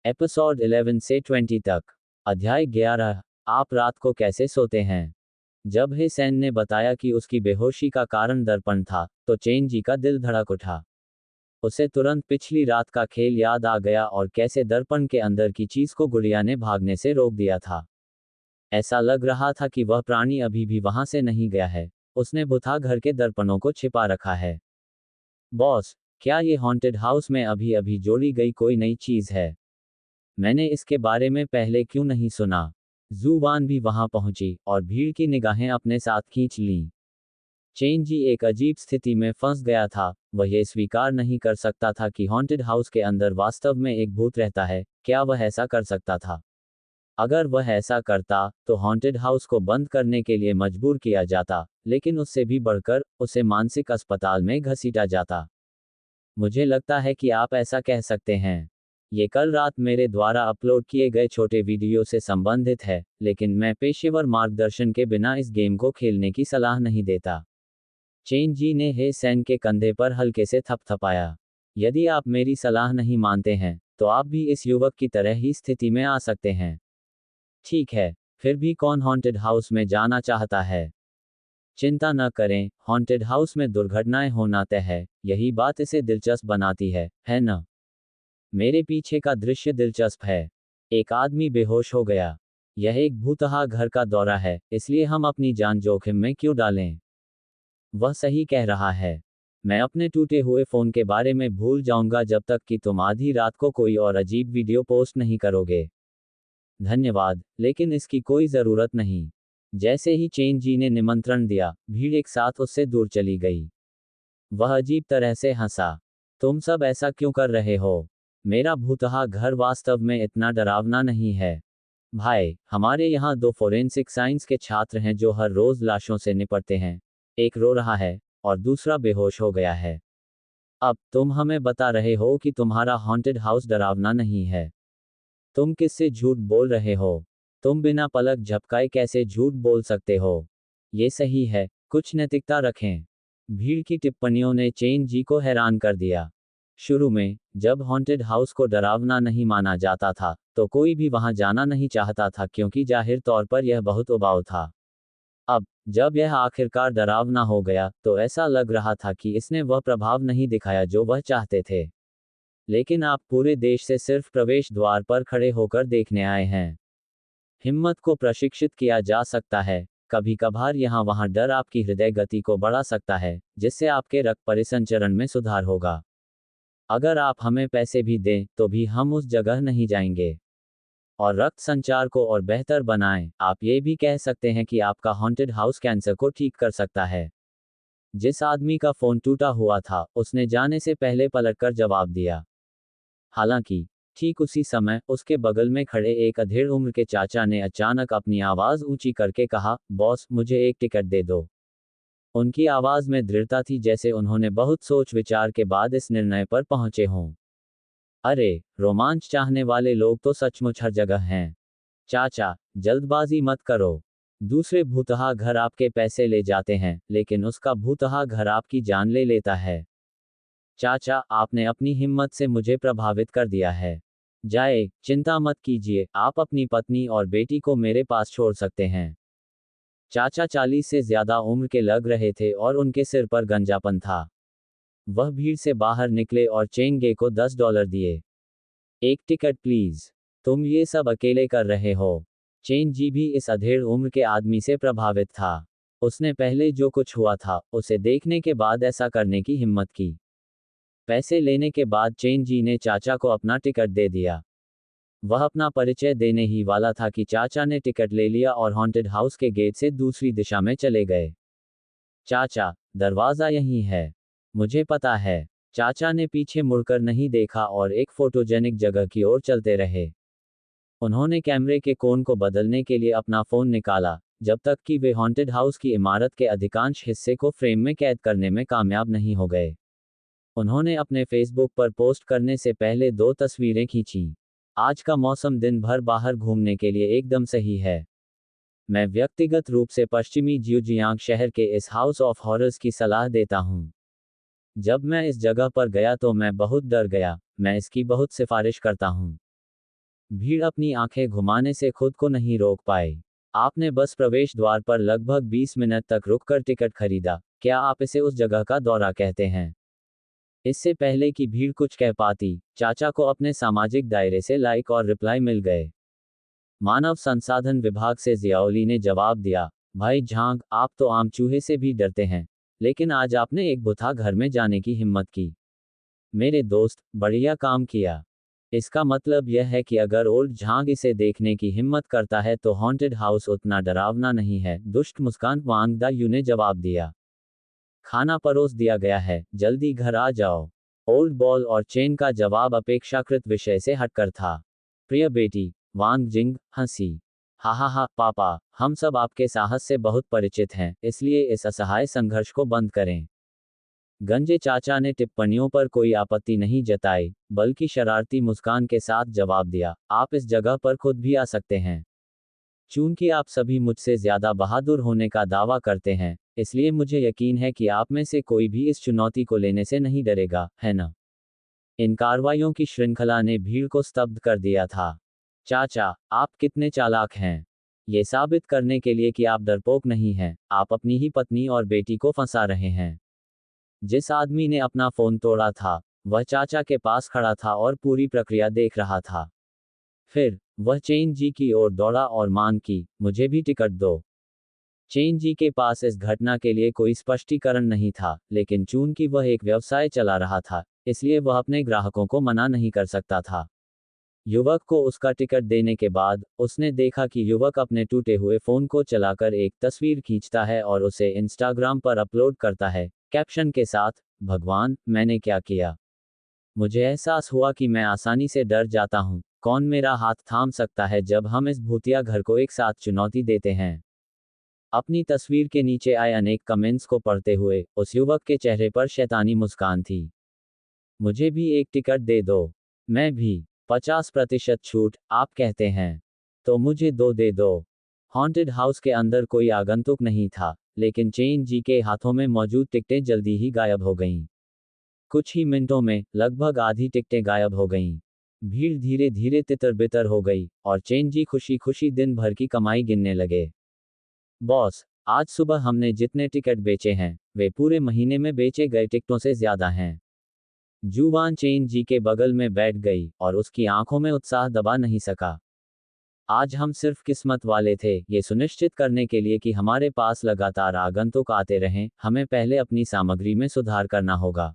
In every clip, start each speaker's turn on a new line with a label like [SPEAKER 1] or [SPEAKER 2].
[SPEAKER 1] Episode 11 से 20 तक। अध्याय 11। आप रात को कैसे सोते हैं। जब हे सेन ने बताया कि उसकी बेहोशी का कारण दर्पण था, तो चेन जी का दिल धड़क उठा। उसे तुरंत पिछली रात का खेल याद आ गया और कैसे दर्पण के अंदर की चीज को गुड़िया ने भागने से रोक दिया था। ऐसा लग रहा था कि वह प्राणी अभी भी वहां से नहीं गया है। उसने बुथा घर के दर्पणों को छिपा रखा है। बॉस, क्या ये हॉन्टेड हाउस में अभी अभी जोड़ी गई कोई नई चीज है? मैंने इसके बारे में पहले क्यों नहीं सुना? जुबान भी वहां पहुंची और भीड़ की निगाहें अपने साथ खींच लीं। चेन जी एक अजीब स्थिति में फंस गया था। वह यह स्वीकार नहीं कर सकता था कि हॉन्टेड हाउस के अंदर वास्तव में एक भूत रहता है। क्या वह ऐसा कर सकता था? अगर वह ऐसा करता, तो हॉन्टेड हाउस को बंद करने के लिए मजबूर किया जाता, लेकिन उससे भी बढ़कर, उसे मानसिक अस्पताल में घसीटा जाता। मुझे लगता है कि आप ऐसा कह सकते हैं। ये कल रात मेरे द्वारा अपलोड किए गए छोटे वीडियो से संबंधित है, लेकिन मैं पेशेवर मार्गदर्शन के बिना इस गेम को खेलने की सलाह नहीं देता। चेन जी ने हे सेन के कंधे पर हल्के से थपथपाया। यदि आप मेरी सलाह नहीं मानते हैं, तो आप भी इस युवक की तरह ही स्थिति में आ सकते हैं। ठीक है, फिर भी कौन हॉन्टेड हाउस में जाना चाहता है? चिंता न करें, हॉन्टेड हाउस में दुर्घटनाएं होना तय है, यही बात इसे दिलचस्प बनाती है न? मेरे पीछे का दृश्य दिलचस्प है। एक आदमी बेहोश हो गया। यह एक भूतहा घर का दौरा है, इसलिए हम अपनी जान जोखिम में क्यों डालें? वह सही कह रहा है। मैं अपने टूटे हुए फोन के बारे में भूल जाऊंगा जब तक कि तुम आधी रात को कोई और अजीब वीडियो पोस्ट नहीं करोगे। धन्यवाद, लेकिन इसकी कोई जरूरत नहीं। जैसे ही चेन जी ने निमंत्रण दिया, भीड़ एक साथ उससे दूर चली गई। वह अजीब तरह से हंसा। तुम सब ऐसा क्यों कर रहे हो? मेरा भूतहा घर वास्तव में इतना डरावना नहीं है। भाई, हमारे यहाँ दो फोरेंसिक साइंस के छात्र हैं जो हर रोज लाशों से निपटते हैं। एक रो रहा है, और दूसरा बेहोश हो गया है। अब तुम हमें बता रहे हो कि तुम्हारा हॉन्टेड हाउस डरावना नहीं है। तुम किससे झूठ बोल रहे हो? तुम बिना पलक झपकाए कैसे झूठ बोल सकते हो? ये सही है, कुछ नैतिकता रखें। भीड़ की टिप्पणियों ने चेन जी को हैरान कर दिया। शुरू में, जब हॉन्टेड हाउस को डरावना नहीं माना जाता था, तो कोई भी वहां जाना नहीं चाहता था क्योंकि जाहिर तौर पर यह बहुत उबाऊ था। अब, जब यह आखिरकार डरावना हो गया, तो ऐसा लग रहा था कि इसने वह प्रभाव नहीं दिखाया जो वह चाहते थे। लेकिन आप पूरे देश से सिर्फ प्रवेश द्वार पर खड़े होकर देखने आए हैं। हिम्मत को प्रशिक्षित किया जा सकता है। कभी कभार यहाँ वहाँ डर आपकी हृदय गति को बढ़ा सकता है, जिससे आपके रक्त परिसंचरण में सुधार होगा। अगर आप हमें पैसे भी दें, तो भी हम उस जगह नहीं जाएंगे। और रक्त संचार को और बेहतर बनाएं, आप ये भी कह सकते हैं कि आपका हॉन्टेड हाउस कैंसर को ठीक कर सकता है। जिस आदमी का फोन टूटा हुआ था, उसने जाने से पहले पलटकर जवाब दिया। हालांकि, ठीक उसी समय, उसके बगल में खड़े एक अधेड़ उम्र के चाचा ने अचानक अपनी आवाज ऊंची करके कहा, बॉस, मुझे एक टिकट दे दो। उनकी आवाज में दृढ़ता थी, जैसे उन्होंने बहुत सोच विचार के बाद इस निर्णय पर पहुंचे हों। अरे, रोमांच चाहने वाले लोग तो सचमुच हर जगह हैं। चाचा, जल्दबाजी मत करो। दूसरे भूतहा घर आपके पैसे ले जाते हैं, लेकिन उसका भूतहा घर आपकी जान ले लेता है। चाचा, आपने अपनी हिम्मत से मुझे प्रभावित कर दिया है। जाए, चिंता मत कीजिए, आप अपनी पत्नी और बेटी को मेरे पास छोड़ सकते हैं। चाचा 40 से ज्यादा उम्र के लग रहे थे और उनके सिर पर गंजापन था। वह भीड़ से बाहर निकले और चेंगे को $10 दिए। एक टिकट प्लीज। तुम ये सब अकेले कर रहे हो। चेन जी भी इस अधेड़ उम्र के आदमी से प्रभावित था। उसने पहले जो कुछ हुआ था, उसे देखने के बाद ऐसा करने की हिम्मत की। पैसे लेने के बाद चेन जी ने चाचा को अपना टिकट दे दिया। वह अपना परिचय देने ही वाला था कि चाचा ने टिकट ले लिया और हॉन्टेड हाउस के गेट से दूसरी दिशा में चले गए। चाचा, दरवाजा यहीं है। मुझे पता है। चाचा ने पीछे मुड़कर नहीं देखा और एक फोटोजेनिक जगह की ओर चलते रहे। उन्होंने कैमरे के कोण को बदलने के लिए अपना फोन निकाला, जब तक कि वे हॉन्टेड हाउस की इमारत के अधिकांश हिस्से को फ्रेम में कैद करने में कामयाब नहीं हो गए। उन्होंने अपने फेसबुक पर पोस्ट करने से पहले 2 तस्वीरें खींची। आज का मौसम दिन भर बाहर घूमने के लिए एकदम सही है। मैं व्यक्तिगत रूप से पश्चिमी ज्यूजियांग शहर के इस हाउस ऑफ हॉरर्स की सलाह देता हूँ। जब मैं इस जगह पर गया तो मैं बहुत डर गया। मैं इसकी बहुत सिफारिश करता हूँ। भीड़ अपनी आंखें घुमाने से खुद को नहीं रोक पाए। आपने बस प्रवेश द्वार पर लगभग 20 मिनट तक रुककर टिकट खरीदा। क्या आप इसे उस जगह का दौरा कहते हैं? इससे पहले कि भीड़ कुछ कह पाती, चाचा को अपने सामाजिक दायरे से लाइक और रिप्लाई मिल गए। मानव संसाधन विभाग से जियाउली ने जवाब दिया, भाई झांग, आप तो आम चूहे से भी डरते हैं, लेकिन आज आपने एक बुथा घर में जाने की हिम्मत की। मेरे दोस्त, बढ़िया काम किया। इसका मतलब यह है कि अगर ओल्ड झांग इसे देखने की हिम्मत करता है तो हॉन्टेड हाउस उतना डरावना नहीं है। दुष्ट मुस्कान वांग दा यू ने जवाब दिया। खाना परोस दिया गया है, जल्दी घर आ जाओ। ओल्ड बॉल और चेन का जवाब अपेक्षाकृत विषय से हटकर था। प्रिय बेटी, वांग जिंग हंसी। हा हा हा पापा, हम सब आपके साहस से बहुत परिचित हैं, इसलिए इस असहाय संघर्ष को बंद करें। गंजे चाचा ने टिप्पणियों पर कोई आपत्ति नहीं जताई, बल्कि शरारती मुस्कान के साथ जवाब दिया, आप इस जगह पर खुद भी आ सकते हैं। चूंकि आप सभी मुझसे ज्यादा बहादुर होने का दावा करते हैं, इसलिए मुझे यकीन है कि आप में से कोई भी इस चुनौती को लेने से नहीं डरेगा, है ना? इन कार्रवाइयों की श्रृंखला ने भीड़ को स्तब्ध कर दिया था। चाचा, आप कितने चालाक हैं। ये साबित करने के लिए कि आप डरपोक नहीं हैं, आप अपनी ही पत्नी और बेटी को फंसा रहे हैं। जिस आदमी ने अपना फोन तोड़ा था, वह चाचा के पास खड़ा था और पूरी प्रक्रिया देख रहा था। फिर वह चेन जी की ओर दौड़ा और मांग की, मुझे भी टिकट दो। चेन जी के पास इस घटना के लिए कोई स्पष्टीकरण नहीं था, लेकिन चूंकि वह एक व्यवसाय चला रहा था, इसलिए वह अपने ग्राहकों को मना नहीं कर सकता था। युवक को उसका टिकट देने के बाद, उसने देखा कि युवक अपने टूटे हुए फोन को चलाकर एक तस्वीर खींचता है और उसे इंस्टाग्राम पर अपलोड करता है, कैप्शन के साथ, भगवान, मैंने क्या किया। मुझे एहसास हुआ कि मैं आसानी से डर जाता हूँ। कौन मेरा हाथ थाम सकता है जब हम इस भूतिया घर को एक साथ चुनौती देते हैं? अपनी तस्वीर के नीचे आए अनेक कमेंट्स को पढ़ते हुए, उस युवक के चेहरे पर शैतानी मुस्कान थी। मुझे भी एक टिकट दे दो। मैं भी। 50% छूट, आप कहते हैं? तो मुझे दो दे दो। हॉन्टेड हाउस के अंदर कोई आगंतुक नहीं था, लेकिन चेन जी के हाथों में मौजूद टिकटें जल्दी ही गायब हो गईं। कुछ ही मिनटों में लगभग आधी टिकटें गायब हो गईं। भीड़ धीरे धीरे तितर बितर हो गई और चेन जी खुशी खुशी दिन भर की कमाई गिनने लगे। बॉस, आज सुबह हमने जितने टिकट बेचे हैं, वे पूरे महीने में बेचे गए टिकटों से ज्यादा हैं। जुवान चेन जी के बगल में बैठ गई और उसकी आंखों में उत्साह दबा नहीं सका। आज हम सिर्फ किस्मत वाले थे, ये सुनिश्चित करने के लिए कि हमारे पास लगातार आगंतुक आते रहें, हमें पहले अपनी सामग्री में सुधार करना होगा।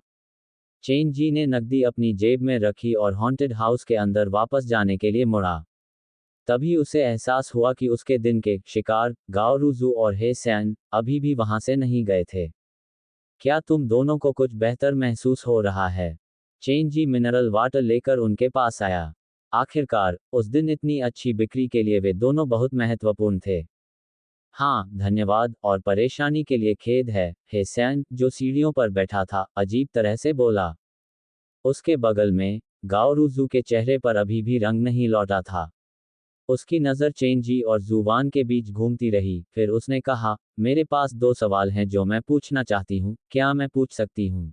[SPEAKER 1] चेन जी ने नकदी अपनी जेब में रखी और हॉन्टेड हाउस के अंदर वापस जाने के लिए मुड़ा। तभी उसे एहसास हुआ कि उसके दिन के शिकार, गाओरुजू और हे सैन, अभी भी वहां से नहीं गए थे। क्या तुम दोनों को कुछ बेहतर महसूस हो रहा है? चेन जी मिनरल वाटर लेकर उनके पास आया। आखिरकार, उस दिन इतनी अच्छी बिक्री के लिए वे दोनों बहुत महत्वपूर्ण थे। हाँ, धन्यवाद, और परेशानी के लिए खेद है, हे सैन, जो सीढ़ियों पर बैठा था, अजीब तरह से बोला। उसके बगल में, गाओरुजू के चेहरे पर अभी भी रंग नहीं लौटा था। उसकी नज़र चेनजी और जुवान के बीच घूमती रही, फिर उसने कहा, मेरे पास 2 सवाल हैं जो मैं पूछना चाहती हूँ, क्या मैं पूछ सकती हूँ?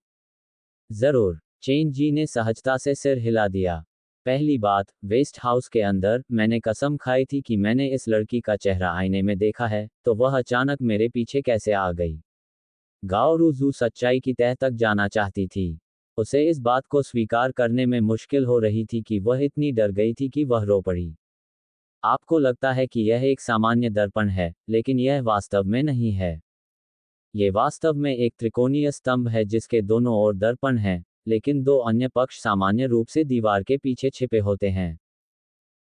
[SPEAKER 1] जरूर, चेनजी ने सहजता से सिर हिला दिया। पहली बात, वेस्ट हाउस के अंदर, मैंने कसम खाई थी कि मैंने इस लड़की का चेहरा आईने में देखा है, तो वह अचानक मेरे पीछे कैसे आ गई? गाओरुजू सच्चाई की तह तक जाना चाहती थी। उसे इस बात को स्वीकार करने में मुश्किल हो रही थी कि वह इतनी डर गई थी कि वह रो पड़ी। आपको लगता है कि यह एक सामान्य दर्पण है, लेकिन यह वास्तव में नहीं है। ये वास्तव में एक त्रिकोणीय स्तंभ है जिसके दोनों ओर दर्पण हैं, लेकिन 2 अन्य पक्ष सामान्य रूप से दीवार के पीछे छिपे होते हैं।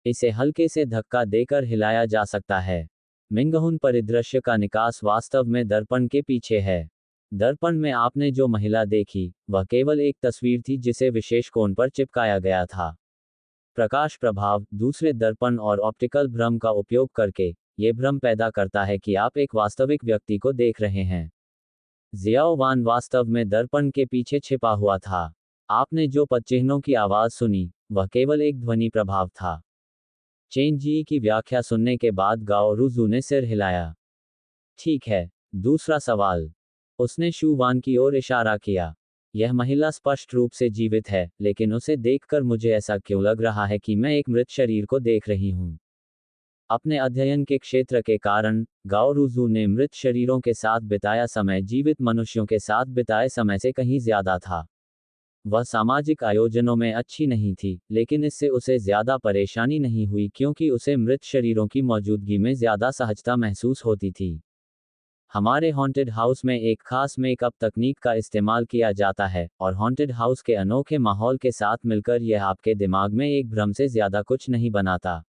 [SPEAKER 1] इसे हल्के से धक्का देकर हिलाया जा सकता है। मिंगहुन परिदृश्य का निकास वास्तव में दर्पण के पीछे है। दर्पण में आपने जो महिला देखी, वह केवल एक तस्वीर थी जिसे विशेष कोण पर चिपकाया गया था। प्रकाश प्रभाव, दूसरे दर्पण और ऑप्टिकल भ्रम का उपयोग करके, ये भ्रम पैदा करता है कि आप एक वास्तविक व्यक्ति को देख रहे हैं। जियाओ वान वास्तव में दर्पण के पीछे छिपा हुआ था। आपने जो पदचिह्नों की आवाज सुनी, वह केवल एक ध्वनि प्रभाव था। चेन जी की व्याख्या सुनने के बाद गाओ रुजू ने सिर हिलाया। ठीक है, दूसरा सवाल। उसने शू वान की ओर इशारा किया। यह महिला स्पष्ट रूप से जीवित है, लेकिन उसे देखकर मुझे ऐसा क्यों लग रहा है कि मैं एक मृत शरीर को देख रही हूँ। अपने अध्ययन के क्षेत्र के कारण, गाओरुजू ने मृत शरीरों के साथ बिताया समय जीवित मनुष्यों के साथ बिताए समय से कहीं ज्यादा था। वह सामाजिक आयोजनों में अच्छी नहीं थी, लेकिन इससे उसे ज्यादा परेशानी नहीं हुई क्योंकि उसे मृत शरीरों की मौजूदगी में ज्यादा सहजता महसूस होती थी। हमारे हॉन्टेड हाउस में एक खास मेकअप तकनीक का इस्तेमाल किया जाता है, और हॉन्टेड हाउस के अनोखे माहौल के साथ मिलकर यह आपके दिमाग में एक भ्रम से ज्यादा कुछ नहीं बनाता।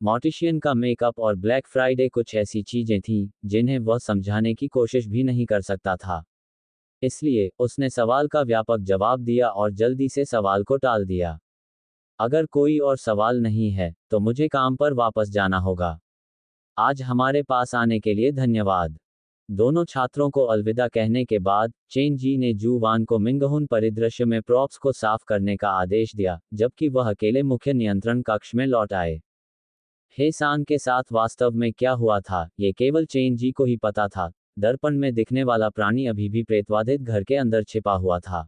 [SPEAKER 1] मॉर्टिशियन का मेकअप और ब्लैक फ्राइडे कुछ ऐसी चीजें थीं जिन्हें वह समझाने की कोशिश भी नहीं कर सकता था। इसलिए उसने सवाल का व्यापक जवाब दिया और जल्दी से सवाल को टाल दिया। अगर कोई और सवाल नहीं है तो मुझे काम पर वापस जाना होगा। आज हमारे पास आने के लिए धन्यवाद। दोनों छात्रों को अलविदा कहने के बाद, चेन जी ने जू वान को मिंगहुन परिदृश्य में प्रॉप्स को साफ करने का आदेश दिया, जबकि वह अकेले मुख्य नियंत्रण कक्ष में लौट आए। हे सांग के साथ वास्तव में क्या हुआ था, ये केवल चेन जी को ही पता था। दर्पण में दिखने वाला प्राणी अभी भी प्रेतवाधित घर के अंदर छिपा हुआ था।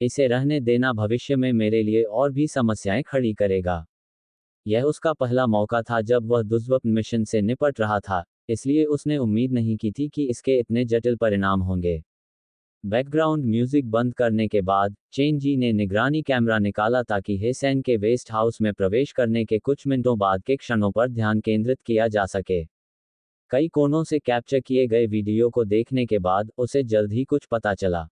[SPEAKER 1] इसे रहने देना भविष्य में मेरे लिए और भी समस्याएं खड़ी करेगा। यह उसका पहला मौका था जब वह दुष्स्वप्न मिशन से निपट रहा था, इसलिए उसने उम्मीद नहीं की थी कि इसके इतने जटिल परिणाम होंगे। बैकग्राउंड म्यूजिक बंद करने के बाद, चेन जी ने निगरानी कैमरा निकाला ताकि हेसेन के वेस्ट हाउस में प्रवेश करने के कुछ मिनटों बाद के क्षणों पर ध्यान केंद्रित किया जा सके। कई कोनों से कैप्चर किए गए वीडियो को देखने के बाद उसे जल्द ही कुछ पता चला।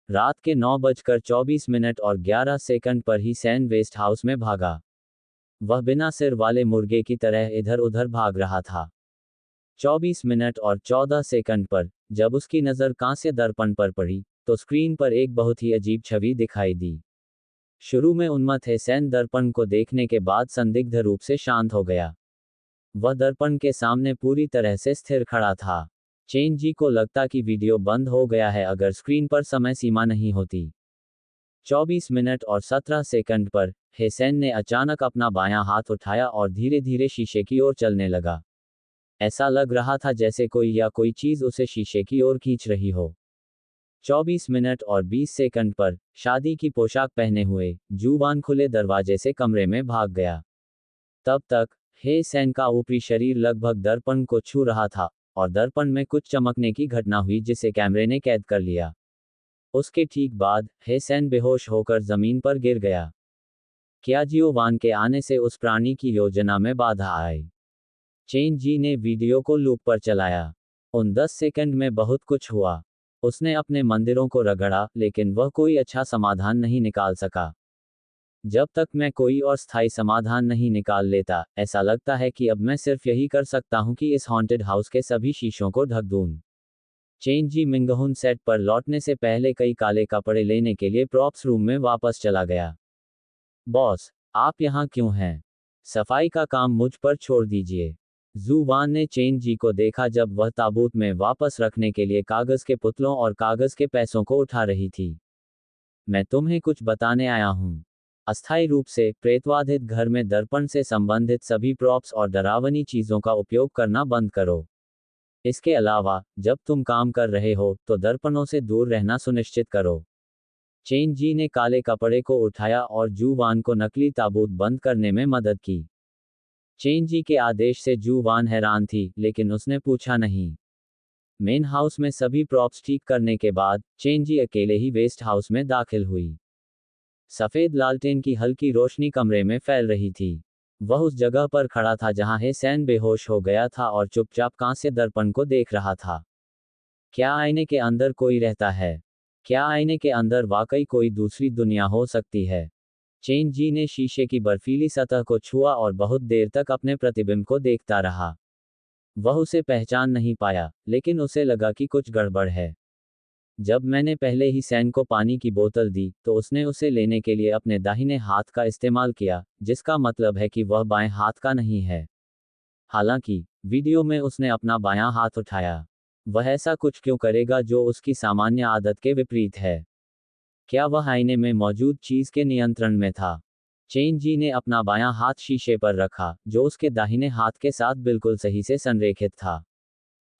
[SPEAKER 1] रात के 9:24 और 11 सेकंड पर ही सैन वेस्ट हाउस में भागा। वह बिना सिर वाले मुर्गे की तरह इधर उधर भाग रहा था। 24 मिनट और 14 सेकंड पर, जब उसकी नज़र कांस्य दर्पण पर पड़ी, तो स्क्रीन पर एक बहुत ही अजीब छवि दिखाई दी। शुरू में उन्मत्त हेसेन दर्पण को देखने के बाद संदिग्ध रूप से शांत हो गया। वह दर्पण के सामने पूरी तरह से स्थिर खड़ा था। चेन जी को लगता कि वीडियो बंद हो गया है अगर स्क्रीन पर समय सीमा नहीं होती। 24 मिनट और 17 सेकंड पर, हेसेन ने अचानक अपना बायां हाथ उठाया और धीरे धीरे शीशे की ओर चलने लगा। ऐसा लग रहा था जैसे कोई या कोई चीज उसे शीशे की ओर खींच रही हो। 24 मिनट और 20 सेकंड पर, शादी की पोशाक पहने हुए जू वान खुले दरवाजे से कमरे में भाग गया। तब तक हेसेन का ऊपरी शरीर लगभग दर्पण को छू रहा था, और दर्पण में कुछ चमकने की घटना हुई जिसे कैमरे ने कैद कर लिया। उसके ठीक बाद, हेसेन बेहोश होकर जमीन पर गिर गया। क्या जियो वान के आने से उस प्राणी की योजना में बाधा आई? चेन जी ने वीडियो को लूप पर चलाया। उन 10 सेकंड में बहुत कुछ हुआ। उसने अपने मंदिरों को रगड़ा, लेकिन वह कोई अच्छा समाधान नहीं निकाल सका। जब तक मैं कोई और स्थायी समाधान नहीं निकाल लेता, ऐसा लगता है कि अब मैं सिर्फ यही कर सकता हूं कि इस हॉन्टेड हाउस के सभी शीशों को ढक दूं। चेन जी मिंगहुन सेट पर लौटने से पहले कई काले कपड़े लेने के लिए प्रॉप्स रूम में वापस चला गया। बॉस, आप यहाँ क्यों हैं? सफाई का काम मुझ पर छोड़ दीजिए। जू वान ने चेन जी को देखा जब वह ताबूत में वापस रखने के लिए कागज के पुतलों और कागज के पैसों को उठा रही थी। मैं तुम्हें कुछ बताने आया हूँ। अस्थायी रूप से प्रेतवाधित घर में दर्पण से संबंधित सभी प्रॉप्स और डरावनी चीजों का उपयोग करना बंद करो। इसके अलावा, जब तुम काम कर रहे हो तो दर्पणों से दूर रहना सुनिश्चित करो। चेन जी ने काले कपड़े को उठाया और जू वान को नकली ताबूत बंद करने में मदद की। चेन जी के आदेश से जू वान हैरान थी, लेकिन उसने पूछा नहीं। मेन हाउस में सभी प्रॉप्स ठीक करने के बाद, चेन जी अकेले ही वेस्ट हाउस में दाखिल हुई। सफेद लालटेन की हल्की रोशनी कमरे में फैल रही थी। वह उस जगह पर खड़ा था जहां हेसेन बेहोश हो गया था और चुपचाप कांस्य दर्पण को देख रहा था। क्या आईने के अंदर कोई रहता है? क्या आईने के अंदर वाकई कोई दूसरी दुनिया हो सकती है? चेन जी ने शीशे की बर्फीली सतह को छुआ और बहुत देर तक अपने प्रतिबिंब को देखता रहा। वह उसे पहचान नहीं पाया, लेकिन उसे लगा कि कुछ गड़बड़ है। जब मैंने पहले ही सैन को पानी की बोतल दी, तो उसने उसे लेने के लिए अपने दाहिने हाथ का इस्तेमाल किया, जिसका मतलब है कि वह बाएं हाथ का नहीं है। हालांकि, वीडियो में उसने अपना बायां हाथ उठाया। वह ऐसा कुछ क्यों करेगा जो उसकी सामान्य आदत के विपरीत है? क्या वह आईने में मौजूद चीज के नियंत्रण में था? चेन जी ने अपना बायां हाथ शीशे पर रखा, जो उसके दाहिने हाथ के साथ बिल्कुल सही से संरेखित था।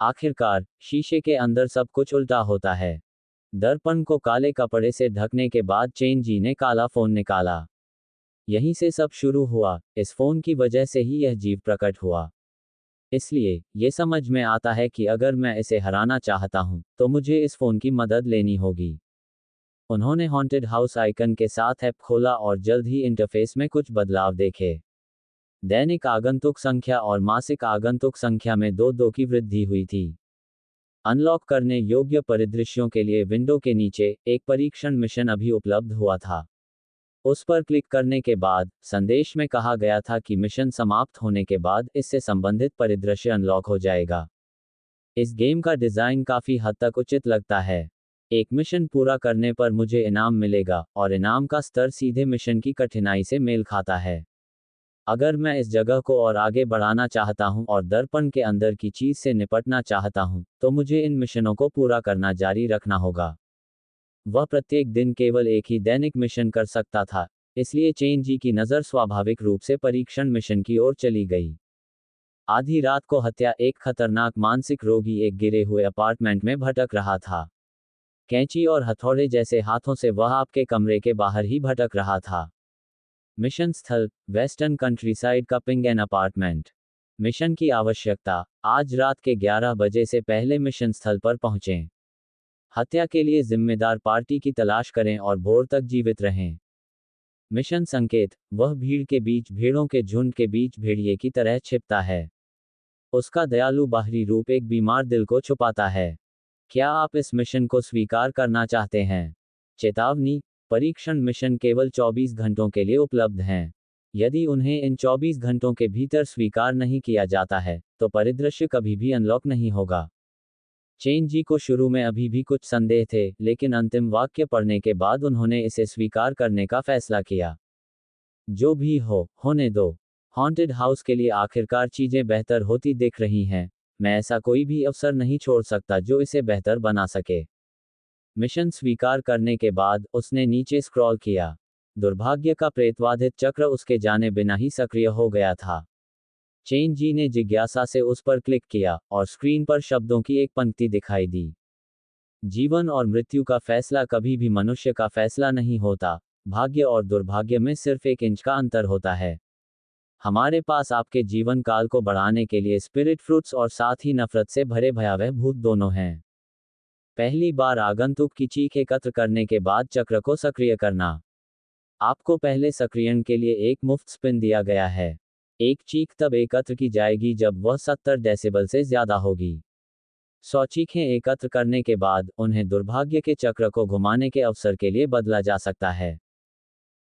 [SPEAKER 1] आखिरकार, शीशे के अंदर सब कुछ उल्टा होता है। दर्पण को काले कपड़े से ढकने के बाद चेन जी ने काला फोन निकाला। यहीं से सब शुरू हुआ, इस फोन की वजह से ही यह जीव प्रकट हुआ। इसलिए ये समझ में आता है कि अगर मैं इसे हराना चाहता हूं, तो मुझे इस फोन की मदद लेनी होगी। उन्होंने हॉन्टेड हाउस आइकन के साथ ऐप खोला और जल्द ही इंटरफेस में कुछ बदलाव देखे। दैनिक आगंतुक संख्या और मासिक आगंतुक संख्या में 2-2 की वृद्धि हुई थी। अनलॉक करने योग्य परिदृश्यों के लिए विंडो के नीचे एक परीक्षण मिशन अभी उपलब्ध हुआ था। उस पर क्लिक करने के बाद संदेश में कहा गया था कि मिशन समाप्त होने के बाद इससे संबंधित परिदृश्य अनलॉक हो जाएगा। इस गेम का डिजाइन काफी हद तक उचित लगता है। एक मिशन पूरा करने पर मुझे इनाम मिलेगा और इनाम का स्तर सीधे मिशन की कठिनाई से मेल खाता है। अगर मैं इस जगह को और आगे बढ़ाना चाहता हूं और दर्पण के अंदर की चीज से निपटना चाहता हूं, तो मुझे इन मिशनों को पूरा करना जारी रखना होगा। वह प्रत्येक दिन केवल एक ही दैनिक मिशन कर सकता था, इसलिए चेन जी की नज़र स्वाभाविक रूप से परीक्षण मिशन की ओर चली गई। आधी रात को हत्या एक खतरनाक मानसिक रोगी एक गिरे हुए अपार्टमेंट में भटक रहा था। कैंची और हथौड़े जैसे हाथों से वह आपके कमरे के बाहर ही भटक रहा था। मिशन स्थल वेस्टर्न कंट्रीसाइड का पिंगेन अपार्टमेंट। मिशन की आवश्यकता, आज रात के 11 बजे से पहले मिशन स्थल पर पहुंचें। हत्या के लिए जिम्मेदार पार्टी की तलाश करें और भोर तक जीवित रहें। मिशन संकेत, वह भीड़ के बीच भेड़ों के झुंड के बीच भेड़िए की तरह छिपता है। उसका दयालु बाहरी रूप एक बीमार दिल को छुपाता है। क्या आप इस मिशन को स्वीकार करना चाहते हैं? चेतावनी, परीक्षण मिशन केवल 24 घंटों के लिए उपलब्ध हैं। यदि उन्हें इन 24 घंटों के भीतर स्वीकार नहीं किया जाता है, तो परिदृश्य कभी भी अनलॉक नहीं होगा। चेन जी को शुरू में अभी भी कुछ संदेह थे, लेकिन अंतिम वाक्य पढ़ने के बाद उन्होंने इसे स्वीकार करने का फैसला किया। जो भी हो, होने दो। हॉन्टेड हाउस के लिए आखिरकार चीजें बेहतर होती दिख रही हैं। मैं ऐसा कोई भी अवसर नहीं छोड़ सकता जो इसे बेहतर बना सके। मिशन स्वीकार करने के बाद उसने नीचे स्क्रॉल किया। दुर्भाग्य का प्रेतवाधित चक्र उसके जाने बिना ही सक्रिय हो गया था। चेन जी ने जिज्ञासा से उस पर क्लिक किया और स्क्रीन पर शब्दों की एक पंक्ति दिखाई दी। जीवन और मृत्यु का फैसला कभी भी मनुष्य का फैसला नहीं होता, भाग्य और दुर्भाग्य में सिर्फ 1 इंच का अंतर होता है। हमारे पास आपके जीवन काल को बढ़ाने के लिए स्पिरिट फ्रूट्स और साथ ही नफरत से भरे भयावह भूत दोनों हैं। पहली बार आगंतुक की चीख एकत्र करने के बाद चक्र को सक्रिय करना। आपको पहले सक्रियण के लिए एक मुफ्त स्पिन दिया गया है। एक चीख तब एकत्र की जाएगी जब वह 70 डेसिबल से ज्यादा होगी। 100 चीखें एकत्र करने के बाद उन्हें दुर्भाग्य के चक्र को घुमाने के अवसर के लिए बदला जा सकता है।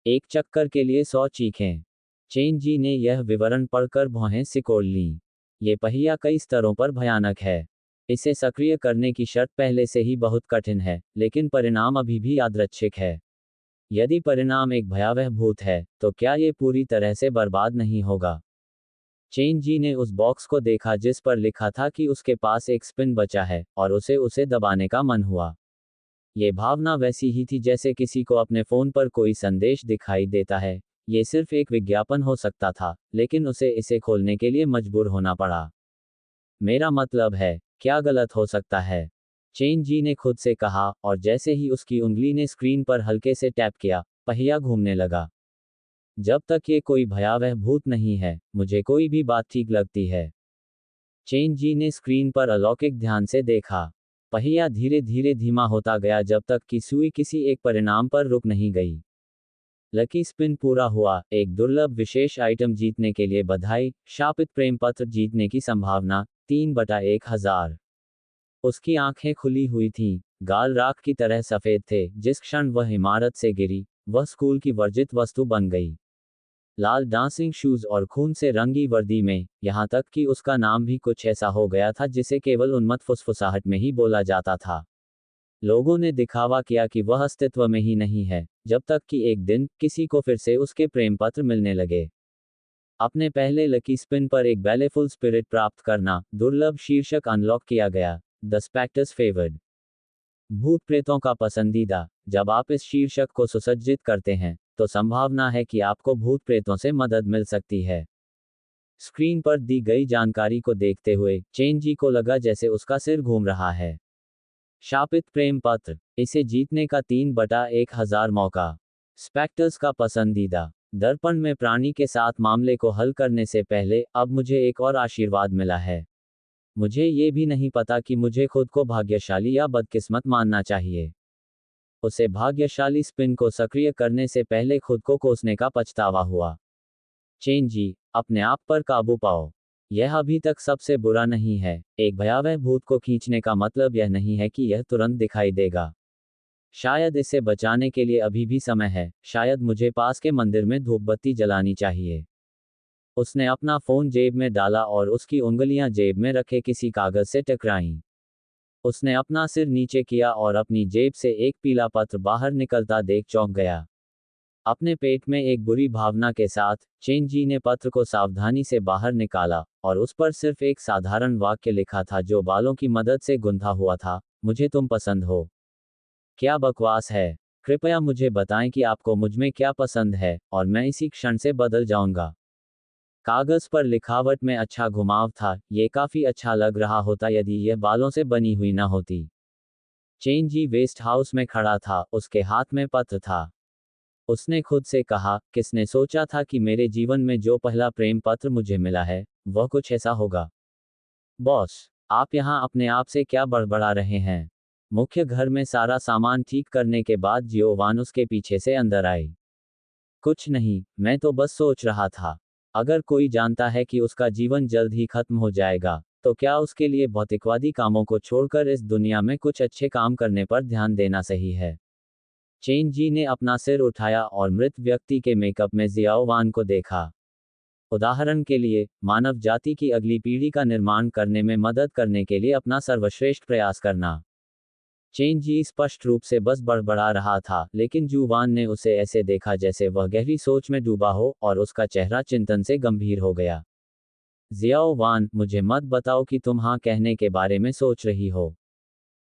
[SPEAKER 1] एक चक्कर के लिए 100 चीखें। चेन जी ने यह विवरण पढ़कर भौहें सिकोड़ लीं। ये पहिया कई स्तरों पर भयानक है। इसे सक्रिय करने की शर्त पहले से ही बहुत कठिन है, लेकिन परिणाम अभी भी यादृच्छिक है। यदि परिणाम एक भयावह भूत है, तो क्या ये पूरी तरह से बर्बाद नहीं होगा? चेन जी ने उस बॉक्स को देखा जिस पर लिखा था कि उसके पास एक स्पिन बचा है, और उसे दबाने का मन हुआ। ये भावना वैसी ही थी जैसे किसी को अपने फोन पर कोई संदेश दिखाई देता है। ये सिर्फ एक विज्ञापन हो सकता था, लेकिन उसे इसे खोलने के लिए मजबूर होना पड़ा। मेरा मतलब है, क्या गलत हो सकता है? चेन जी ने खुद से कहा, और जैसे ही उसकी उंगली ने स्क्रीन पर हल्के से टैप किया, पहिया घूमने लगा। जब तक ये कोई भयावह भूत नहीं है, मुझे कोई भी बात ठीक लगती है। चेन जी ने स्क्रीन पर अलौकिक ध्यान से देखा। पहिया धीरे धीरे धीमा होता गया जब तक कि सुई किसी एक परिणाम पर रुक नहीं गई। लकी स्पिन पूरा हुआ, एक दुर्लभ विशेष आइटम जीतने के लिए बधाई, शापित प्रेम पत्र जीतने की संभावना 3/1000। उसकी आंखें खुली हुई थीं, गाल राख की तरह सफेद थे। जिस क्षण वह इमारत से गिरी, वह स्कूल की वर्जित वस्तु बन गई। लाल डांसिंग शूज और खून से रंगी वर्दी में, यहाँ तक कि उसका नाम भी कुछ ऐसा हो गया था जिसे केवल उन्मत्त फुसफुसाहट में ही बोला जाता था। लोगों ने दिखावा किया कि वह अस्तित्व में ही नहीं है, जब तक कि एक दिन किसी को फिर से उसके प्रेम पत्र मिलने लगे। अपने पहले लकी स्पिन पर एक बैलेफुल स्पिरिट प्राप्त करना, दुर्लभ शीर्षक अनलॉक किया गया, द स्पेक्टर्स फेवर्ड। भूत प्रेतों का पसंदीदा। जब आप इस शीर्षक को सुसज्जित करते हैं, तो संभावना है कि आपको भूत प्रेतों से मदद मिल सकती है। स्क्रीन पर दी गई जानकारी को देखते हुए चेन जी को लगा जैसे उसका सिर घूम रहा है। शापित प्रेम पत्र, इसे जीतने का 3/1000 मौका। स्पेक्टर्स का पसंदीदा। दर्पण में प्राणी के साथ मामले को हल करने से पहले अब मुझे एक और आशीर्वाद मिला है। मुझे ये भी नहीं पता कि मुझे खुद को भाग्यशाली या बदकिस्मत मानना चाहिए। उसे भाग्यशाली स्पिन को सक्रिय करने से पहले खुद को कोसने का पछतावा हुआ। चेन जी, अपने आप पर काबू पाओ। यह अभी तक सबसे बुरा नहीं है। एक भयावह भूत को खींचने का मतलब यह नहीं है कि यह तुरंत दिखाई देगा। शायद इसे बचाने के लिए अभी भी समय है। शायद मुझे पास के मंदिर में धूपबत्ती जलानी चाहिए। उसने अपना फोन जेब में डाला और उसकी उंगलियां जेब में रखे किसी कागज से टकराईं। उसने अपना सिर नीचे किया और अपनी जेब से एक पीला पत्र बाहर निकलता देख चौंक गया। अपने पेट में एक बुरी भावना के साथ, चेन जी ने पत्र को सावधानी से बाहर निकाला, और उस पर सिर्फ एक साधारण वाक्य लिखा था जो बालों की मदद से गुंथा हुआ था, मुझे तुम पसंद हो। क्या बकवास है। कृपया मुझे बताएं कि आपको मुझमें क्या पसंद है, और मैं इसी क्षण से बदल जाऊंगा। कागज पर लिखावट में अच्छा घुमाव था। ये काफी अच्छा लग रहा होता यदि यह बालों से बनी हुई न होती। चेन जी वेस्ट हाउस में खड़ा था, उसके हाथ में पत्र था। उसने खुद से कहा, किसने सोचा था कि मेरे जीवन में जो पहला प्रेम पत्र मुझे मिला है, वह कुछ ऐसा होगा। बॉस, आप यहाँ अपने आप से क्या बड़बड़ा रहे हैं? मुख्य घर में सारा सामान ठीक करने के बाद जियोवान उसके पीछे से अंदर आई। कुछ नहीं, मैं तो बस सोच रहा था। अगर कोई जानता है कि उसका जीवन जल्द ही खत्म हो जाएगा, तो क्या उसके लिए भौतिकवादी कामों को छोड़कर इस दुनिया में कुछ अच्छे काम करने पर ध्यान देना सही है? चेन जी ने अपना सिर उठाया और मृत व्यक्ति के मेकअप में जियाओवान को देखा। उदाहरण के लिए, मानव जाति की अगली पीढ़ी का निर्माण करने में मदद करने के लिए अपना सर्वश्रेष्ठ प्रयास करना। चेन जी स्पष्ट रूप से बस बड़बड़ा रहा था, लेकिन जूवान ने उसे ऐसे देखा जैसे वह गहरी सोच में डूबा हो, और उसका चेहरा चिंतन से गंभीर हो गया। जियाओवान, मुझे मत बताओ कि तुम हाँ कहने के बारे में सोच रही हो।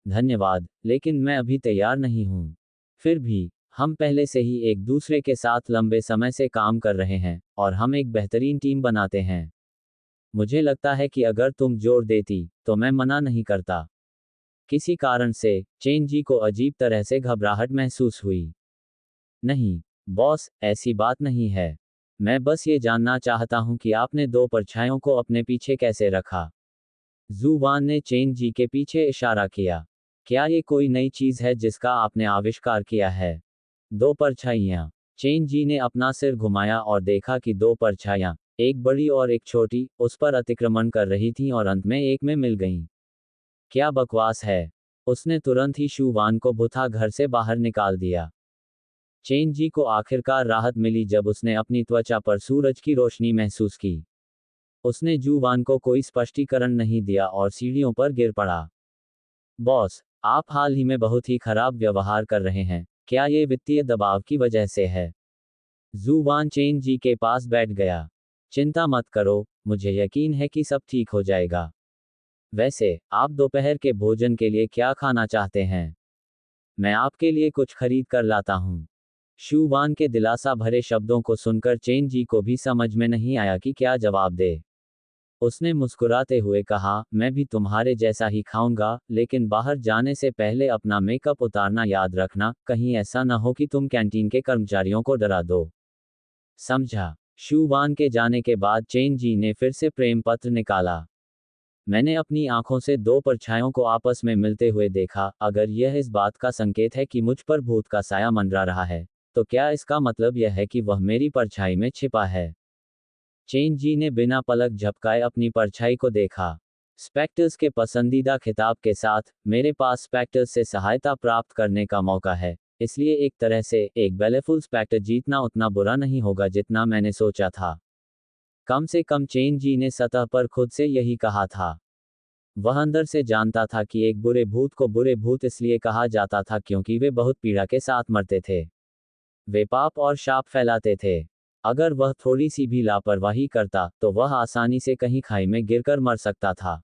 [SPEAKER 1] धन्यवाद, लेकिन मैं अभी तैयार नहीं हूँ। फिर भी, हम पहले से ही एक दूसरे के साथ लंबे समय से काम कर रहे हैं, और हम एक बेहतरीन टीम बनाते हैं। मुझे लगता है कि अगर तुम जोर देती, तो मैं मना नहीं करता। किसी कारण से, चेन जी को अजीब तरह से घबराहट महसूस हुई। नहीं, बॉस, ऐसी बात नहीं है। मैं बस ये जानना चाहता हूं कि आपने दो परछाइयों को अपने पीछे कैसे रखा। जूवान ने चेन जी के पीछे इशारा किया। क्या ये कोई नई चीज है जिसका आपने आविष्कार किया है? दो परछाइयां। चेन जी ने अपना सिर घुमाया और देखा कि दो परछाइयां, एक बड़ी और एक छोटी, उस पर अतिक्रमण कर रही थीं और अंत में एक में मिल गईं। क्या बकवास है। उसने तुरंत ही शूवान को बुथा घर से बाहर निकाल दिया। चेन जी को आखिरकार राहत मिली जब उसने अपनी त्वचा पर सूरज की रोशनी महसूस की। उसने जूवान को कोई स्पष्टीकरण नहीं दिया और सीढ़ियों पर गिर पड़ा। बॉस, आप हाल ही में बहुत ही खराब व्यवहार कर रहे हैं। क्या ये वित्तीय दबाव की वजह से है? जूवान चेन जी के पास बैठ गया। चिंता मत करो, मुझे यकीन है कि सब ठीक हो जाएगा। वैसे, आप दोपहर के भोजन के लिए क्या खाना चाहते हैं? मैं आपके लिए कुछ खरीद कर लाता हूँ। शूवान के दिलासा भरे शब्दों को सुनकर चेन जी को भी समझ में नहीं आया कि क्या जवाब दे। उसने मुस्कुराते हुए कहा, मैं भी तुम्हारे जैसा ही खाऊंगा, लेकिन बाहर जाने से पहले अपना मेकअप उतारना याद रखना, कहीं ऐसा न हो कि तुम कैंटीन के कर्मचारियों को डरा दो। समझा। शूवान के जाने के बाद चेन जी ने फिर से प्रेम पत्र निकाला। मैंने अपनी आंखों से दो परछाइयों को आपस में मिलते हुए देखा। अगर यह इस बात का संकेत है कि मुझ पर भूत का साया मंडरा रहा है, तो क्या इसका मतलब यह है कि वह मेरी परछाई में छिपा है? चेन जी ने बिना पलक झपकाए अपनी परछाई को देखा। स्पेक्टर्स के पसंदीदा खिताब के साथ, मेरे पास स्पेक्टर्स से सहायता प्राप्त करने का मौका है, इसलिए एक तरह से, एक बेलेफुल स्पेक्टर जीतना उतना बुरा नहीं होगा जितना मैंने सोचा था। कम से कम चेन जी ने सतह पर खुद से यही कहा था। वह अंदर से जानता था कि एक बुरे भूत को बुरे भूत इसलिए कहा जाता था क्योंकि वे बहुत पीड़ा के साथ मरते थे। वे पाप और शाप फैलाते थे। अगर वह थोड़ी सी भी लापरवाही करता, तो वह आसानी से कहीं खाई में गिरकर मर सकता था।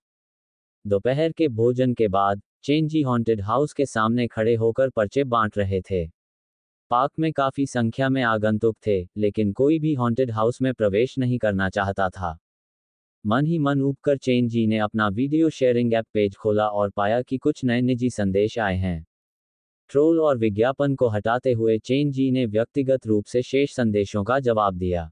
[SPEAKER 1] दोपहर के भोजन के बाद, चेन जी हॉन्टेड हाउस के सामने खड़े होकर पर्चे बांट रहे थे। पार्क में काफी संख्या में आगंतुक थे, लेकिन कोई भी हॉन्टेड हाउस में प्रवेश नहीं करना चाहता था। मन ही मन ऊबकर चेन जी ने अपना वीडियो शेयरिंग ऐप पेज खोला और पाया कि कुछ नए निजी संदेश आए हैं। ट्रोल और विज्ञापन को हटाते हुए चेन जी ने व्यक्तिगत रूप से शेष संदेशों का जवाब दिया।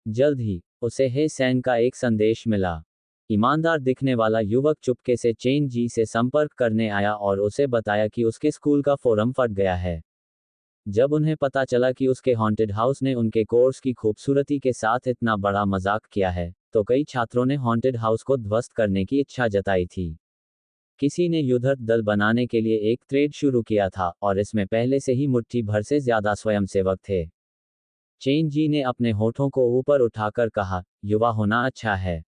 [SPEAKER 1] जल्द ही उसे हे सैन का एक संदेश मिला। ईमानदार दिखने वाला युवक चुपके से चेन जी से संपर्क करने आया और उसे बताया कि उसके स्कूल का फोरम फट गया है। जब उन्हें पता चला कि उसके हॉन्टेड हाउस ने उनके कोर्स की खूबसूरती के साथ इतना बड़ा मजाक किया है, तो कई छात्रों ने हॉन्टेड हाउस को ध्वस्त करने की इच्छा जताई थी। किसी ने युद्धक दल बनाने के लिए एक थ्रेड शुरू किया था और इसमें पहले से ही मुट्ठी भर से ज्यादा स्वयंसेवक थे। चेन जी ने अपने होठों को ऊपर उठाकर कहा, युवा होना अच्छा है।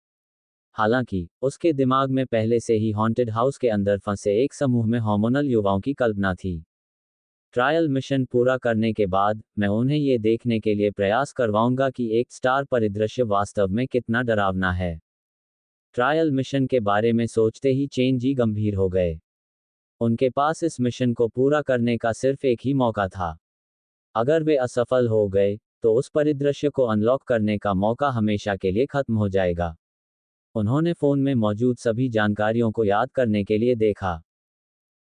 [SPEAKER 1] हालांकि उसके दिमाग में पहले से ही हॉन्टेड हाउस के अंदर फंसे एक समूह में हार्मोनल युवाओं की कल्पना थी। ट्रायल मिशन पूरा करने के बाद मैं उन्हें ये देखने के लिए प्रयास करवाऊंगा कि एक स्टार परिदृश्य वास्तव में कितना डरावना है। ट्रायल मिशन के बारे में सोचते ही चेन जी गंभीर हो गए। उनके पास इस मिशन को पूरा करने का सिर्फ एक ही मौका था। अगर वे असफल हो गए तो उस परिदृश्य को अनलॉक करने का मौका हमेशा के लिए खत्म हो जाएगा। उन्होंने फोन में मौजूद सभी जानकारियों को याद करने के लिए देखा।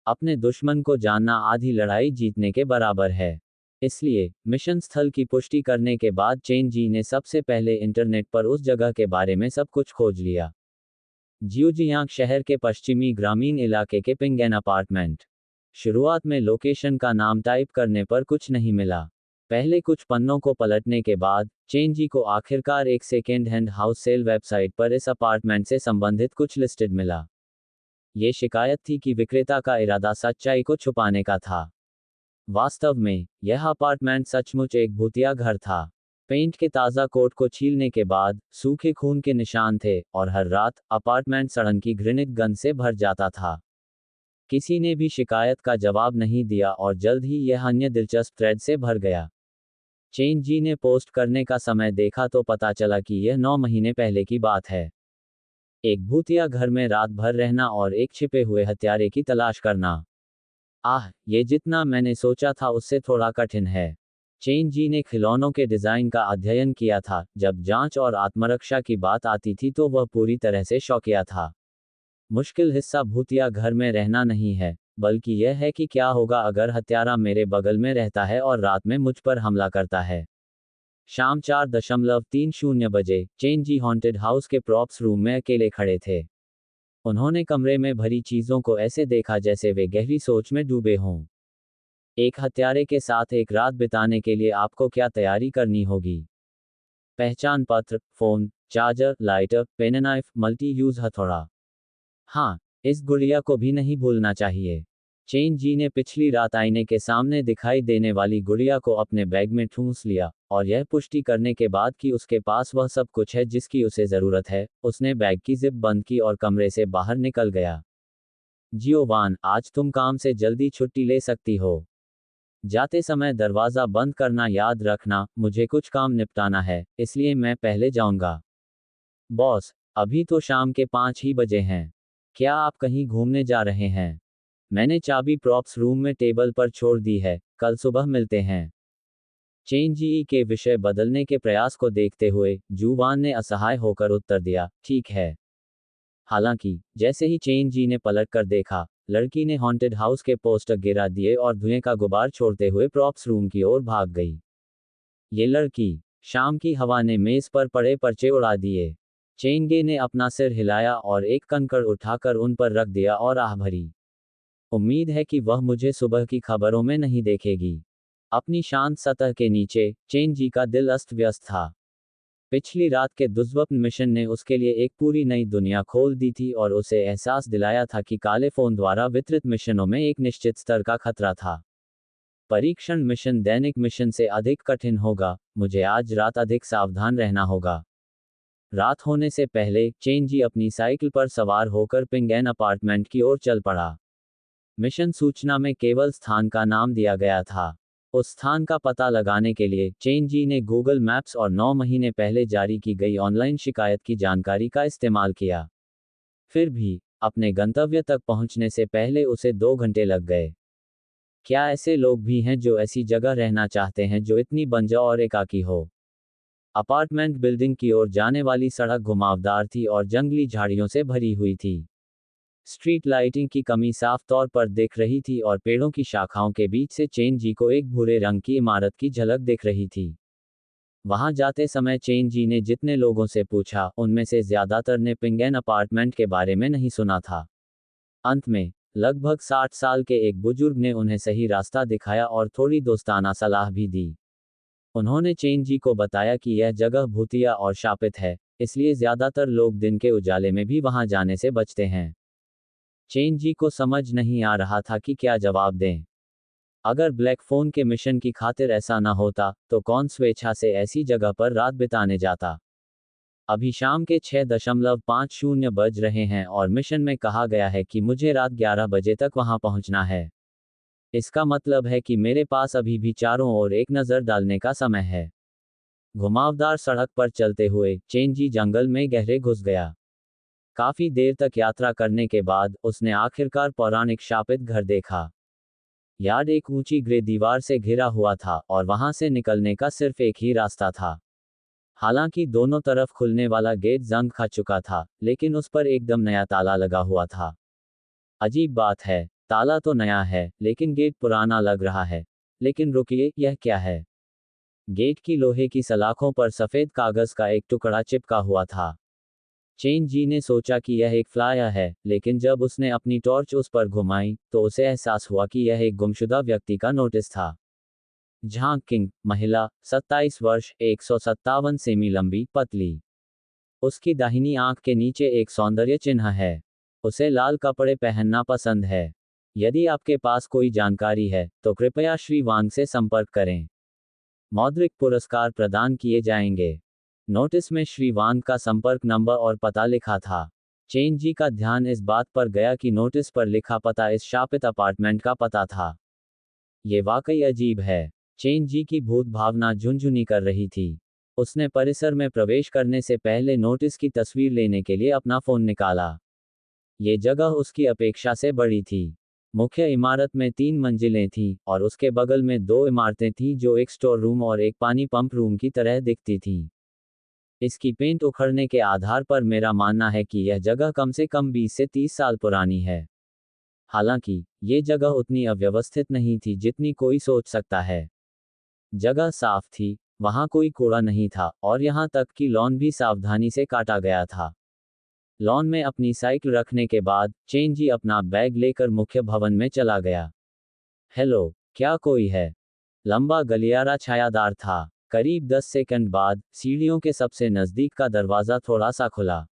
[SPEAKER 1] अपने दुश्मन को जानना आधी लड़ाई जीतने के बराबर है। इसलिए मिशन स्थल की पुष्टि करने के बाद चेन जी ने सबसे पहले इंटरनेट पर उस जगह के बारे में सब कुछ खोज लिया। जियोजियांग शहर के पश्चिमी ग्रामीण इलाके के पिंगेन अपार्टमेंट। शुरुआत में लोकेशन का नाम टाइप करने पर कुछ नहीं मिला। पहले कुछ पन्नों को पलटने के बाद चेन जी को आखिरकार एक second hand house sale website पर इस अपार्टमेंट से संबंधित कुछ लिस्टेड मिला। ये शिकायत थी कि विक्रेता का इरादा सच्चाई को छुपाने का था। वास्तव में यह अपार्टमेंट सचमुच एक भूतिया घर था। पेंट के ताज़ा कोट को छीलने के बाद सूखे खून के निशान थे और हर रात अपार्टमेंट सड़न की घृणित गंध से भर जाता था। किसी ने भी शिकायत का जवाब नहीं दिया और जल्द ही यह अन्य दिलचस्प थ्रेड से भर गया। चेन जी ने पोस्ट करने का समय देखा तो पता चला कि यह 9 महीने पहले की बात है। एक भूतिया घर में रात भर रहना और एक छिपे हुए हत्यारे की तलाश करना। ये जितना मैंने सोचा था उससे थोड़ा कठिन है। चेन जी ने खिलौनों के डिजाइन का अध्ययन किया था। जब जांच और आत्मरक्षा की बात आती थी तो वह पूरी तरह से शौकिया था। मुश्किल हिस्सा भूतिया घर में रहना नहीं है, बल्कि यह है कि क्या होगा अगर हत्यारा मेरे बगल में रहता है और रात में मुझ पर हमला करता है। शाम 4:30 बजे चेन जी हॉन्टेड हाउस के प्रॉप्स रूम में अकेले खड़े थे। उन्होंने कमरे में भरी चीजों को ऐसे देखा जैसे वे गहरी सोच में डूबे हों। एक हत्यारे के साथ एक रात बिताने के लिए आपको क्या तैयारी करनी होगी? पहचान पत्र, phone, charger, lighter, penknife, multi use हथौड़ा। हाँ, इस गुड़िया को भी नहीं भूलना चाहिए। चेन जी ने पिछली रात आईने के सामने दिखाई देने वाली गुड़िया को अपने बैग में ठूंस लिया और यह पुष्टि करने के बाद कि उसके पास वह सब कुछ है जिसकी उसे जरूरत है, उसने बैग की जिप बंद की और कमरे से बाहर निकल गया। जियोवान, आज तुम काम से जल्दी छुट्टी ले सकती हो। जाते समय दरवाजा बंद करना याद रखना, मुझे कुछ काम निपटाना है, इसलिए मैं पहले जाऊंगा। बॉस, अभी तो शाम के 5 ही बजे हैं। क्या आप कहीं घूमने जा रहे हैं? मैंने चाबी प्रॉप्स रूम में टेबल पर छोड़ दी है, कल सुबह मिलते हैं। चेन जी के विषय बदलने के प्रयास को देखते हुए जूवान ने असहाय होकर उत्तर दिया, ठीक है। हालांकि जैसे ही चेन जी ने पलट कर देखा, लड़की ने हॉन्टेड हाउस के पोस्टर गिरा दिए और धुएं का गुबार छोड़ते हुए प्रॉप्स रूम की ओर भाग गई। ये लड़की। शाम की हवा ने मेज पर पड़े पर्चे उड़ा दिए। चेंगे ने अपना सिर हिलाया और एक कंकड़ उठाकर उन पर रख दिया और आह भरी। उम्मीद है कि वह मुझे सुबह की खबरों में नहीं देखेगी। अपनी शांत सतह के नीचे चेन जी का दिल अस्त व्यस्त था। पिछली रात के दुर्स्वप्न मिशन ने उसके लिए एक पूरी नई दुनिया खोल दी थी और उसे एहसास दिलाया था कि काले फोन द्वारा वितरित मिशनों में एक निश्चित स्तर का खतरा था। परीक्षण मिशन दैनिक मिशन से अधिक कठिन होगा, मुझे आज रात अधिक सावधान रहना होगा। रात होने से पहले चेन जी अपनी साइकिल पर सवार होकर पिंगेन अपार्टमेंट की ओर चल पड़ा। मिशन सूचना में केवल स्थान का नाम दिया गया था। उस स्थान का पता लगाने के लिए चेन जी ने गूगल मैप्स और 9 महीने पहले जारी की गई ऑनलाइन शिकायत की जानकारी का इस्तेमाल किया। फिर भी अपने गंतव्य तक पहुंचने से पहले उसे 2 घंटे लग गए। क्या ऐसे लोग भी हैं जो ऐसी जगह रहना चाहते हैं जो इतनी बंजर और एकाकी हो? अपार्टमेंट बिल्डिंग की ओर जाने वाली सड़क घुमावदार थी और जंगली झाड़ियों से भरी हुई थी। स्ट्रीट लाइटिंग की कमी साफ तौर पर दिख रही थी और पेड़ों की शाखाओं के बीच से चेन जी को एक भूरे रंग की इमारत की झलक दिख रही थी। वहां जाते समय चेन जी ने जितने लोगों से पूछा, उनमें से ज्यादातर ने पिंगेन अपार्टमेंट के बारे में नहीं सुना था। अंत में लगभग 60 साल के एक बुजुर्ग ने उन्हें सही रास्ता दिखाया और थोड़ी दोस्ताना सलाह भी दी। उन्होंने चेन जी को बताया कि यह जगह भूतिया और शापित है, इसलिए ज्यादातर लोग दिन के उजाले में भी वहां जाने से बचते हैं। चेन जी को समझ नहीं आ रहा था कि क्या जवाब दें। अगर ब्लैक फोन के मिशन की खातिर ऐसा न होता, तो कौन स्वेच्छा से ऐसी जगह पर रात बिताने जाता। अभी शाम के 6:50 बज रहे हैं और मिशन में कहा गया है कि मुझे रात 11 बजे तक वहां पहुंचना है। इसका मतलब है कि मेरे पास अभी भी चारों ओर एक नज़र डालने का समय है। घुमावदार सड़क पर चलते हुए चेन जी जंगल में गहरे घुस गया। काफी देर तक यात्रा करने के बाद उसने आखिरकार पौराणिक शापित घर देखा। यार्ड एक ऊंची ग्रे दीवार से घिरा हुआ था और वहां से निकलने का सिर्फ एक ही रास्ता था। हालांकि दोनों तरफ खुलने वाला गेट जंग खा चुका था, लेकिन उस पर एकदम नया ताला लगा हुआ था। अजीब बात है, ताला तो नया है लेकिन गेट पुराना लग रहा है। लेकिन रुकिए, यह क्या है? गेट की लोहे की सलाखों पर सफेद कागज का एक टुकड़ा चिपका हुआ था। चेन जी ने सोचा कि यह एक फ्लायर है, लेकिन जब उसने अपनी टॉर्च उस पर घुमाई तो उसे एहसास हुआ कि यह एक गुमशुदा व्यक्ति का नोटिस था। झांग किंग, महिला, 27 वर्ष, 157 सेमी लंबी, पतली। उसकी दाहिनी आंख के नीचे एक सौंदर्य चिन्ह है। उसे लाल कपड़े पहनना पसंद है। यदि आपके पास कोई जानकारी है तो कृपया श्री वांग से संपर्क करें। मौद्रिक पुरस्कार प्रदान किए जाएंगे। नोटिस में श्री वांग का संपर्क नंबर और पता लिखा था। चेन जी का ध्यान इस बात पर गया कि नोटिस पर लिखा पता इस शापित अपार्टमेंट का पता था। ये वाकई अजीब है। चेन जी की भूत भावना झुंझुनी कर रही थी। उसने परिसर में प्रवेश करने से पहले नोटिस की तस्वीर लेने के लिए अपना फोन निकाला। ये जगह उसकी अपेक्षा से बड़ी थी। मुख्य इमारत में 3 मंजिलें थीं और उसके बगल में 2 इमारतें थीं जो एक स्टोर रूम और एक पानी पंप रूम की तरह दिखती थीं। इसकी पेंट उखड़ने के आधार पर मेरा मानना है कि यह जगह कम से कम 20 से 30 साल पुरानी है। हालांकि ये जगह उतनी अव्यवस्थित नहीं थी जितनी कोई सोच सकता है। जगह साफ थी, वहां कोई कूड़ा नहीं था और यहां तक कि लॉन भी सावधानी से काटा गया था। लॉन में अपनी साइकिल रखने के बाद चेन जी अपना बैग लेकर मुख्य भवन में चला गया। हेलो, क्या कोई है? लंबा गलियारा छायादार था। करीब 10 सेकंड बाद सीढ़ियों के सबसे नजदीक का दरवाजा थोड़ा सा खुला।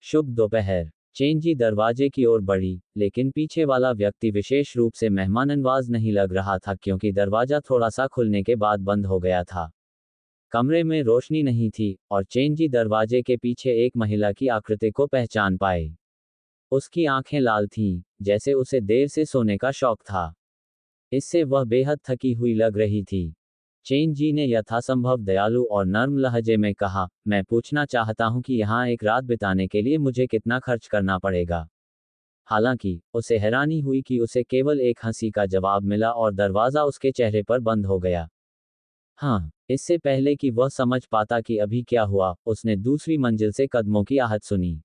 [SPEAKER 1] शुभ दोपहर। चेन जी दरवाजे की ओर बढ़ी, लेकिन पीछे वाला व्यक्ति विशेष रूप से मेहमाननवाज नहीं लग रहा था क्योंकि दरवाजा थोड़ा सा खुलने के बाद बंद हो गया था। कमरे में रोशनी नहीं थी और चेन जी दरवाजे के पीछे एक महिला की आकृति को पहचान पाए। उसकी आंखें लाल थीं, जैसे उसे देर से सोने का शौक था। इससे वह बेहद थकी हुई लग रही थी। चेन जी ने यथासंभव दयालु और नर्म लहजे में कहा, मैं पूछना चाहता हूं कि यहाँ एक रात बिताने के लिए मुझे कितना खर्च करना पड़ेगा। हालांकि उसे हैरानी हुई कि उसे केवल एक हंसी का जवाब मिला और दरवाजा उसके चेहरे पर बंद हो गया। हाँ, इससे पहले कि वह समझ पाता कि अभी क्या हुआ, उसने दूसरी मंजिल से कदमों की आहट सुनी।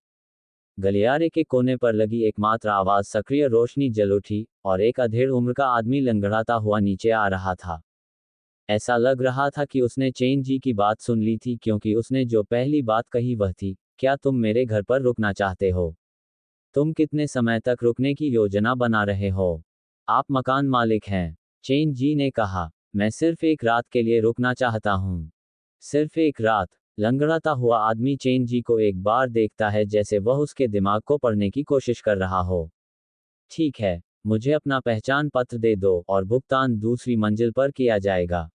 [SPEAKER 1] गलियारे के कोने पर लगी एकमात्र आवाज सक्रिय रोशनी जल उठी और एक अधेड़ उम्र का आदमी लंगड़ाता हुआ नीचे आ रहा था। ऐसा लग रहा था कि उसने चेन जी की बात सुन ली थी क्योंकि उसने जो पहली बात कही वह थी, क्या तुम मेरे घर पर रुकना चाहते हो? तुम कितने समय तक रुकने की योजना बना रहे हो? आप मकान मालिक हैं। चेन जी ने कहा, मैं सिर्फ एक रात के लिए रुकना चाहता हूँ। सिर्फ एक रात। लंगड़ाता हुआ आदमी चेन जी को एक बार देखता है जैसे वह उसके दिमाग को पढ़ने की कोशिश कर रहा हो। ठीक है, मुझे अपना पहचान पत्र दे दो और भुगतान दूसरी मंजिल पर किया जाएगा।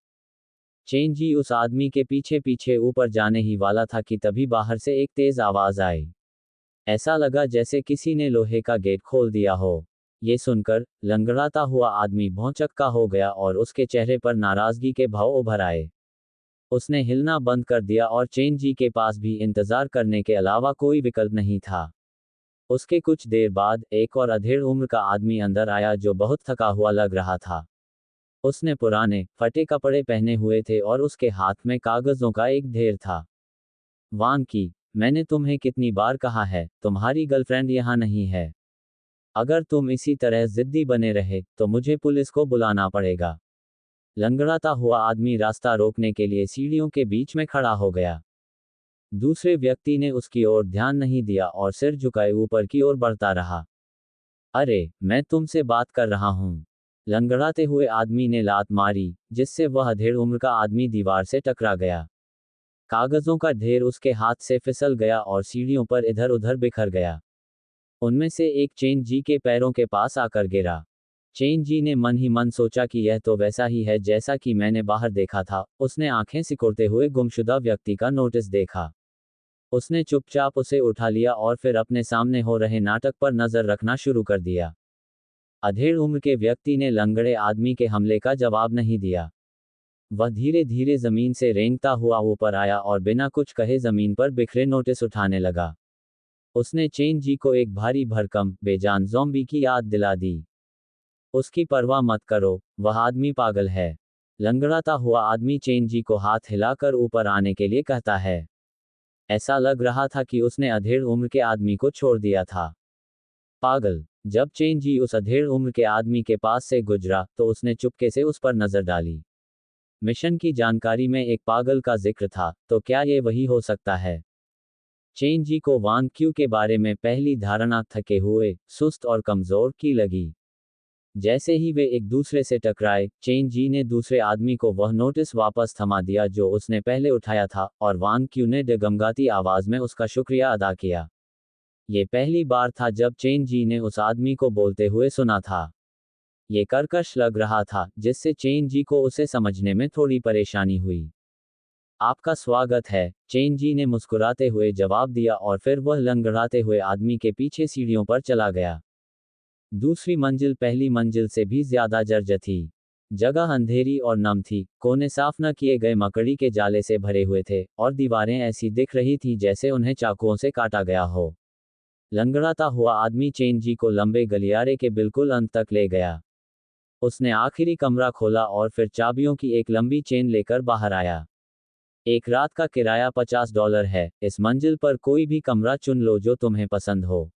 [SPEAKER 1] चेन जी उस आदमी के पीछे पीछे ऊपर जाने ही वाला था कि तभी बाहर से एक तेज आवाज आई। ऐसा लगा जैसे किसी ने लोहे का गेट खोल दिया हो। ये सुनकर लंगड़ाता हुआ आदमी भौंचक्का हो गया और उसके चेहरे पर नाराजगी के भाव उभर आए। उसने हिलना बंद कर दिया और चेन जी के पास भी इंतजार करने के अलावा कोई विकल्प नहीं था। उसके कुछ देर बाद एक और अधेड़ उम्र का आदमी अंदर आया जो बहुत थका हुआ लग रहा था। उसने पुराने फटे कपड़े पहने हुए थे और उसके हाथ में कागजों का एक ढेर था। वांग की, मैंने तुम्हें कितनी बार कहा है, तुम्हारी गर्लफ्रेंड यहाँ नहीं है। अगर तुम इसी तरह जिद्दी बने रहे तो मुझे पुलिस को बुलाना पड़ेगा। लंगड़ाता हुआ आदमी रास्ता रोकने के लिए सीढ़ियों के बीच में खड़ा हो गया। दूसरे व्यक्ति ने उसकी ओर ध्यान नहीं दिया और सिर झुकाए ऊपर की ओर बढ़ता रहा। अरे, मैं तुमसे बात कर रहा हूँ। लंगड़ाते हुए आदमी ने लात मारी, जिससे वह अधेड़ उम्र का आदमी दीवार से टकरा गया। कागजों का ढेर उसके हाथ से फिसल गया और सीढ़ियों पर इधर उधर बिखर गया। उनमें से एक चेन जी के पैरों के पास आकर गिरा। चेन जी ने मन ही मन सोचा कि यह तो वैसा ही है जैसा कि मैंने बाहर देखा था। उसने आंखें सिकोड़ते हुए गुमशुदा व्यक्ति का नोटिस देखा। उसने चुपचाप उसे उठा लिया और फिर अपने सामने हो रहे नाटक पर नजर रखना शुरू कर दिया। अधेड़ उम्र के व्यक्ति ने लंगड़े आदमी के हमले का जवाब नहीं दिया। वह धीरे धीरे जमीन से रेंगता हुआ ऊपर आया और बिना कुछ कहे जमीन पर बिखरे नोटिस उठाने लगा। उसने चेन जी को एक भारी भरकम बेजान ज़ॉम्बी की याद दिला दी। उसकी परवाह मत करो, वह आदमी पागल है। लंगड़ाता हुआ आदमी चेन जी को हाथ हिलाकर ऊपर आने के लिए कहता है। ऐसा लग रहा था कि उसने अधेड़ उम्र के आदमी को छोड़ दिया था। पागल। जब चेन जी उस अधेड़ उम्र के आदमी के पास से गुजरा तो उसने चुपके से उस पर नजर डाली। मिशन की जानकारी में एक पागल का जिक्र था, तो क्या ये वही हो सकता है? चेन जी को वांग क्यू के बारे में पहली धारणा थके हुए, सुस्त और कमजोर की लगी। जैसे ही वे एक दूसरे से टकराए, चेन जी ने दूसरे आदमी को वह नोटिस वापस थमा दिया जो उसने पहले उठाया था, और वांग क्यू ने डगमगाती आवाज में उसका शुक्रिया अदा किया। ये पहली बार था जब चेन जी ने उस आदमी को बोलते हुए सुना था। ये कर्कश लग रहा था, जिससे चेन जी को उसे समझने में थोड़ी परेशानी हुई। आपका स्वागत है, चेन जी ने मुस्कुराते हुए जवाब दिया और फिर वह लंगड़ाते हुए आदमी के पीछे सीढ़ियों पर चला गया। दूसरी मंजिल पहली मंजिल से भी ज्यादा जर्जर थी। जगह अंधेरी और नम थी, कोने साफ न किए गए मकड़ी के जाले से भरे हुए थे, और दीवारें ऐसी दिख रही थी जैसे उन्हें चाकुओं से काटा गया हो। लंगड़ाता हुआ आदमी चेन जी को लंबे गलियारे के बिल्कुल अंत तक ले गया। उसने आखिरी कमरा खोला और फिर चाबियों की एक लंबी चेन लेकर बाहर आया। एक रात का किराया $50 है, इस मंजिल पर कोई भी कमरा चुन लो जो तुम्हें पसंद हो।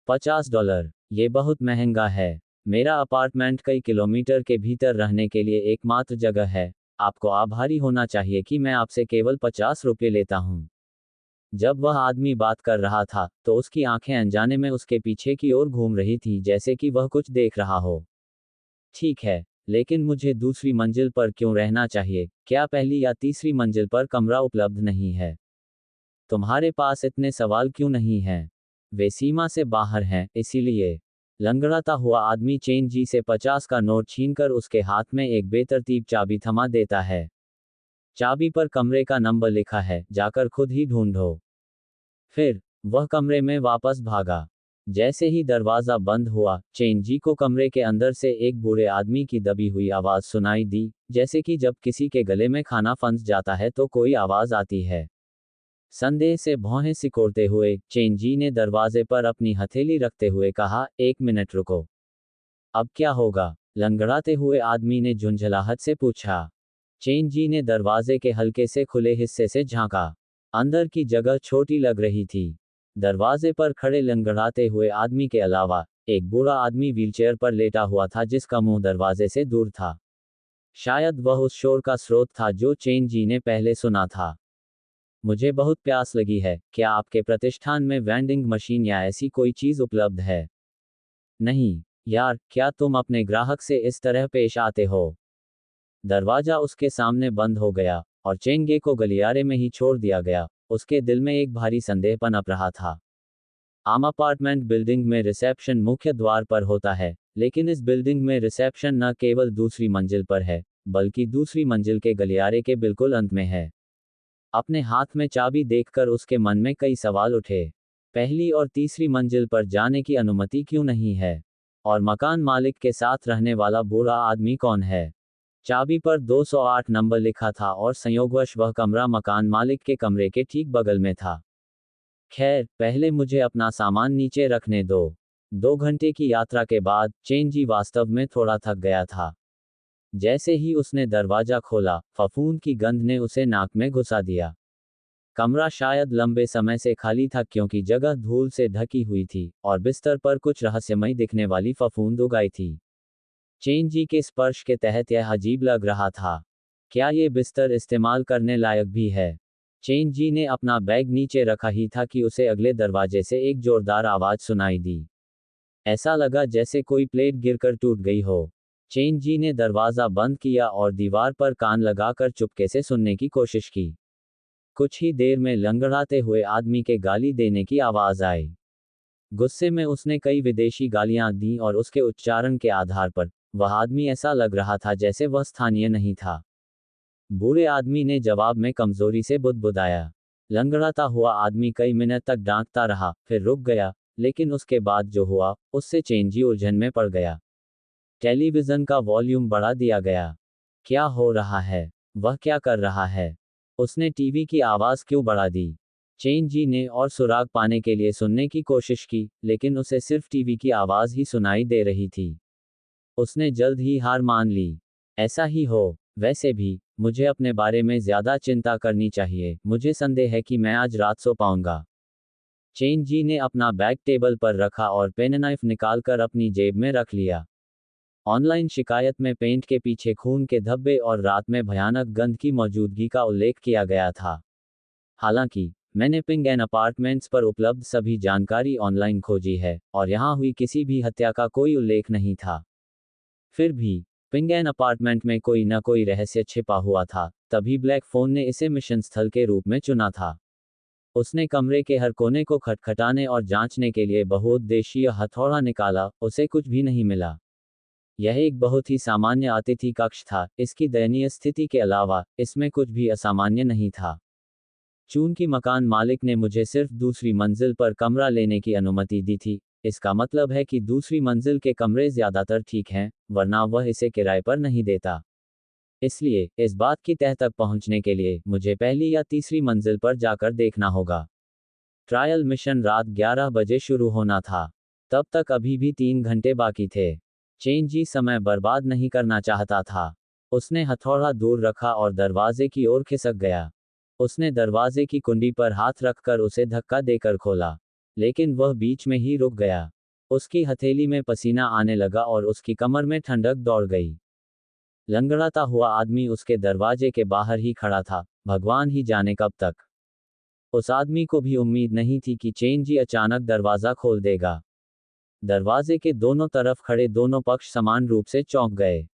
[SPEAKER 1] $50? ये बहुत महंगा है। मेरा अपार्टमेंट कई किलोमीटर के भीतर रहने के लिए एकमात्र जगह है। आपको आभारी होना चाहिए कि मैं आपसे केवल ₹50 लेता हूँ। जब वह आदमी बात कर रहा था, तो उसकी आंखें अनजाने में उसके पीछे की ओर घूम रही थी जैसे कि वह कुछ देख रहा हो। ठीक है, लेकिन मुझे दूसरी मंजिल पर क्यों रहना चाहिए? क्या पहली या तीसरी मंजिल पर कमरा उपलब्ध नहीं है? तुम्हारे पास इतने सवाल क्यों नहीं हैं? वे सीमा से बाहर हैं, इसीलिए। लंगड़ाता हुआ आदमी चेन जी से 50 का नोट छीनकर उसके हाथ में एक बेतरतीब चाबी थमा देता है। चाबी पर कमरे का नंबर लिखा है, जाकर खुद ही ढूंढो। फिर वह कमरे में वापस भागा। जैसे ही दरवाजा बंद हुआ, चेन जी को कमरे के अंदर से एक बूढ़े आदमी की दबी हुई आवाज सुनाई दी, जैसे कि जब किसी के गले में खाना फंस जाता है तो कोई आवाज आती है। संदेह से भौहें सिकोड़ते हुए चेन जी ने दरवाजे पर अपनी हथेली रखते हुए कहा, 1 मिनट रुको। अब क्या होगा? लंगड़ाते हुए आदमी ने झुंझलाहट से पूछा। चेन जी ने दरवाजे के हल्के से खुले हिस्से से झांका। अंदर की जगह छोटी लग रही थी। दरवाजे पर खड़े लंगड़ाते हुए आदमी के अलावा एक बूढ़ा आदमी व्हीलचेयर पर लेटा हुआ था जिसका मुंह दरवाजे से दूर था। शायद वह उस शोर का स्रोत था जो चेन जी ने पहले सुना था। मुझे बहुत प्यास लगी है, क्या आपके प्रतिष्ठान में वेंडिंग मशीन या ऐसी कोई चीज उपलब्ध है? नहीं, यार, क्या तुम अपने ग्राहक से इस तरह पेश आते हो? दरवाजा उसके सामने बंद हो गया, और चेंगे को गलियारे में ही छोड़ दिया गया। उसके दिल में एक भारी संदेह पनप रहा था। आम अपार्टमेंट बिल्डिंग में रिसेप्शन मुख्य द्वार पर होता है, लेकिन इस बिल्डिंग में रिसेप्शन न केवल दूसरी मंजिल पर है, बल्कि दूसरी मंजिल के गलियारे के बिल्कुल अंत में है। अपने हाथ में चाबी देखकर उसके मन में कई सवाल उठे। पहली और तीसरी मंजिल पर जाने की अनुमति क्यों नहीं है? और मकान मालिक के साथ रहने वाला बूढ़ा आदमी कौन है? चाबी पर 208 नंबर लिखा था और संयोगवश वह कमरा मकान मालिक के कमरे के ठीक बगल में था। खैर, पहले मुझे अपना सामान नीचे रखने दो। 2 घंटे की यात्रा के बाद चेन जी वास्तव में थोड़ा थक गया था। जैसे ही उसने दरवाजा खोला, फफूंद की गंध ने उसे नाक में घुसा दिया। कमरा शायद लंबे समय से खाली था क्योंकि जगह धूल से ढकी हुई थी और बिस्तर पर कुछ रहस्यमय दिखने वाली फफूंद उगाई थी। चेंजी के स्पर्श के तहत यह अजीब लग रहा था। क्या ये बिस्तर इस्तेमाल करने लायक भी है? चेंजी ने अपना बैग नीचे रखा ही था कि उसे अगले दरवाजे से एक जोरदार आवाज सुनाई दी। ऐसा लगा जैसे कोई प्लेट गिरकर टूट गई हो। चेंजी ने दरवाजा बंद किया और दीवार पर कान लगाकर चुपके से सुनने की कोशिश की। कुछ ही देर में लंगड़ाते हुए आदमी के गाली देने की आवाज आई। गुस्से में उसने कई विदेशी गालियां दी और उसके उच्चारण के आधार पर वह आदमी ऐसा लग रहा था जैसे वह स्थानीय नहीं था। बूढ़े आदमी ने जवाब में कमजोरी से बुदबुदाया। लंगड़ाता हुआ आदमी कई मिनट तक डांटता रहा, फिर रुक गया, लेकिन उसके बाद जो हुआ, उससे चेंजी उलझन में पड़ गया। टेलीविजन का वॉल्यूम बढ़ा दिया गया। क्या हो रहा है? वह क्या कर रहा है? उसने टीवी की आवाज क्यों बढ़ा दी? चेंजी ने और सुराग पाने के लिए सुनने की कोशिश की, लेकिन उसे सिर्फ टीवी की आवाज ही सुनाई दे रही थी। उसने जल्द ही हार मान ली। ऐसा ही हो। वैसे भी, मुझे अपने बारे में ज्यादा चिंता करनी चाहिए। मुझे संदेह है कि मैं आज रात सो पाऊंगा। चेंजी ने अपना बैग टेबल पर रखा और पेननाइफ निकालकर अपनी जेब में रख लिया। ऑनलाइन शिकायत में पेंट के पीछे खून के धब्बे और रात में भयानक गंध की मौजूदगी का उल्लेख किया गया था। हालांकि, मैंने पिंग एंड अपार्टमेंट्स पर उपलब्ध सभी जानकारी ऑनलाइन खोजी है, और यहां हुई किसी भी हत्या का कोई उल्लेख नहीं था। फिर भी, पिंग एंड अपार्टमेंट में कोई न कोई रहस्य छिपा हुआ था, तभी ब्लैक फोन ने इसे मिशन स्थल के रूप में चुना था। उसने कमरे के हर कोने को खटखटाने और जांचने के लिए बहुउद्देशीय हथौड़ा निकाला, उसे कुछ भी नहीं मिला। यह एक बहुत ही सामान्य अतिथि कक्ष था, इसकी दयनीय स्थिति के अलावा, इसमें कुछ भी असामान्य नहीं था। चूंकि मकान मालिक ने मुझे सिर्फ दूसरी मंजिल पर कमरा लेने की अनुमति दी थी, इसका मतलब है कि दूसरी मंजिल के कमरे ज्यादातर ठीक हैं, वरना वह इसे किराए पर नहीं देता। इसलिए, इस बात की तह तक पहुंचने के लिए, मुझे पहली या तीसरी मंजिल पर जाकर देखना होगा। ट्रायल मिशन रात 11 बजे शुरू होना था। तब तक अभी भी 3 घंटे बाकी थे। चेंजी समय बर्बाद नहीं करना चाहता था। उसने हथौड़ा दूर रखा और दरवाजे की ओर खिसक गया। उसने दरवाजे की कुंडी पर हाथ रखकर उसे धक्का देकर खोला, लेकिन वह बीच में ही रुक गया। उसकी हथेली में पसीना आने लगा और उसकी कमर में ठंडक दौड़ गई। लंगड़ाता हुआ आदमी उसके दरवाजे के बाहर ही खड़ा था, भगवान ही जाने कब तक। उस आदमी को भी उम्मीद नहीं थी कि चेंजी अचानक दरवाजा खोल देगा। दरवाजे के दोनों तरफ खड़े दोनों पक्ष समान रूप से चौंक गए।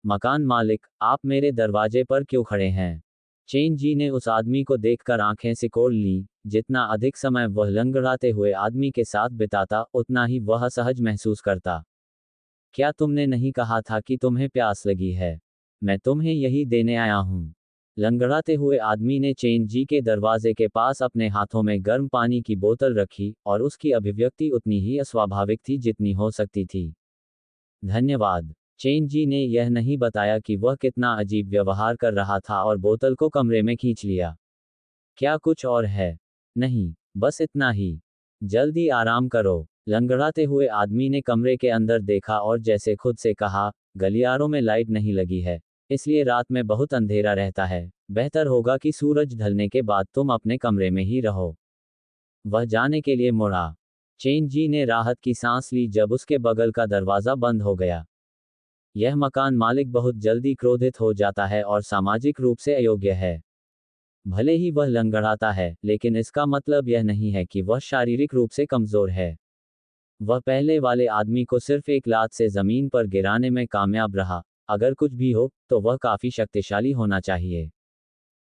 [SPEAKER 1] मकान मालिक, आप मेरे दरवाजे पर क्यों खड़े हैं? चेंजी ने उस आदमी को देखकर आंखें सिकोड़ लीं। जितना अधिक समय वह लंगड़ाते हुए आदमी के साथ बिताता, उतना ही वह असहज महसूस करता। क्या तुमने नहीं कहा था कि तुम्हें प्यास लगी है? मैं तुम्हें यही देने आया हूं। लंगड़ाते हुए आदमी ने चेंजी के दरवाजे के पास अपने हाथों में गर्म पानी की बोतल रखी, और उसकी अभिव्यक्ति उतनी ही अस्वाभाविक थी जितनी हो सकती थी। धन्यवाद। चेंजी ने यह नहीं बताया कि वह कितना अजीब व्यवहार कर रहा था और बोतल को कमरे में खींच लिया। क्या कुछ और है? नहीं, बस इतना ही। जल्दी आराम करो। लंगड़ाते हुए आदमी ने कमरे के अंदर देखा और जैसे खुद से कहा, गलियारों में लाइट नहीं लगी है, इसलिए रात में बहुत अंधेरा रहता है। बेहतर होगा कि सूरज ढलने के बाद तुम अपने कमरे में ही रहो। वह जाने के लिए मुड़ा। चेंजी ने राहत की सांस ली जब उसके बगल का दरवाजा बंद हो गया। यह मकान मालिक बहुत जल्दी क्रोधित हो जाता है और सामाजिक रूप से अयोग्य है। भले ही वह लंगड़ाता है, लेकिन इसका मतलब यह नहीं है कि वह शारीरिक रूप से कमजोर है। वह पहले वाले आदमी को सिर्फ एक लात से जमीन पर गिराने में कामयाब रहा। अगर कुछ भी हो, तो वह काफी शक्तिशाली होना चाहिए।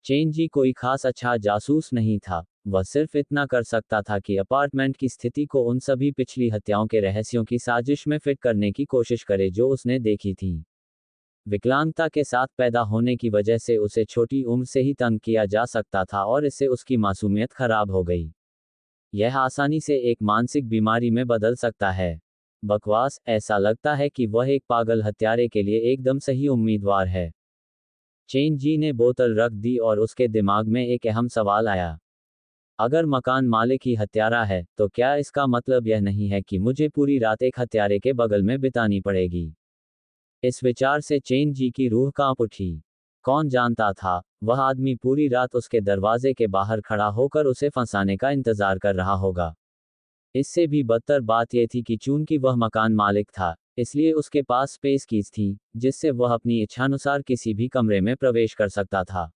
[SPEAKER 1] चेंजी कोई खास अच्छा जासूस नहीं था, वह सिर्फ इतना कर सकता था कि अपार्टमेंट की स्थिति को उन सभी पिछली हत्याओं के रहस्यों की साजिश में फिट करने की कोशिश करे जो उसने देखी थी। विकलांगता के साथ पैदा होने की वजह से उसे छोटी उम्र से ही तंग किया जा सकता था और इससे उसकी मासूमियत खराब हो गई। यह आसानी से एक मानसिक बीमारी में बदल सकता है। बकवास, ऐसा लगता है कि वह एक पागल हत्यारे के लिए एकदम सही उम्मीदवार है। चेंजी ने बोतल रख दी और उसके दिमाग में एक अहम सवाल आया। अगर मकान मालिक ही हत्यारा है, तो क्या इसका मतलब यह नहीं है कि मुझे पूरी रात एक हत्यारे के बगल में बितानी पड़ेगी? इस विचार से चेन जी की रूह कांप उठी। कौन जानता था, वह आदमी पूरी रात उसके दरवाजे के बाहर खड़ा होकर उसे फंसाने का इंतजार कर रहा होगा। इससे भी बदतर बात यह थी कि चूंकि वह मकान मालिक था, इसलिए उसके पास स्पेस कीज थी, जिससे वह अपनी इच्छानुसार किसी भी कमरे में प्रवेश कर सकता था।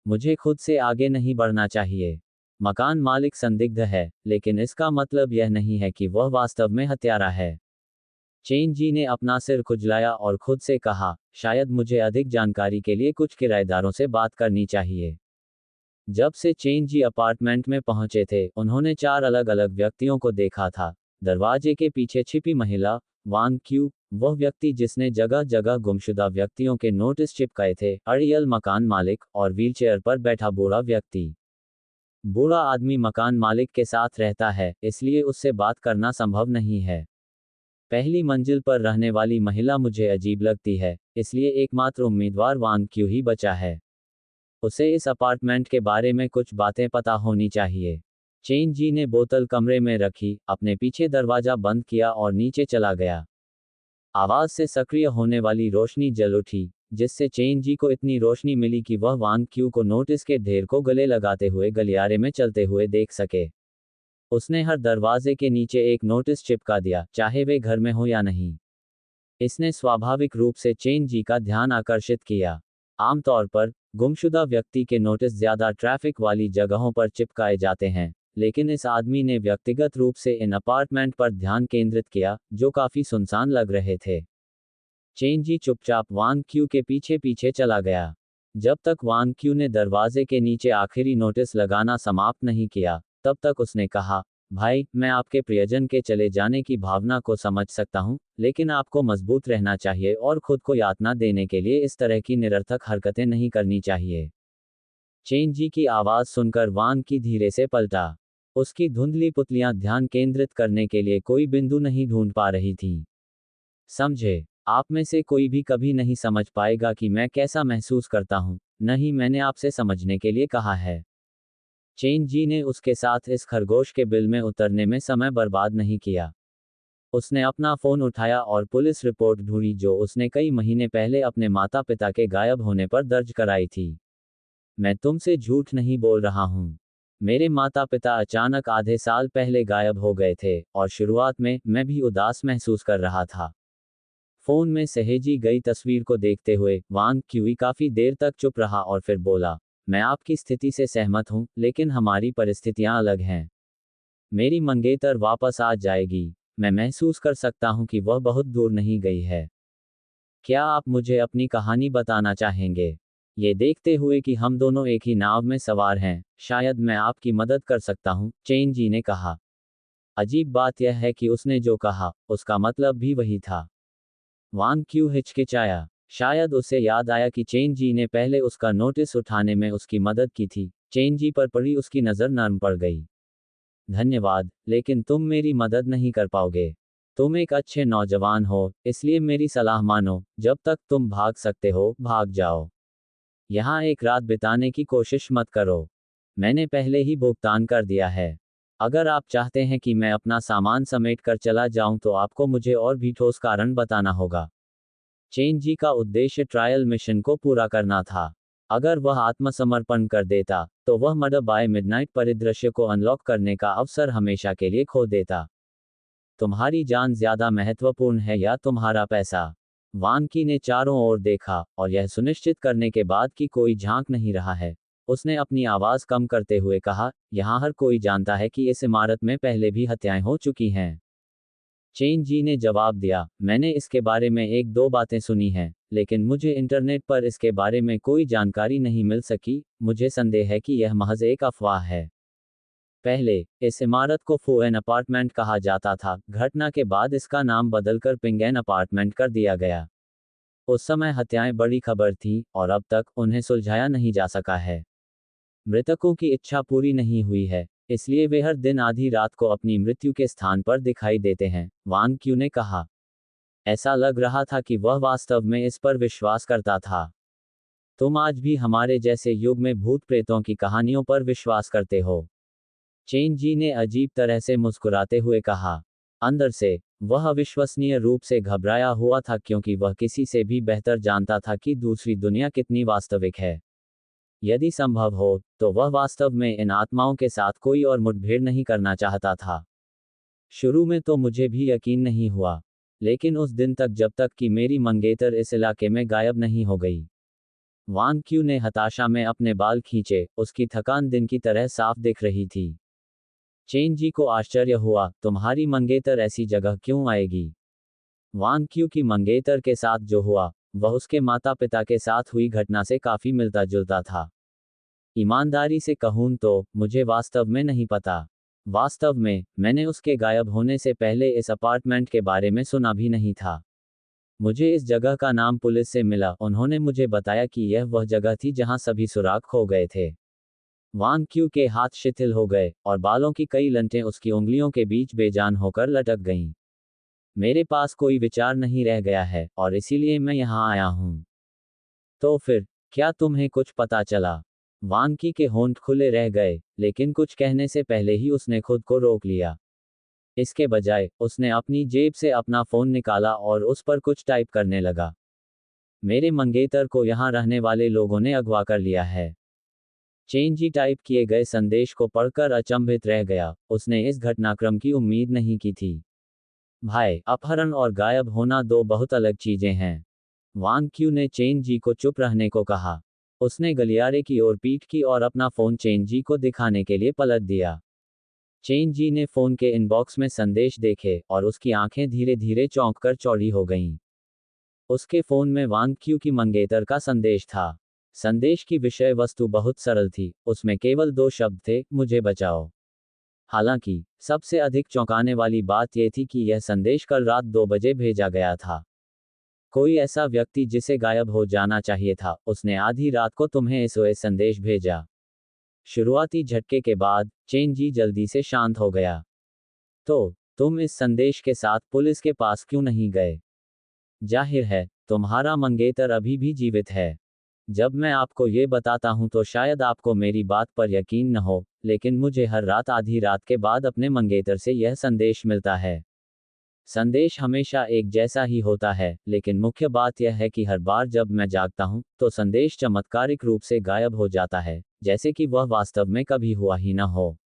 [SPEAKER 1] मुझे खुद से आगे नहीं बढ़ना चाहिए। मकान मालिक संदिग्ध है, लेकिन इसका मतलब यह नहीं है कि वह वास्तव में हत्यारा है। चेन जी ने अपना सिर खुजलाया और खुद से कहा, शायद मुझे अधिक जानकारी के लिए कुछ किराएदारों से बात करनी चाहिए। जब से चेन जी अपार्टमेंट में पहुंचे थे, उन्होंने 4 अलग अलग व्यक्तियों को देखा था। दरवाजे के पीछे छिपी महिला, वांग क्यू, वह व्यक्ति जिसने जगह जगह गुमशुदा व्यक्तियों के नोटिस चिपकाए थे, अड़ियल मकान मालिक, और व्हीलचेयर पर बैठा बूढ़ा व्यक्ति। बूढ़ा आदमी मकान मालिक के साथ रहता है, इसलिए उससे बात करना संभव नहीं है। पहली मंजिल पर रहने वाली महिला मुझे अजीब लगती है, इसलिए एकमात्र उम्मीदवार वांग क्यू ही बचा है। उसे इस अपार्टमेंट के बारे में कुछ बातें पता होनी चाहिए। चेन जी ने बोतल कमरे में रखी, अपने पीछे दरवाजा बंद किया और नीचे चला गया। आवाज से सक्रिय होने वाली रोशनी जल उठी, जिससे चेन जी को इतनी रोशनी मिली कि वह वांग क्यू को नोटिस के ढेर को गले लगाते हुए गलियारे में चलते हुए देख सके। उसने हर दरवाजे के नीचे एक नोटिस चिपका दिया, चाहे वे घर में हो या नहीं। इसने स्वाभाविक रूप से चेन जी का ध्यान आकर्षित किया। आमतौर पर गुमशुदा व्यक्ति के नोटिस ज्यादा ट्रैफिक वाली जगहों पर चिपकाए जाते हैं, लेकिन इस आदमी ने व्यक्तिगत रूप से इन अपार्टमेंट पर ध्यान केंद्रित किया, जो काफी सुनसान लग रहे थे। चेन जी चुपचाप वांग क्यू के पीछे पीछे चला गया। जब तक वांग क्यू ने दरवाजे के नीचे आखिरी नोटिस लगाना समाप्त नहीं किया, तब तक उसने कहा, भाई, मैं आपके प्रियजन के चले जाने की भावना को समझ सकता हूं, लेकिन आपको मजबूत रहना चाहिए और खुद को यातना देने के लिए इस तरह की निरर्थक हरकतें नहीं करनी चाहिए। चेन जी की आवाज सुनकर वांग की धीरे से पलटा। उसकी धुंधली पुतलियां ध्यान केंद्रित करने के लिए कोई बिंदु नहीं ढूंढ पा रही थीं। समझे, आप में से कोई भी कभी नहीं समझ पाएगा कि मैं कैसा महसूस करता हूं, नहीं, मैंने आपसे समझने के लिए कहा है। चेन जी ने उसके साथ इस खरगोश के बिल में उतरने में समय बर्बाद नहीं किया। उसने अपना फोन उठाया और पुलिस रिपोर्ट ढूंढी जो उसने कई महीने पहले अपने माता पिता के गायब होने पर दर्ज कराई थी। मैं तुमसे झूठ नहीं बोल रहा हूं। मेरे माता पिता अचानक आधे साल पहले गायब हो गए थे, और शुरुआत में मैं भी उदास महसूस कर रहा था। फोन में सहेजी गई तस्वीर को देखते हुए वांग क्यूई काफी देर तक चुप रहा और फिर बोला, मैं आपकी स्थिति से सहमत हूं, लेकिन हमारी परिस्थितियां अलग हैं। मेरी मंगेतर वापस आ जाएगी। मैं महसूस कर सकता हूं कि वह बहुत दूर नहीं गई है। क्या आप मुझे अपनी कहानी बताना चाहेंगे? ये देखते हुए कि हम दोनों एक ही नाव में सवार हैं, शायद मैं आपकी मदद कर सकता हूं, चेन जी ने कहा। अजीब बात यह है कि उसने जो कहा, उसका मतलब भी वही था। वांग क्यू हिचकिचाया। शायद उसे याद आया कि चेन जी ने पहले उसका नोटिस उठाने में उसकी मदद की थी। चेन जी पर पड़ी उसकी नज़र नर्म पड़ गई। धन्यवाद, लेकिन तुम मेरी मदद नहीं कर पाओगे। तुम एक अच्छे नौजवान हो, इसलिए मेरी सलाह मानो, जब तक तुम भाग सकते हो, भाग जाओ। यहाँ एक रात बिताने की कोशिश मत करो। मैंने पहले ही भुगतान कर दिया है। अगर आप चाहते हैं कि मैं अपना सामान समेट कर चला जाऊं तो आपको मुझे और भी ठोस कारण बताना होगा। चेन जी का उद्देश्य ट्रायल मिशन को पूरा करना था। अगर वह आत्मसमर्पण कर देता, तो वह मर्डर बाय मिडनाइट परिदृश्य को अनलॉक करने का अवसर हमेशा के लिए खो देता। तुम्हारी जान ज्यादा महत्वपूर्ण है या तुम्हारा पैसा? वांकी ने चारों ओर देखा, और यह सुनिश्चित करने के बाद कि कोई झांक नहीं रहा है, उसने अपनी आवाज कम करते हुए कहा, यहाँ हर कोई जानता है कि इस इमारत में पहले भी हत्याएं हो चुकी हैं। चेन जी ने जवाब दिया, मैंने इसके बारे में एक दो बातें सुनी हैं, लेकिन मुझे इंटरनेट पर इसके बारे में कोई जानकारी नहीं मिल सकी। मुझे संदेह है कि यह महज एक अफवाह है। पहले, इस इमारत को फुएन अपार्टमेंट कहा जाता था, घटना के बाद इसका नाम बदलकर पिंगेन अपार्टमेंट कर दिया गया। उस समय हत्याएं बड़ी खबर थी, और अब तक उन्हें सुलझाया नहीं जा सका है। मृतकों की इच्छा पूरी नहीं हुई है, इसलिए वे हर दिन आधी रात को अपनी मृत्यु के स्थान पर दिखाई देते हैं, वांग क्यू ने कहा। ऐसा लग रहा था कि वह वास्तव में इस पर विश्वास करता था। तुम आज भी हमारे जैसे युग में भूत प्रेतों की कहानियों पर विश्वास करते हो? चेन जी ने अजीब तरह से मुस्कुराते हुए कहा। अंदर से वह अविश्वसनीय रूप से घबराया हुआ था क्योंकि वह किसी से भी बेहतर जानता था कि दूसरी दुनिया कितनी वास्तविक है। यदि संभव हो, तो वह वास्तव में इन आत्माओं के साथ कोई और मुठभेड़ नहीं करना चाहता था। शुरू में तो मुझे भी यकीन नहीं हुआ, लेकिन उस दिन तक जब तक कि मेरी मंगेतर इस इलाके में गायब नहीं हो गई। वांग क्यू ने हताशा में अपने बाल खींचे, उसकी थकान दिन की तरह साफ दिख रही थी। चेन जी को आश्चर्य हुआ, तुम्हारी मंगेतर ऐसी जगह क्यों आएगी? वांग क्यू की मंगेतर के साथ जो हुआ, वह उसके माता पिता के साथ हुई घटना से काफी मिलता जुलता था। ईमानदारी से कहूं तो मुझे वास्तव में नहीं पता। वास्तव में मैंने उसके गायब होने से पहले इस अपार्टमेंट के बारे में सुना भी नहीं था। मुझे इस जगह का नाम पुलिस से मिला, उन्होंने मुझे बताया कि यह वह जगह थी जहां सभी सुराग खो गए थे। वांग क्यू के हाथ शिथिल हो गए और बालों की कई लंटें उसकी उंगलियों के बीच बेजान होकर लटक गईं। मेरे पास कोई विचार नहीं रह गया है और इसीलिए मैं यहाँ आया हूँ। तो फिर क्या तुम्हें कुछ पता चला? वांग के होंठ खुले रह गए, लेकिन कुछ कहने से पहले ही उसने खुद को रोक लिया। इसके बजाय उसने अपनी जेब से अपना फोन निकाला और उस पर कुछ टाइप करने लगा। मेरे मंगेतर को यहाँ रहने वाले लोगों ने अगवा कर लिया है। चेन जी टाइप किए गए संदेश को पढ़कर अचंभित रह गया, उसने इस घटनाक्रम की उम्मीद नहीं की थी। भाई, अपहरण और गायब होना दो बहुत अलग चीजें हैं। वांग क्यू ने चेन जी को चुप रहने को कहा। उसने गलियारे की ओर पीठ की और अपना फोन चेन जी को दिखाने के लिए पलट दिया। चेन जी ने फोन के इनबॉक्स में संदेश देखे और उसकी आंखें धीरे धीरे चौंक कर चौड़ी हो गईं। उसके फोन में वांग क्यू की मंगेतर का संदेश था। संदेश की विषय वस्तु बहुत सरल थी, उसमें केवल 2 शब्द थे, मुझे बचाओ। हालांकि सबसे अधिक चौंकाने वाली बात यह थी कि यह संदेश कल रात 2 बजे भेजा गया था। कोई ऐसा व्यक्ति जिसे गायब हो जाना चाहिए था, उसने आधी रात को तुम्हें एसओएस संदेश भेजा। शुरुआती झटके के बाद चेन जी जल्दी से शांत हो गया। तो तुम इस संदेश के साथ पुलिस के पास क्यों नहीं गए? जाहिर है तुम्हारा मंगेतर अभी भी जीवित है। जब मैं आपको ये बताता हूं तो शायद आपको मेरी बात पर यकीन न हो, लेकिन मुझे हर रात आधी रात के बाद अपने मंगेतर से यह संदेश मिलता है। संदेश हमेशा एक जैसा ही होता है, लेकिन मुख्य बात यह है कि हर बार जब मैं जागता हूं, तो संदेश चमत्कारिक रूप से गायब हो जाता है, जैसे कि वह वास्तव में कभी हुआ ही न हो।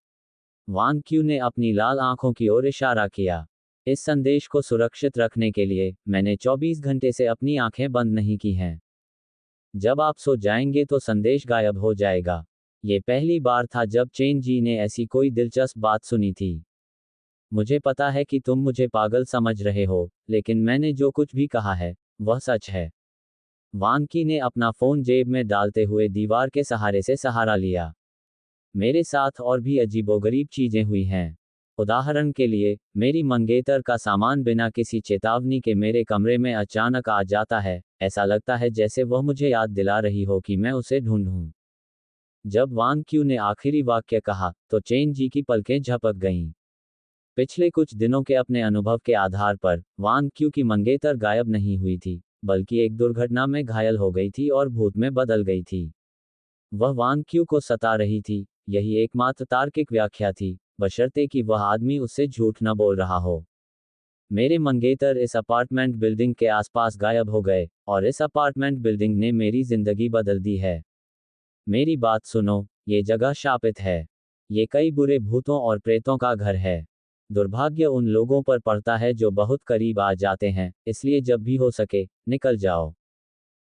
[SPEAKER 1] वांग क्यू ने अपनी लाल आंखों की ओर इशारा किया। इस संदेश को सुरक्षित रखने के लिए मैंने 24 घंटे से अपनी आंखें बंद नहीं की हैं। जब आप सो जाएंगे तो संदेश गायब हो जाएगा। ये पहली बार था जब चेन जी ने ऐसी कोई दिलचस्प बात सुनी थी। मुझे पता है कि तुम मुझे पागल समझ रहे हो, लेकिन मैंने जो कुछ भी कहा है, वह सच है। वांकी ने अपना फोन जेब में डालते हुए दीवार के सहारे से सहारा लिया। मेरे साथ और भी अजीबोगरीब चीजें हुई हैं। उदाहरण के लिए, मेरी मंगेतर का सामान बिना किसी चेतावनी के मेरे कमरे में अचानक आ जाता है, ऐसा लगता है जैसे वह मुझे याद दिला रही हो कि मैं उसे ढूंढूं। जब वांग क्यू ने आखिरी वाक्य कहा, तो चेन जी की पलकें झपक गईं। पिछले कुछ दिनों के अपने अनुभव के आधार पर, वांग क्यू की मंगेतर गायब नहीं हुई थी, बल्कि एक दुर्घटना में घायल हो गई थी और भूत में बदल गई थी। वह वांग क्यू को सता रही थी, यही एकमात्र तार्किक व्याख्या थी, बशर्ते कि वह आदमी उससे झूठ न बोल रहा हो। मेरे मंगेतर इस अपार्टमेंट बिल्डिंग के आसपास गायब हो गए, और इस अपार्टमेंट बिल्डिंग ने मेरी जिंदगी बदल दी है। मेरी बात सुनो, ये जगह शापित है। ये कई बुरे भूतों और प्रेतों का घर है। दुर्भाग्य उन लोगों पर पड़ता है जो बहुत करीब आ जाते हैं, इसलिए जब भी हो सके, निकल जाओ।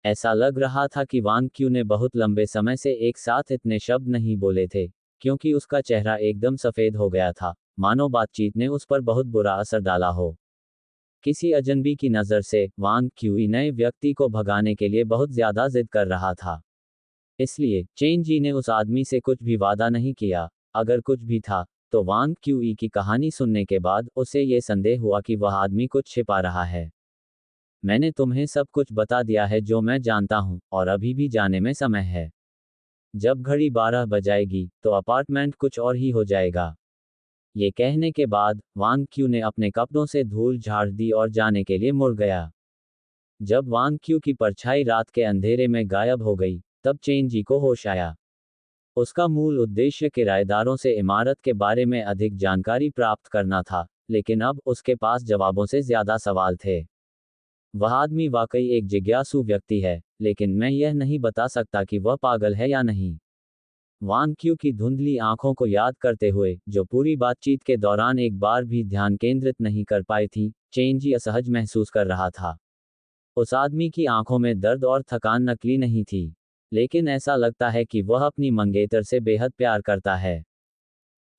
[SPEAKER 1] ऐसा लग रहा था कि वांग क्यू ने बहुत लंबे समय से एक साथ इतने शब्द नहीं बोले थे, क्योंकि उसका चेहरा एकदम सफेद हो गया था, मानो बातचीत ने उस पर बहुत बुरा असर डाला हो। किसी अजनबी की नज़र से, वांग क्यू नए व्यक्ति को भगाने के लिए बहुत ज्यादा जिद कर रहा था। इसलिए चेन जी ने उस आदमी से कुछ भी वादा नहीं किया। अगर कुछ भी था, तो वांग क्यूई की कहानी सुनने के बाद उसे ये संदेह हुआ कि वह आदमी कुछ छिपा रहा है। मैंने तुम्हें सब कुछ बता दिया है जो मैं जानता हूं, और अभी भी जाने में समय है। जब घड़ी 12 बजाएगी, तो अपार्टमेंट कुछ और ही हो जाएगा। ये कहने के बाद वांग क्यू ने अपने कपड़ों से धूल झाड़ दी और जाने के लिए मुड़ गया। जब वांग क्यू की परछाई रात के अंधेरे में गायब हो गई, तब चेन जी को होश आया। उसका मूल उद्देश्य किराएदारों से इमारत के बारे में अधिक जानकारी प्राप्त करना था, लेकिन अब उसके पास जवाबों से ज्यादा सवाल थे। वह आदमी वाकई एक जिज्ञासु व्यक्ति है, लेकिन मैं यह नहीं बता सकता कि वह पागल है या नहीं। वान क्यू की धुंधली आंखों को याद करते हुए, जो पूरी बातचीत के दौरान एक बार भी ध्यान केंद्रित नहीं कर पाई थी, चेन जी असहज महसूस कर रहा था। उस आदमी की आंखों में दर्द और थकान नकली नहीं थी, लेकिन ऐसा लगता है कि वह अपनी मंगेतर से बेहद प्यार करता है।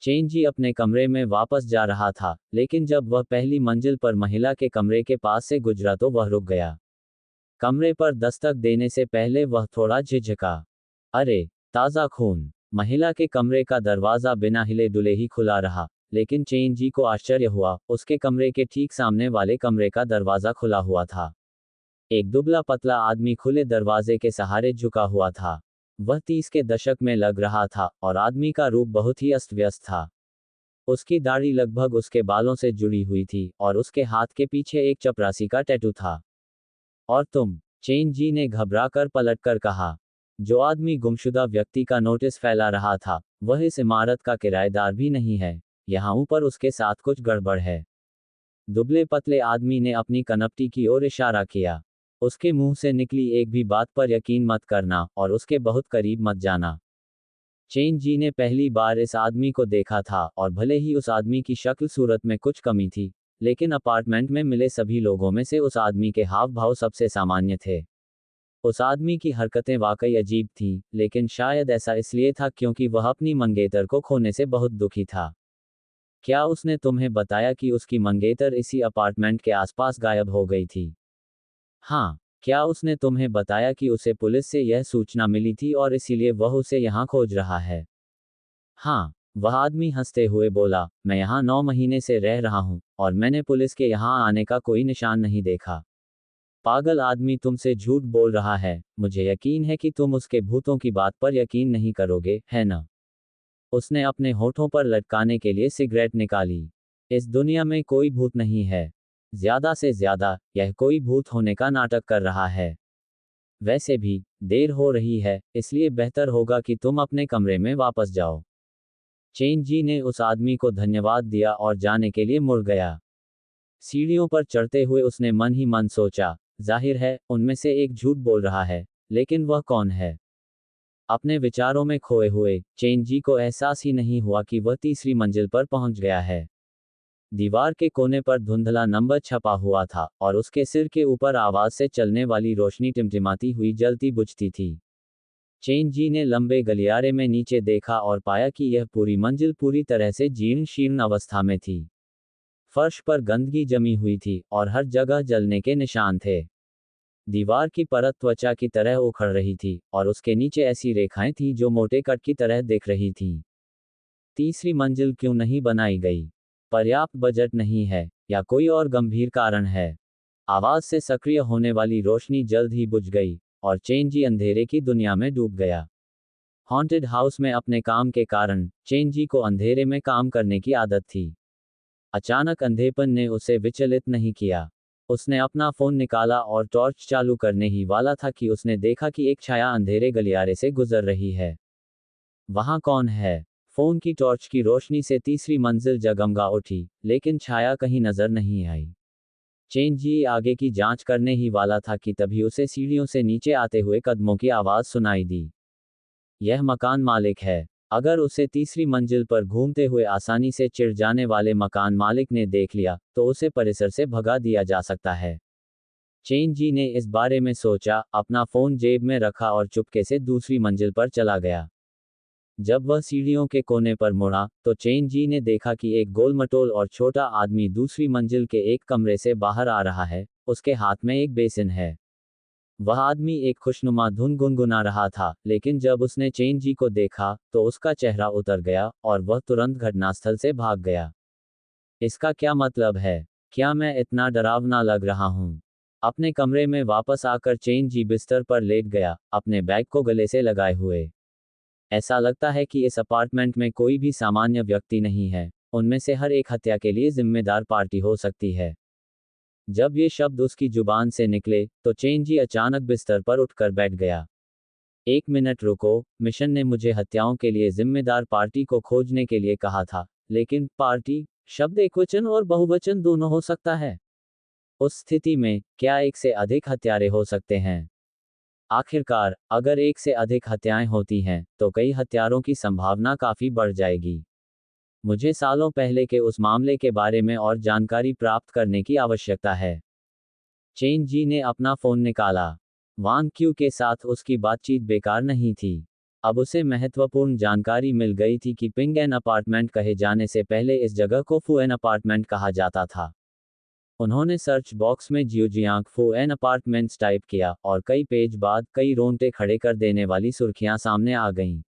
[SPEAKER 1] चेन जी अपने कमरे में वापस जा रहा था, लेकिन जब वह पहली मंजिल पर महिला के कमरे के पास से गुजरा तो वह रुक गया। कमरे पर दस्तक देने से पहले वह थोड़ा झिझका। अरे, ताज़ा खून! महिला के कमरे का दरवाज़ा बिना हिले डुले ही खुला रहा, लेकिन चेन जी को आश्चर्य हुआ, उसके कमरे के ठीक सामने वाले कमरे का दरवाज़ा खुला हुआ था। एक दुबला पतला आदमी खुले दरवाजे के सहारे झुका हुआ था। वह 30 के दशक में लग रहा था, और आदमी का रूप बहुत ही अस्त व्यस्त था। उसकी दाढ़ी लगभग उसके बालों से जुड़ी हुई थी, और उसके हाथ के पीछे एक चपरासी का टैटू था। और तुम? चेन जी ने घबराकर पलटकर कहा। जो आदमी गुमशुदा व्यक्ति का नोटिस फैला रहा था, वह इस इमारत का किराएदार भी नहीं है। यहाँ ऊपर उसके साथ कुछ गड़बड़ है। दुबले पतले आदमी ने अपनी कनपटी की ओर इशारा किया। उसके मुंह से निकली एक भी बात पर यकीन मत करना, और उसके बहुत करीब मत जाना। चेन जी ने पहली बार इस आदमी को देखा था, और भले ही उस आदमी की शक्ल सूरत में कुछ कमी थी, लेकिन अपार्टमेंट में मिले सभी लोगों में से उस आदमी के हाव भाव सबसे सामान्य थे। उस आदमी की हरकतें वाकई अजीब थीं, लेकिन शायद ऐसा इसलिए था क्योंकि वह अपनी मंगेतर को खोने से बहुत दुखी था। क्या उसने तुम्हें बताया कि उसकी मंगेतर इसी अपार्टमेंट के आसपास गायब हो गई थी? हाँ। क्या उसने तुम्हें बताया कि उसे पुलिस से यह सूचना मिली थी और इसीलिए वह उसे यहाँ खोज रहा है? हाँ। वह आदमी हंसते हुए बोला, मैं यहाँ 9 महीने से रह रहा हूँ, और मैंने पुलिस के यहाँ आने का कोई निशान नहीं देखा। पागल आदमी तुमसे झूठ बोल रहा है, मुझे यकीन है कि तुम उसके भूतों की बात पर यकीन नहीं करोगे, है ना? उसने अपने होठों पर लटकाने के लिए सिगरेट निकाली। इस दुनिया में कोई भूत नहीं है। ज्यादा से ज्यादा, यह कोई भूत होने का नाटक कर रहा है। वैसे भी, देर हो रही है, इसलिए बेहतर होगा कि तुम अपने कमरे में वापस जाओ। चेन जी ने उस आदमी को धन्यवाद दिया और जाने के लिए मुड़ गया। सीढ़ियों पर चढ़ते हुए उसने मन ही मन सोचा, जाहिर है, उनमें से एक झूठ बोल रहा है, लेकिन वह कौन है? अपने विचारों में खोए हुए, चेन जी को एहसास ही नहीं हुआ कि वह तीसरी मंजिल पर पहुंच गया है। दीवार के कोने पर धुंधला नंबर छपा हुआ था, और उसके सिर के ऊपर आवाज से चलने वाली रोशनी टिमटिमाती हुई जलती बुझती थी। चेन जी ने लंबे गलियारे में नीचे देखा और पाया कि यह पूरी मंजिल पूरी तरह से जीर्ण शीर्ण अवस्था में थी। फर्श पर गंदगी जमी हुई थी, और हर जगह जलने के निशान थे। दीवार की परत त्वचा की तरह उखड़ रही थी, और उसके नीचे ऐसी रेखाएं थीं जो मोटे कट की तरह दिख रही थीं। तीसरी मंजिल क्यों नहीं बनाई गई? पर्याप्त बजट नहीं है, या कोई और गंभीर कारण है? आवाज से सक्रिय होने वाली रोशनी जल्द ही बुझ गई, और चेन जी अंधेरे की दुनिया में डूब गया। हॉन्टेड हाउस में अपने काम के कारण, चेन जी को अंधेरे में काम करने की आदत थी। अचानक अंधेपन ने उसे विचलित नहीं किया। उसने अपना फोन निकाला और टॉर्च चालू करने ही वाला था कि उसने देखा कि एक छाया अंधेरे गलियारे से गुजर रही है। वहां कौन है? फोन की टॉर्च की रोशनी से तीसरी मंजिल जगमगा उठी, लेकिन छाया कहीं नजर नहीं आई। चेन जी आगे की जांच करने ही वाला था कि तभी उसे सीढ़ियों से नीचे आते हुए कदमों की आवाज सुनाई दी। यह मकान मालिक है। अगर उसे तीसरी मंजिल पर घूमते हुए आसानी से चिढ़ जाने वाले मकान मालिक ने देख लिया, तो उसे परिसर से भगा दिया जा सकता है। चेन जी ने इस बारे में सोचा, अपना फोन जेब में रखा और चुपके से दूसरी मंजिल पर चला गया। जब वह सीढ़ियों के कोने पर मुड़ा, तो चेन जी ने देखा कि एक गोलमटोल और छोटा आदमी दूसरी मंजिल के एक कमरे से बाहर आ रहा है। उसके हाथ में एक बेसिन है। वह आदमी एक खुशनुमा धुन गुनगुना रहा था, लेकिन जब उसने चेन जी को देखा, तो उसका चेहरा उतर गया, और वह तुरंत घटनास्थल से भाग गया। इसका क्या मतलब है? क्या मैं इतना डरावना लग रहा हूँ? अपने कमरे में वापस आकर चेन जी बिस्तर पर लेट गया, अपने बैग को गले से लगाए हुए। ऐसा लगता है कि इस अपार्टमेंट में कोई भी सामान्य व्यक्ति नहीं है। उनमें से हर एक हत्या के लिए जिम्मेदार पार्टी हो सकती है। जब ये शब्द उसकी जुबान से निकले, तो चेन जी अचानक बिस्तर पर उठकर बैठ गया। 1 मिनट रुको, मिशन ने मुझे हत्याओं के लिए जिम्मेदार पार्टी को खोजने के लिए कहा था, लेकिन पार्टी? शब्द एकवचन और बहुवचन दोनों हो सकता है। उस स्थिति में क्या एक से अधिक हत्यारे हो सकते हैं? आखिरकार, अगर एक से अधिक हत्याएं होती हैं, तो कई हत्यारों की संभावना काफी बढ़ जाएगी। मुझे सालों पहले के उस मामले के बारे में और जानकारी प्राप्त करने की आवश्यकता है। चेन जी ने अपना फोन निकाला। वांग क्यू के साथ उसकी बातचीत बेकार नहीं थी। अब उसे महत्वपूर्ण जानकारी मिल गई थी कि पिंग एन अपार्टमेंट कहे जाने से पहले इस जगह को फू एन अपार्टमेंट कहा जाता था। उन्होंने सर्च बॉक्स में जियोजियांग फू एन अपार्टमेंट्स टाइप किया और कई पेज बाद कई रोंगटे खड़े कर देने वाली सुर्खियां सामने आ गईं।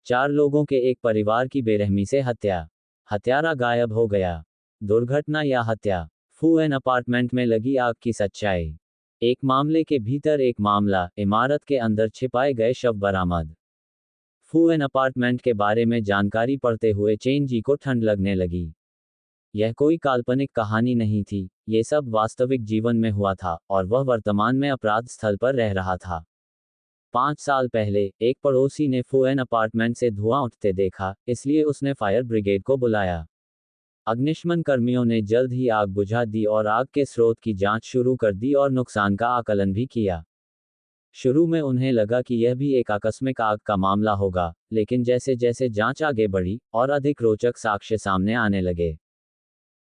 [SPEAKER 1] 4 लोगों के एक परिवार की बेरहमी से हत्या। हत्यारा गायब हो गया। दुर्घटना या हत्या। फू एन अपार्टमेंट में लगी आग की सच्चाई। एक मामले के भीतर एक मामला, इमारत के अंदर छिपाए गए शव बरामद। फू एन अपार्टमेंट के बारे में जानकारी पढ़ते हुए चेन जी को ठंड लगने लगी। यह कोई काल्पनिक कहानी नहीं थी, ये सब वास्तविक जीवन में हुआ था, और वह वर्तमान में अपराध स्थल पर रह रहा था। 5 साल पहले, एक पड़ोसी ने फू एन अपार्टमेंट से धुआं उठते देखा, इसलिए उसने फायर ब्रिगेड को बुलाया। अग्निशमन कर्मियों ने जल्द ही आग बुझा दी और आग के स्रोत की जांच शुरू कर दी और नुकसान का आकलन भी किया। शुरू में उन्हें लगा कि यह भी एक आकस्मिक आग का मामला होगा, लेकिन जैसे जैसे जांच आगे बढ़ी और अधिक रोचक साक्ष्य सामने आने लगे।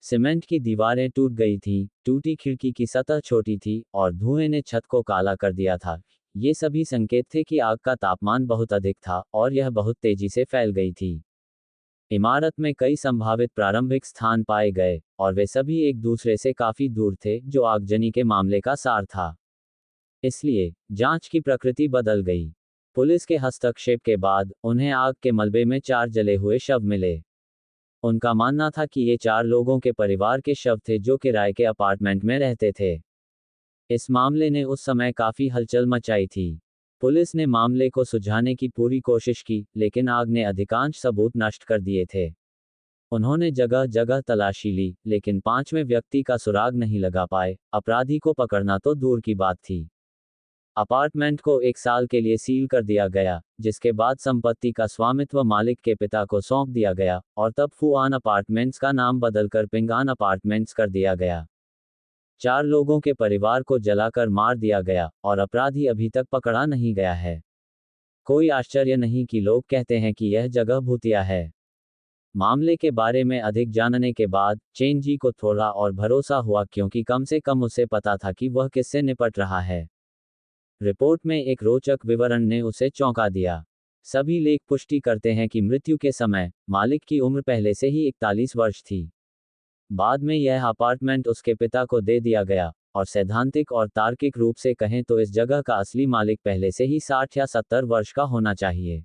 [SPEAKER 1] सीमेंट की दीवारें टूट गई थीं, टूटी खिड़की की सतह छोटी थी, और धुएं ने छत को काला कर दिया था। ये सभी संकेत थे कि आग का तापमान बहुत अधिक था और यह बहुत तेजी से फैल गई थी। इमारत में कई संभावित प्रारंभिक स्थान पाए गए, और वे सभी एक दूसरे से काफी दूर थे, जो आगजनी के मामले का सार था। इसलिए, जांच की प्रकृति बदल गई। पुलिस के हस्तक्षेप के बाद, उन्हें आग के मलबे में 4 जले हुए शव मिले। उनका मानना था कि ये 4 लोगों के परिवार के शव थे जो किराए के अपार्टमेंट में रहते थे। इस मामले ने उस समय काफी हलचल मचाई थी। पुलिस ने मामले को सुलझाने की पूरी कोशिश की, लेकिन आग ने अधिकांश सबूत नष्ट कर दिए थे। उन्होंने जगह जगह तलाशी ली, लेकिन 5वें व्यक्ति का सुराग नहीं लगा पाए। अपराधी को पकड़ना तो दूर की बात थी। अपार्टमेंट को 1 साल के लिए सील कर दिया गया, जिसके बाद संपत्ति का स्वामित्व मालिक के पिता को सौंप दिया गया, और तब फुआन अपार्टमेंट्स का नाम बदलकर पिंगान अपार्टमेंट्स कर दिया गया। 4 लोगों के परिवार को जलाकर मार दिया गया, और अपराधी अभी तक पकड़ा नहीं गया है। कोई आश्चर्य नहीं कि लोग कहते हैं कि यह जगह भूतिया है। मामले के बारे में अधिक जानने के बाद, चेन जी को थोड़ा और भरोसा हुआ, क्योंकि कम से कम उसे पता था कि वह किससे निपट रहा है। रिपोर्ट में एक रोचक विवरण ने उसे चौंका दिया। सभी लेख पुष्टि करते हैं कि मृत्यु के समय, मालिक की उम्र पहले से ही 41 वर्ष थी। बाद में यह अपार्टमेंट उसके पिता को दे दिया गया, और सैद्धांतिक और तार्किक रूप से कहें तो इस जगह का असली मालिक पहले से ही 60 या 70 वर्ष का होना चाहिए।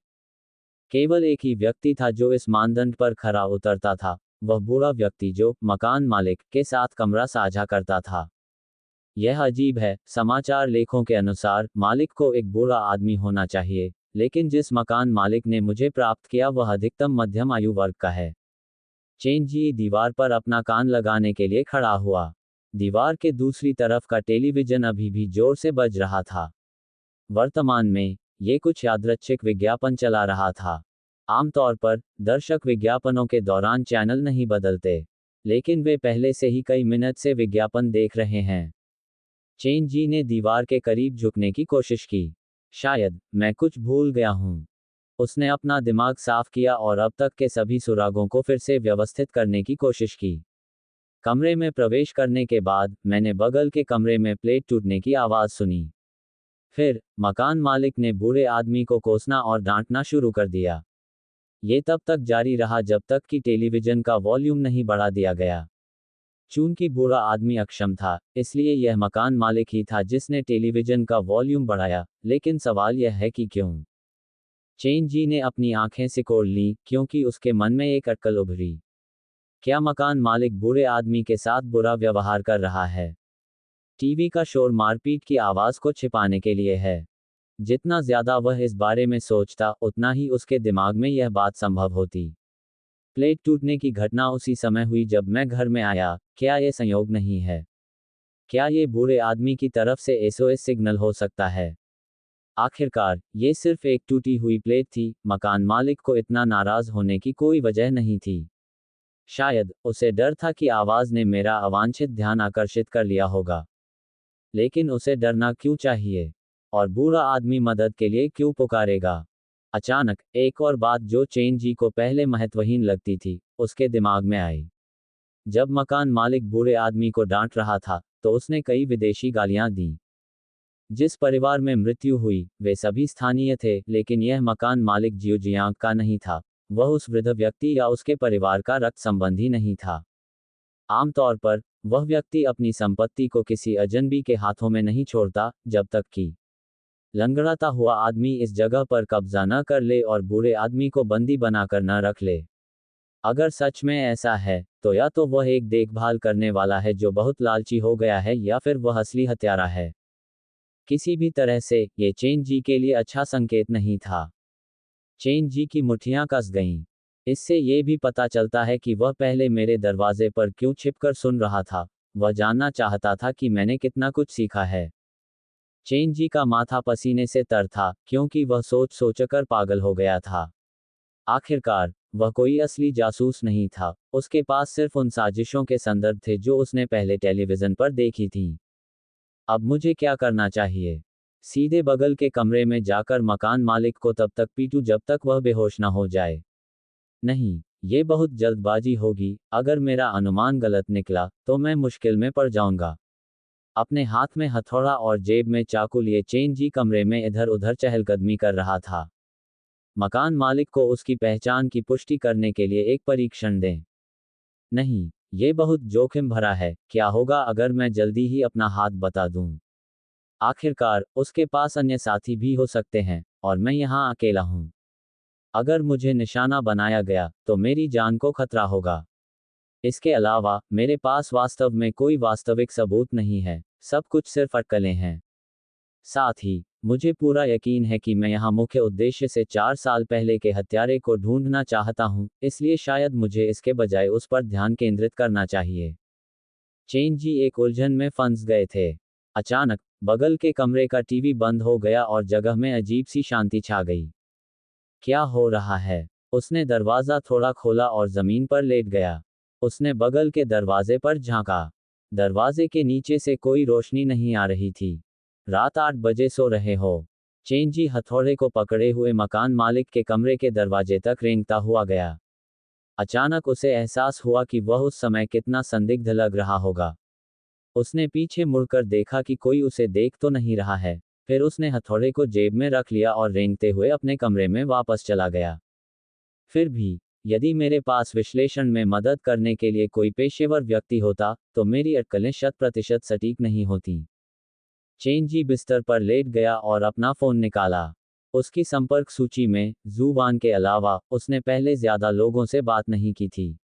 [SPEAKER 1] केवल एक ही व्यक्ति था जो इस मानदंड पर खरा उतरता था, वह बूढ़ा व्यक्ति जो मकान मालिक के साथ कमरा साझा करता था। यह अजीब है, समाचार लेखों के अनुसार, मालिक को एक बूढ़ा आदमी होना चाहिए, लेकिन जिस मकान मालिक ने मुझे प्राप्त किया वह अधिकतम मध्यम आयु वर्ग का है। चेन जी दीवार पर अपना कान लगाने के लिए खड़ा हुआ। दीवार के दूसरी तरफ का टेलीविजन अभी भी जोर से बज रहा था। वर्तमान में, ये कुछ यादृच्छिक विज्ञापन चला रहा था। आमतौर पर, दर्शक विज्ञापनों के दौरान चैनल नहीं बदलते, लेकिन वे पहले से ही कई मिनट से विज्ञापन देख रहे हैं। चेन जी ने दीवार के करीब झुकने की कोशिश की। शायद, मैं कुछ भूल गया हूं। उसने अपना दिमाग साफ किया और अब तक के सभी सुरागों को फिर से व्यवस्थित करने की कोशिश की। कमरे में प्रवेश करने के बाद, मैंने बगल के कमरे में प्लेट टूटने की आवाज सुनी। फिर, मकान मालिक ने बूढ़े आदमी को कोसना और डांटना शुरू कर दिया। ये तब तक जारी रहा जब तक कि टेलीविजन का वॉल्यूम नहीं बढ़ा दिया गया। चूंकि बूढ़ा आदमी अक्षम था, इसलिए यह मकान मालिक ही था जिसने टेलीविजन का वॉल्यूम बढ़ाया, लेकिन सवाल यह है कि क्यों? चेन जी ने अपनी आंखें सिकोड़ लीं, क्योंकि उसके मन में एक अटकल उभरी। क्या मकान मालिक बूढ़े आदमी के साथ बुरा व्यवहार कर रहा है? टीवी का शोर मारपीट की आवाज को छिपाने के लिए है। जितना ज्यादा वह इस बारे में सोचता, उतना ही उसके दिमाग में यह बात संभव होती। प्लेट टूटने की घटना उसी समय हुई जब मैं घर में आया। क्या यह संयोग नहीं है? क्या ये बूढ़े आदमी की तरफ से एसओएस सिग्नल हो सकता है? आखिरकार, ये सिर्फ एक टूटी हुई प्लेट थी, मकान मालिक को इतना नाराज होने की कोई वजह नहीं थी। शायद उसे डर था कि आवाज ने मेरा अवांछित ध्यान आकर्षित कर लिया होगा। लेकिन उसे डरना क्यों चाहिए? और बूढ़ा आदमी मदद के लिए क्यों पुकारेगा? अचानक एक और बात जो चेन जी को पहले महत्वहीन लगती थी, उसके दिमाग में आई। जब मकान मालिक बूढ़े आदमी को डांट रहा था, तो उसने कई विदेशी गालियां दी। जिस परिवार में मृत्यु हुई, वे सभी स्थानीय थे, लेकिन यह मकान मालिक जियोजियांग का नहीं था। वह उस वृद्ध व्यक्ति या उसके परिवार का रक्त संबंधी नहीं था। आमतौर पर, वह व्यक्ति अपनी संपत्ति को किसी अजनबी के हाथों में नहीं छोड़ता, जब तक कि लंगड़ाता हुआ आदमी इस जगह पर कब्जा न कर ले और बूढ़े आदमी को बंदी बनाकर न रख ले। अगर सच में ऐसा है, तो या तो वह एक देखभाल करने वाला है जो बहुत लालची हो गया है, या फिर वह असली हत्यारा है। किसी भी तरह से, ये चेन जी के लिए अच्छा संकेत नहीं था। चेन जी की मुट्ठियां कस गईं। इससे ये भी पता चलता है कि वह पहले मेरे दरवाजे पर क्यों छिपकर सुन रहा था। वह जानना चाहता था कि मैंने कितना कुछ सीखा है। चेन जी का माथा पसीने से तर था, क्योंकि वह सोच सोचकर पागल हो गया था। आखिरकार, वह कोई असली जासूस नहीं था, उसके पास सिर्फ उन साजिशों के संदर्भ थे जो उसने पहले टेलीविजन पर देखी थीं। अब मुझे क्या करना चाहिए? सीधे बगल के कमरे में जाकर मकान मालिक को तब तक पीटूं जब तक वह बेहोश न हो जाए? नहीं, ये बहुत जल्दबाजी होगी। अगर मेरा अनुमान गलत निकला, तो मैं मुश्किल में पड़ जाऊंगा। अपने हाथ में हथौड़ा और जेब में चाकू लिए चेन जी कमरे में इधर उधर चहलकदमी कर रहा था। मकान मालिक को उसकी पहचान की पुष्टि करने के लिए एक परीक्षण दें। नहीं, ये बहुत जोखिम भरा है। क्या होगा अगर मैं जल्दी ही अपना हाथ बता दूं? आखिरकार, उसके पास अन्य साथी भी हो सकते हैं, और मैं यहाँ अकेला हूँ। अगर मुझे निशाना बनाया गया, तो मेरी जान को खतरा होगा। इसके अलावा, मेरे पास वास्तव में कोई वास्तविक सबूत नहीं है, सब कुछ सिर्फ अटकलें हैं। साथ ही, मुझे पूरा यकीन है कि मैं यहाँ मुख्य उद्देश्य से 4 साल पहले के हत्यारे को ढूंढना चाहता हूँ, इसलिए शायद मुझे इसके बजाय उस पर ध्यान केंद्रित करना चाहिए। चेन जी एक उलझन में फंस गए थे। अचानक, बगल के कमरे का टीवी बंद हो गया और जगह में अजीब सी शांति छा गई। क्या हो रहा है? उसने दरवाज़ा थोड़ा खोला और ज़मीन पर लेट गया। उसने बगल के दरवाजे पर झांका। दरवाजे के नीचे से कोई रोशनी नहीं आ रही थी। रात 8 बजे सो रहे हो? चेन जी हथौड़े को पकड़े हुए मकान मालिक के कमरे के दरवाजे तक रेंगता हुआ गया। अचानक उसे एहसास हुआ कि वह उस समय कितना संदिग्ध लग रहा होगा। उसने पीछे मुड़कर देखा कि कोई उसे देख तो नहीं रहा है। फिर उसने हथौड़े को जेब में रख लिया और रेंगते हुए अपने कमरे में वापस चला गया। फिर भी, यदि मेरे पास विश्लेषण में मदद करने के लिए कोई पेशेवर व्यक्ति होता, तो मेरी अटकलें 100% सटीक नहीं होती। चेन जी बिस्तर पर लेट गया और अपना फोन निकाला। उसकी संपर्क सूची में जू वान के अलावा उसने पहले ज्यादा लोगों से बात नहीं की थी।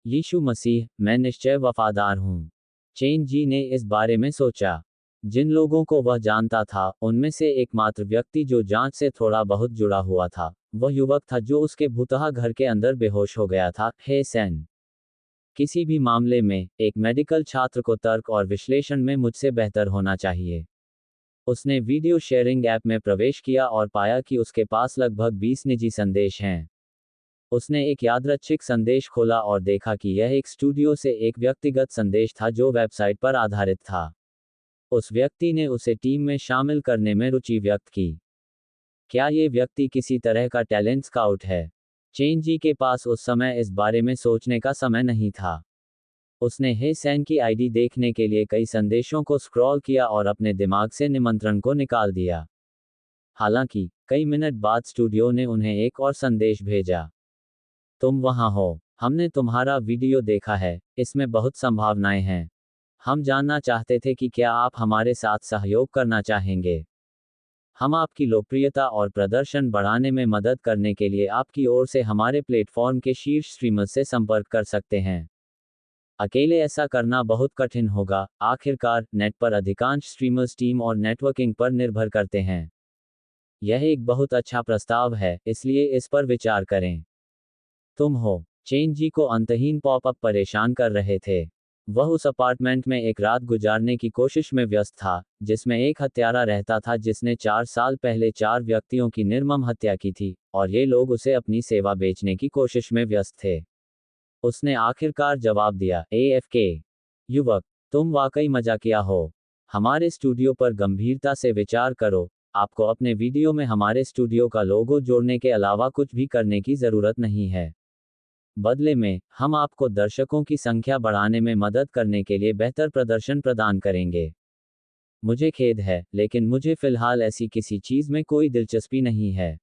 [SPEAKER 1] यीशु मसीह, मैं निश्चय वफादार हूँ। चेन जी ने इस बारे में सोचा। जिन लोगों को वह जानता था, उनमें से एकमात्र व्यक्ति जो जांच से थोड़ा बहुत जुड़ा हुआ था, वह युवक था जो उसके भूतहा घर के अंदर बेहोश हो गया था, हे सेन। किसी भी मामले में, एक मेडिकल छात्र को तर्क और विश्लेषण में मुझसे बेहतर होना चाहिए। उसने वीडियो शेयरिंग ऐप में प्रवेश किया और पाया कि उसके पास लगभग 20 निजी संदेश हैं। उसने एक यादृच्छिक संदेश खोला और देखा कि यह एक स्टूडियो से एक व्यक्तिगत संदेश था जो वेबसाइट पर आधारित था। उस व्यक्ति ने उसे टीम में शामिल करने में रुचि व्यक्त की। क्या ये व्यक्ति किसी तरह का टैलेंट स्काउट है? चेन जी के पास उस समय इस बारे में सोचने का समय नहीं था। उसने हे सैन की आईडी देखने के लिए कई संदेशों को स्क्रॉल किया और अपने दिमाग से निमंत्रण को निकाल दिया। हालांकि, कई मिनट बाद स्टूडियो ने उन्हें एक और संदेश भेजा। तुम वहां हो। हमने तुम्हारा वीडियो देखा है, इसमें बहुत संभावनाएं हैं। हम जानना चाहते थे कि क्या आप हमारे साथ सहयोग करना चाहेंगे। हम आपकी लोकप्रियता और प्रदर्शन बढ़ाने में मदद करने के लिए आपकी ओर से हमारे प्लेटफॉर्म के शीर्ष स्ट्रीमर्स से संपर्क कर सकते हैं। अकेले ऐसा करना बहुत कठिन होगा। आखिरकार, नेट पर अधिकांश स्ट्रीमर्स टीम और नेटवर्किंग पर निर्भर करते हैं। यह एक बहुत अच्छा प्रस्ताव है, इसलिए इस पर विचार करें। तुम हो। चेन जी को अंतहीन पॉपअप परेशान कर रहे थे। वह उस अपार्टमेंट में एक रात गुजारने की कोशिश में व्यस्त था, जिसमें एक हत्यारा रहता था जिसने 4 साल पहले 4 व्यक्तियों की निर्मम हत्या की थी, और ये लोग उसे अपनी सेवा बेचने की कोशिश में व्यस्त थे। उसने आखिरकार जवाब दिया, AFK। युवक, तुम वाकई मजाकिया हो। हमारे स्टूडियो पर गंभीरता से विचार करो। आपको अपने वीडियो में हमारे स्टूडियो का लोगो जोड़ने के अलावा कुछ भी करने की जरूरत नहीं है। बदले में, हम आपको दर्शकों की संख्या बढ़ाने में मदद करने के लिए बेहतर प्रदर्शन प्रदान करेंगे। मुझे खेद है, लेकिन मुझे फिलहाल ऐसी किसी चीज में कोई दिलचस्पी नहीं है।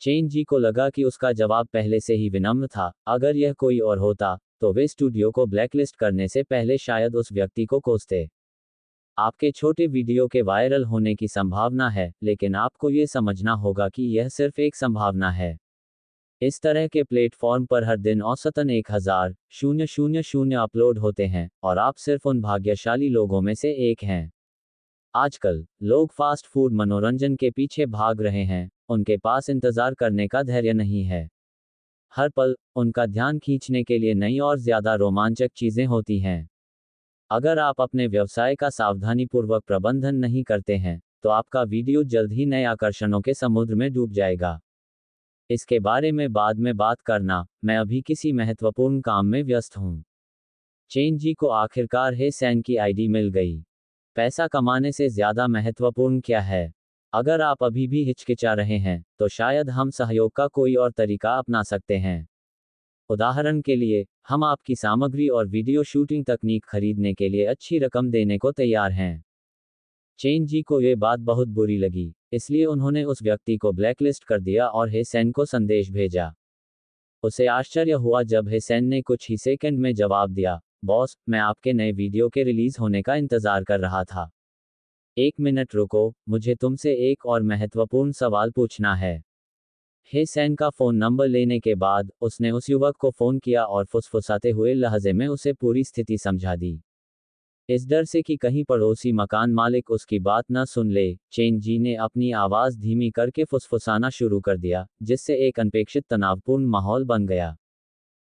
[SPEAKER 1] चेन जी को लगा कि उसका जवाब पहले से ही विनम्र था। अगर यह कोई और होता, तो वे स्टूडियो को ब्लैकलिस्ट करने से पहले शायद उस व्यक्ति को कोसते। आपके छोटे वीडियो के वायरल होने की संभावना है, लेकिन आपको ये समझना होगा कि यह सिर्फ एक संभावना है। इस तरह के प्लेटफॉर्म पर हर दिन औसतन 1000 अपलोड होते हैं, और आप सिर्फ उन भाग्यशाली लोगों में से एक हैं। आजकल लोग फास्ट फूड मनोरंजन के पीछे भाग रहे हैं, उनके पास इंतजार करने का धैर्य नहीं है। हर पल उनका ध्यान खींचने के लिए नई और ज्यादा रोमांचक चीजें होती हैं। अगर आप अपने व्यवसाय का सावधानीपूर्वक प्रबंधन नहीं करते हैं, तो आपका वीडियो जल्द ही नए आकर्षणों के समुद्र में डूब जाएगा। इसके बारे में बाद में बात करना, मैं अभी किसी महत्वपूर्ण काम में व्यस्त हूं। चेन जी को आखिरकार हे सैन की आईडी मिल गई। पैसा कमाने से ज्यादा महत्वपूर्ण क्या है? अगर आप अभी भी हिचकिचा रहे हैं, तो शायद हम सहयोग का कोई और तरीका अपना सकते हैं। उदाहरण के लिए, हम आपकी सामग्री और वीडियो शूटिंग तकनीक खरीदने के लिए अच्छी रकम देने को तैयार हैं। चेन जी को ये बात बहुत बुरी लगी, इसलिए उन्होंने उस व्यक्ति को ब्लैकलिस्ट कर दिया और हे सेन को संदेश भेजा। उसे आश्चर्य हुआ जब हे सेन ने कुछ ही सेकंड में जवाब दिया, बॉस, मैं आपके नए वीडियो के रिलीज होने का इंतजार कर रहा था। 1 मिनट रुको, मुझे तुमसे एक और महत्वपूर्ण सवाल पूछना है। हे सेन का फोन नंबर लेने के बाद, उसने उस युवक को फोन किया और फुसफुसाते हुए लहजे में उसे पूरी स्थिति समझा दी। इस डर से कि कहीं पड़ोसी मकान मालिक उसकी बात न सुन ले, चेन जी ने अपनी आवाज धीमी करके फुसफुसाना शुरू कर दिया, जिससे एक अनपेक्षित तनावपूर्ण माहौल बन गया।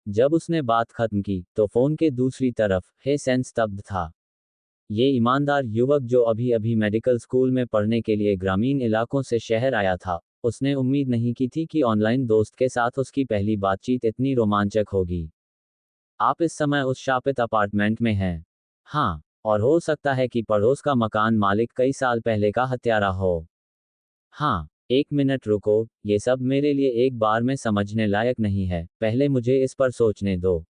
[SPEAKER 1] जब उसने बात खत्म की, तो फोन के दूसरी तरफ हे सेन स्तब्ध था। ये ईमानदार युवक, जो अभी अभी मेडिकल स्कूल में पढ़ने के लिए ग्रामीण इलाकों से शहर आया था, उसने उम्मीद नहीं की थी कि ऑनलाइन दोस्त के साथ उसकी पहली बातचीत इतनी रोमांचक होगी। आप इस समय उस शापित अपार्टमेंट में हैं। हाँ, और हो सकता है कि पड़ोस का मकान मालिक कई साल पहले का हत्यारा हो। हाँ, 1 मिनट रुको, ये सब मेरे लिए एक बार में समझने लायक नहीं है, पहले मुझे इस पर सोचने दो।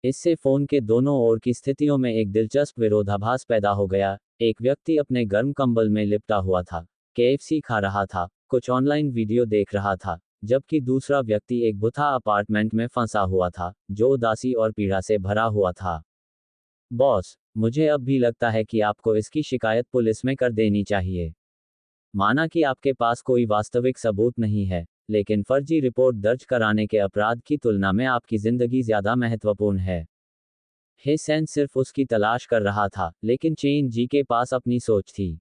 [SPEAKER 1] इससे फोन के दोनों ओर की स्थितियों में एक दिलचस्प विरोधाभास पैदा हो गया। एक व्यक्ति अपने गर्म कंबल में लिपटा हुआ था, KFC खा रहा था, कुछ ऑनलाइन वीडियो देख रहा था, जबकि दूसरा व्यक्ति एक बुथा अपार्टमेंट में फंसा हुआ था, जो उदासी और पीड़ा से भरा हुआ था। बॉस, मुझे अब भी लगता है कि आपको इसकी शिकायत पुलिस में कर देनी चाहिए। माना कि आपके पास कोई वास्तविक सबूत नहीं है, लेकिन फर्जी रिपोर्ट दर्ज कराने के अपराध की तुलना में आपकी जिंदगी ज्यादा महत्वपूर्ण है। हे सेन सिर्फ उसकी तलाश कर रहा था, लेकिन चेन जी के पास अपनी सोच थी।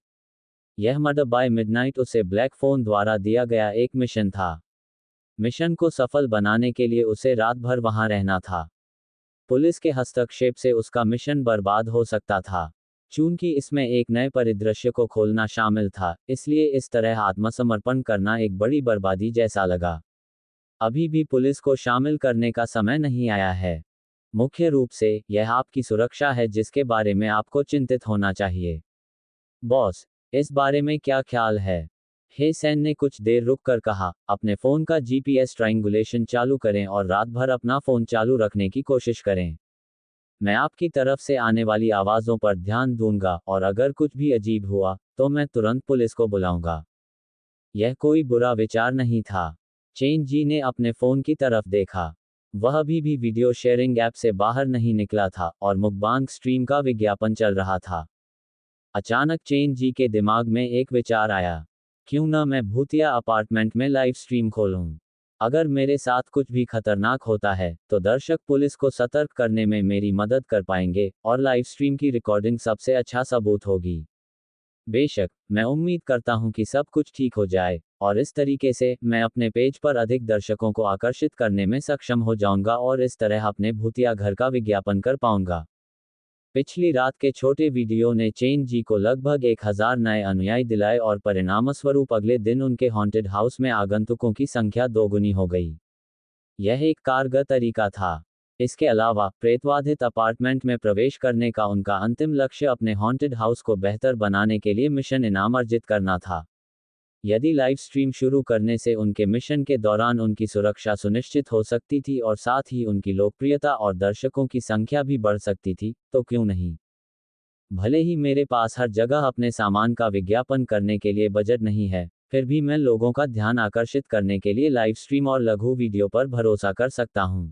[SPEAKER 1] यह मर्डर बाय मिडनाइट उसे ब्लैक फोन द्वारा दिया गया एक मिशन था। मिशन को सफल बनाने के लिए उसे रात भर वहां रहना था। पुलिस के हस्तक्षेप से उसका मिशन बर्बाद हो सकता था। चूंकि इसमें एक नए परिदृश्य को खोलना शामिल था, इसलिए इस तरह आत्मसमर्पण करना एक बड़ी बर्बादी जैसा लगा। अभी भी पुलिस को शामिल करने का समय नहीं आया है। मुख्य रूप से, यह आपकी सुरक्षा है जिसके बारे में आपको चिंतित होना चाहिए। बॉस, इस बारे में क्या ख्याल है? हे सेन ने कुछ देर रुक कर कहा, अपने फोन का GPS ट्रायंगुलेशन चालू करें और रात भर अपना फोन चालू रखने की कोशिश करें। मैं आपकी तरफ से आने वाली आवाज़ों पर ध्यान दूंगा, और अगर कुछ भी अजीब हुआ, तो मैं तुरंत पुलिस को बुलाऊंगा। यह कोई बुरा विचार नहीं था। चेन जी ने अपने फ़ोन की तरफ देखा। वह अभी भी वीडियो शेयरिंग ऐप से बाहर नहीं निकला था, और मुकबांग स्ट्रीम का विज्ञापन चल रहा था। अचानक चेन जी के दिमाग में एक विचार आया। क्यों न मैं भूतिया अपार्टमेंट में लाइव स्ट्रीम खोलूं? अगर मेरे साथ कुछ भी खतरनाक होता है, तो दर्शक पुलिस को सतर्क करने में मेरी मदद कर पाएंगे, और लाइव स्ट्रीम की रिकॉर्डिंग सबसे अच्छा सबूत होगी। बेशक, मैं उम्मीद करता हूं कि सब कुछ ठीक हो जाए, और इस तरीके से मैं अपने पेज पर अधिक दर्शकों को आकर्षित करने में सक्षम हो जाऊंगा और इस तरह अपने भूतिया घर का विज्ञापन कर पाऊंगा। पिछली रात के छोटे वीडियो ने चेन जी को लगभग 1000 नए अनुयायी दिलाए, और परिणामस्वरूप अगले दिन उनके हॉन्टेड हाउस में आगंतुकों की संख्या दोगुनी हो गई। यह एक कारगर तरीका था। इसके अलावा प्रेतवाधित अपार्टमेंट में प्रवेश करने का उनका अंतिम लक्ष्य अपने हॉन्टेड हाउस को बेहतर बनाने के लिए मिशन इनाम अर्जित करना था। यदि लाइव स्ट्रीम शुरू करने से उनके मिशन के दौरान उनकी सुरक्षा सुनिश्चित हो सकती थी और साथ ही उनकी लोकप्रियता और दर्शकों की संख्या भी बढ़ सकती थी, तो क्यों नहीं। भले ही मेरे पास हर जगह अपने सामान का विज्ञापन करने के लिए बजट नहीं है, फिर भी मैं लोगों का ध्यान आकर्षित करने के लिए लाइव स्ट्रीम और लघु वीडियो पर भरोसा कर सकता हूं।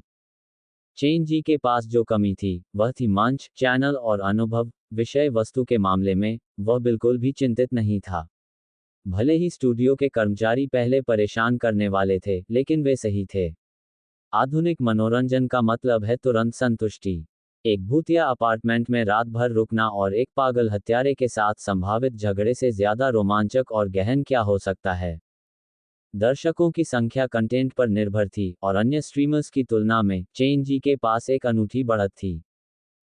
[SPEAKER 1] चेन जी के पास जो कमी थी, वह थी मंच, चैनल और अनुभव। विषय वस्तु के मामले में वह बिल्कुल भी चिंतित नहीं था। भले ही स्टूडियो के कर्मचारी पहले परेशान करने वाले थे, लेकिन वे सही थे। आधुनिक मनोरंजन का मतलब है तुरंत संतुष्टि। एक भूतिया अपार्टमेंट में रात भर रुकना और एक पागल हत्यारे के साथ संभावित झगड़े से ज्यादा रोमांचक और गहन क्या हो सकता है। दर्शकों की संख्या कंटेंट पर निर्भर थी और अन्य स्ट्रीमर्स की तुलना में चेन जी के पास एक अनूठी बढ़त थी।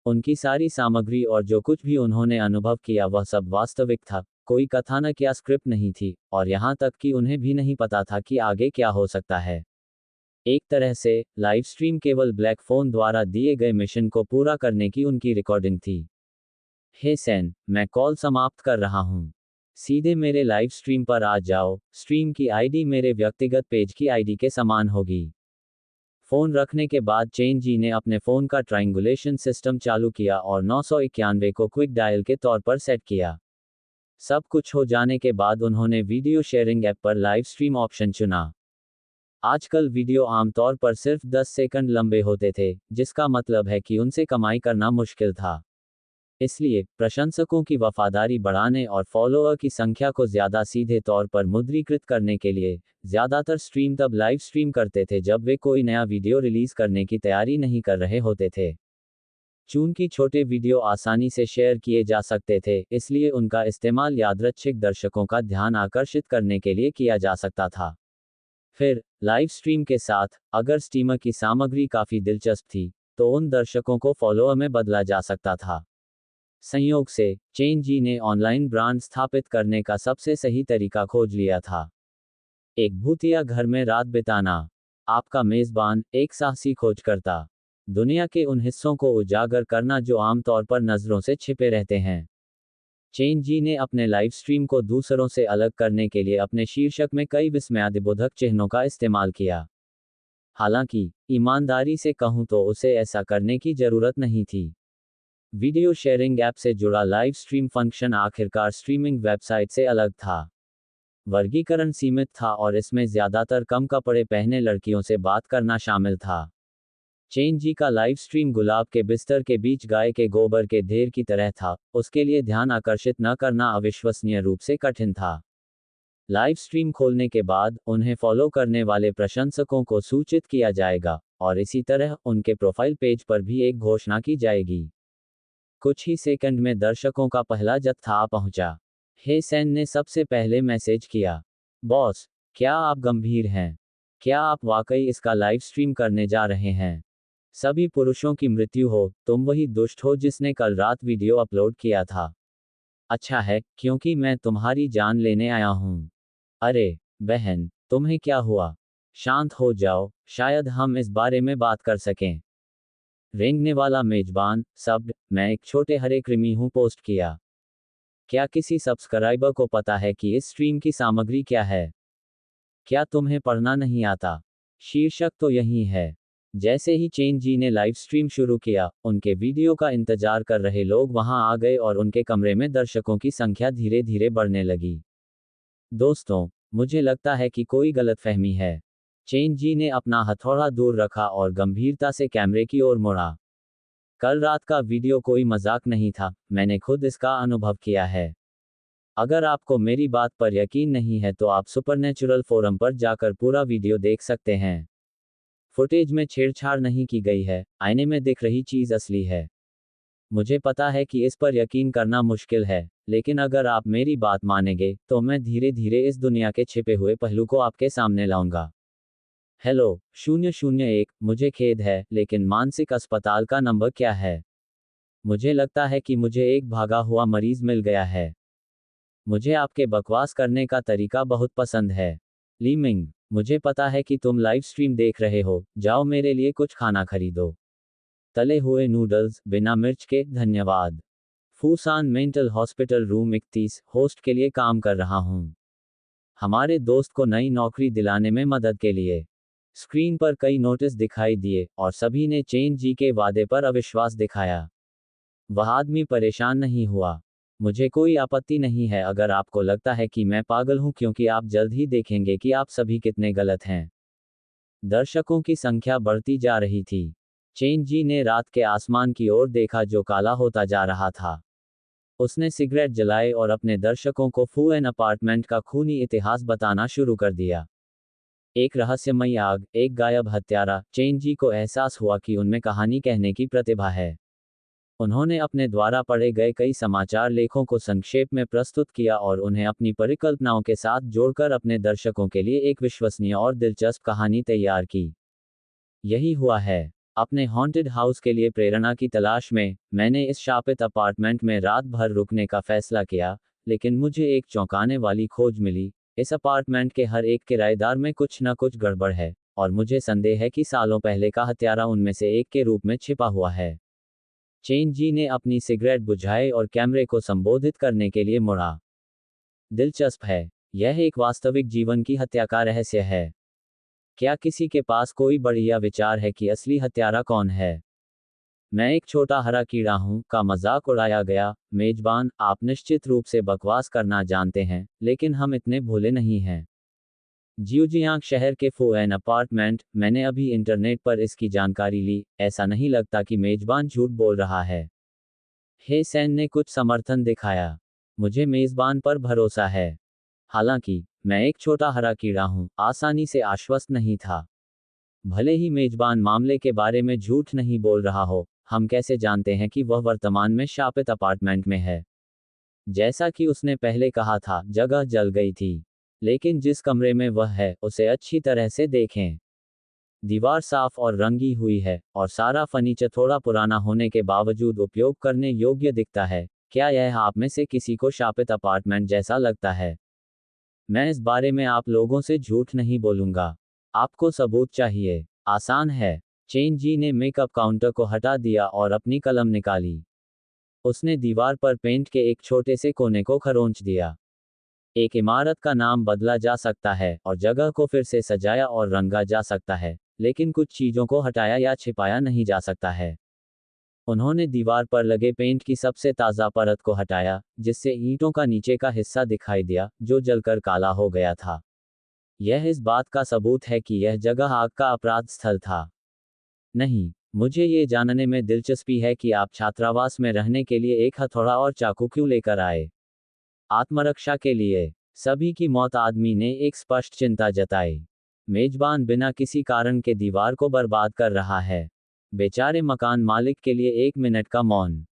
[SPEAKER 1] उनकी सारी सामग्री और जो कुछ भी उन्होंने अनुभव किया वह सब वास्तविक था। कोई कथानक या स्क्रिप्ट नहीं थी, और यहाँ तक कि उन्हें भी नहीं पता था कि आगे क्या हो सकता है। एक तरह से लाइव स्ट्रीम केवल ब्लैक फोन द्वारा दिए गए मिशन को पूरा करने की उनकी रिकॉर्डिंग थी। हे सैन, मैं कॉल समाप्त कर रहा हूँ। सीधे मेरे लाइव स्ट्रीम पर आ जाओ। स्ट्रीम की आईडी मेरे व्यक्तिगत पेज की आईडी के समान होगी। फोन रखने के बाद चेन जी ने अपने फोन का ट्रायंगुलेशन सिस्टम चालू किया और 991 को क्विक डायल के तौर पर सेट किया। सब कुछ हो जाने के बाद उन्होंने वीडियो शेयरिंग ऐप पर लाइव स्ट्रीम ऑप्शन चुना। आजकल वीडियो आमतौर पर सिर्फ 10 सेकंड लंबे होते थे, जिसका मतलब है कि उनसे कमाई करना मुश्किल था। इसलिए प्रशंसकों की वफादारी बढ़ाने और फॉलोअर की संख्या को ज्यादा सीधे तौर पर मुद्रीकृत करने के लिए ज्यादातर स्ट्रीम तब लाइव स्ट्रीम करते थे जब वे कोई नया वीडियो रिलीज करने की तैयारी नहीं कर रहे होते थे। चूंकि छोटे वीडियो आसानी से शेयर किए जा सकते थे, इसलिए उनका इस्तेमाल यादृच्छिक दर्शकों का ध्यान आकर्षित करने के लिए किया जा सकता था। फिर लाइव स्ट्रीम के साथ, अगर स्ट्रीमर की सामग्री काफी दिलचस्प थी, तो उन दर्शकों को फॉलोअर में बदला जा सकता था। संयोग से चेन जी ने ऑनलाइन ब्रांड स्थापित करने का सबसे सही तरीका खोज लिया था। एक भूतिया घर में रात बिताना। आपका मेजबान एक साहसी खोजकर्ता। दुनिया के उन हिस्सों को उजागर करना जो आमतौर पर नजरों से छिपे रहते हैं। चेन जी ने अपने लाइव स्ट्रीम को दूसरों से अलग करने के लिए अपने शीर्षक में कई विस्मयादिबोधक चिन्हों का इस्तेमाल किया। हालांकि ईमानदारी से कहूं तो उसे ऐसा करने की जरूरत नहीं थी। वीडियो शेयरिंग ऐप से जुड़ा लाइव स्ट्रीम फंक्शन आखिरकार स्ट्रीमिंग वेबसाइट से अलग था। वर्गीकरण सीमित था और इसमें ज्यादातर कम कपड़े पहने लड़कियों से बात करना शामिल था। चेन जी का लाइव स्ट्रीम गुलाब के बिस्तर के बीच गाय के गोबर के ढेर की तरह था। उसके लिए ध्यान आकर्षित न करना अविश्वसनीय रूप से कठिन था। लाइव स्ट्रीम खोलने के बाद उन्हें फॉलो करने वाले प्रशंसकों को सूचित किया जाएगा, और इसी तरह उनके प्रोफाइल पेज पर भी एक घोषणा की जाएगी। कुछ ही सेकंड में दर्शकों का पहला जत्था आ पहुंचा। हे सैन ने सबसे पहले मैसेज किया। बॉस, क्या आप गंभीर हैं? क्या आप वाकई इसका लाइव स्ट्रीम करने जा रहे हैं? सभी पुरुषों की मृत्यु हो, तुम वही दुष्ट हो जिसने कल रात वीडियो अपलोड किया था। अच्छा है, क्योंकि मैं तुम्हारी जान लेने आया हूं। अरे बहन, तुम्हें क्या हुआ? शांत हो जाओ, शायद हम इस बारे में बात कर सकें। रेंगने वाला मेजबान शब्द, मैं एक छोटे हरे कृमि हूं पोस्ट किया। क्या किसी सब्सक्राइबर को पता है कि इस स्ट्रीम की सामग्री क्या है? क्या तुम्हें पढ़ना नहीं आता? शीर्षक तो यही है। जैसे ही चेन जी ने लाइव स्ट्रीम शुरू किया, उनके वीडियो का इंतजार कर रहे लोग वहां आ गए और उनके कमरे में दर्शकों की संख्या धीरे धीरे बढ़ने लगी। दोस्तों, मुझे लगता है कि कोई गलतफहमी है। चेन जी ने अपना हथौड़ा दूर रखा और गंभीरता से कैमरे की ओर मुड़ा। कल रात का वीडियो कोई मजाक नहीं था, मैंने खुद इसका अनुभव किया है। अगर आपको मेरी बात पर यकीन नहीं है तो आप सुपरनैचुरल फोरम पर जाकर पूरा वीडियो देख सकते हैं। फुटेज में छेड़छाड़ नहीं की गई है, आईने में दिख रही चीज असली है। मुझे पता है कि इस पर यकीन करना मुश्किल है, लेकिन अगर आप मेरी बात मानेंगे, तो मैं धीरे धीरे इस दुनिया के छिपे हुए पहलू को आपके सामने लाऊंगा। हेलो 001, मुझे खेद है, लेकिन मानसिक अस्पताल का नंबर क्या है? मुझे लगता है कि मुझे एक भागा हुआ मरीज मिल गया है। मुझे आपके बकवास करने का तरीका बहुत पसंद है। लीमिंग, मुझे पता है कि तुम लाइव स्ट्रीम देख रहे हो, जाओ मेरे लिए कुछ खाना खरीदो। तले हुए नूडल्स बिना मिर्च के, धन्यवाद। फूसान मेंटल हॉस्पिटल रूम 31, होस्ट के लिए काम कर रहा हूँ। हमारे दोस्त को नई नौकरी दिलाने में मदद के लिए। स्क्रीन पर कई नोटिस दिखाई दिए और सभी ने चेन जी के वादे पर अविश्वास दिखाया। वह आदमी परेशान नहीं हुआ। मुझे कोई आपत्ति नहीं है अगर आपको लगता है कि मैं पागल हूं, क्योंकि आप जल्द ही देखेंगे कि आप सभी कितने गलत हैं। दर्शकों की संख्या बढ़ती जा रही थी। चेन जी ने रात के आसमान की ओर देखा जो काला होता जा रहा था। उसने सिगरेट जलाए और अपने दर्शकों को फू एन अपार्टमेंट का खूनी इतिहास बताना शुरू कर दिया। एक रहस्यमयी आग, एक गायब हत्यारा। चेन जी को एहसास हुआ कि उनमें कहानी कहने की प्रतिभा है। उन्होंने अपने द्वारा पढ़े गए कई समाचार लेखों को संक्षेप में प्रस्तुत किया और उन्हें अपनी परिकल्पनाओं के साथ जोड़कर अपने दर्शकों के लिए एक विश्वसनीय और दिलचस्प कहानी तैयार की। यही हुआ है। अपने हॉन्टेड हाउस के लिए प्रेरणा की तलाश में, मैंने इस शापित अपार्टमेंट में रात भर रुकने का फैसला किया, लेकिन मुझे एक चौंकाने वाली खोज मिली। इस अपार्टमेंट के हर एक किराएदार में कुछ न कुछ गड़बड़ है, और मुझे संदेह है कि सालों पहले का हत्यारा उनमें से एक के रूप में छिपा हुआ है। चेन जी ने अपनी सिगरेट बुझाई और कैमरे को संबोधित करने के लिए मुड़ा। दिलचस्प है। यह एक वास्तविक जीवन की हत्या का रहस्य है। क्या किसी के पास कोई बढ़िया विचार है कि असली हत्यारा कौन है? मैं एक छोटा हरा कीड़ा हूं, का मजाक उड़ाया गया। मेजबान, आप निश्चित रूप से बकवास करना जानते हैं, लेकिन हम इतने भोले नहीं हैं। जियोजियांग शहर के फो एन अपार्टमेंट, मैंने अभी इंटरनेट पर इसकी जानकारी ली। ऐसा नहीं लगता कि मेजबान झूठ बोल रहा है। हे सैन ने कुछ समर्थन दिखाया। मुझे मेजबान पर भरोसा है। हालांकि मैं एक छोटा हरा कीड़ा हूं, आसानी से आश्वस्त नहीं था। भले ही मेजबान मामले के बारे में झूठ नहीं बोल रहा हो, हम कैसे जानते हैं कि वह वर्तमान में शापित अपार्टमेंट में है? जैसा कि उसने पहले कहा था, जगह जल गई थी। लेकिन जिस कमरे में वह है, उसे अच्छी तरह से देखें। दीवार साफ और रंगी हुई है, और सारा फर्नीचर थोड़ा पुराना होने के बावजूद उपयोग करने योग्य दिखता है। क्या यह आप में से किसी को शापित अपार्टमेंट जैसा लगता है? मैं इस बारे में आप लोगों से झूठ नहीं बोलूंगा। आपको सबूत चाहिए। आसान है। चेन जी ने मेकअप काउंटर को हटा दिया और अपनी कलम निकाली। उसने दीवार पर पेंट के एक छोटे से कोने को खरोंच दिया। एक इमारत का नाम बदला जा सकता है और जगह को फिर से सजाया और रंगा जा सकता है, लेकिन कुछ चीजों को हटाया या छिपाया नहीं जा सकता है। उन्होंने दीवार पर लगे पेंट की सबसे ताज़ा परत को हटाया, जिससे ईंटों का नीचे का हिस्सा दिखाई दिया, जो जलकर काला हो गया था। यह इस बात का सबूत है कि यह जगह आग का अपराध स्थल था। नहीं, मुझे ये जानने में दिलचस्पी है कि आप छात्रावास में रहने के लिए एक हथौड़ा और चाकू क्यों लेकर आए? आत्मरक्षा के लिए। सभी की मौत। आदमी ने एक स्पष्ट चिंता जताई। मेजबान बिना किसी कारण के दीवार को बर्बाद कर रहा है। बेचारे मकान मालिक के लिए 1 मिनट का मौन।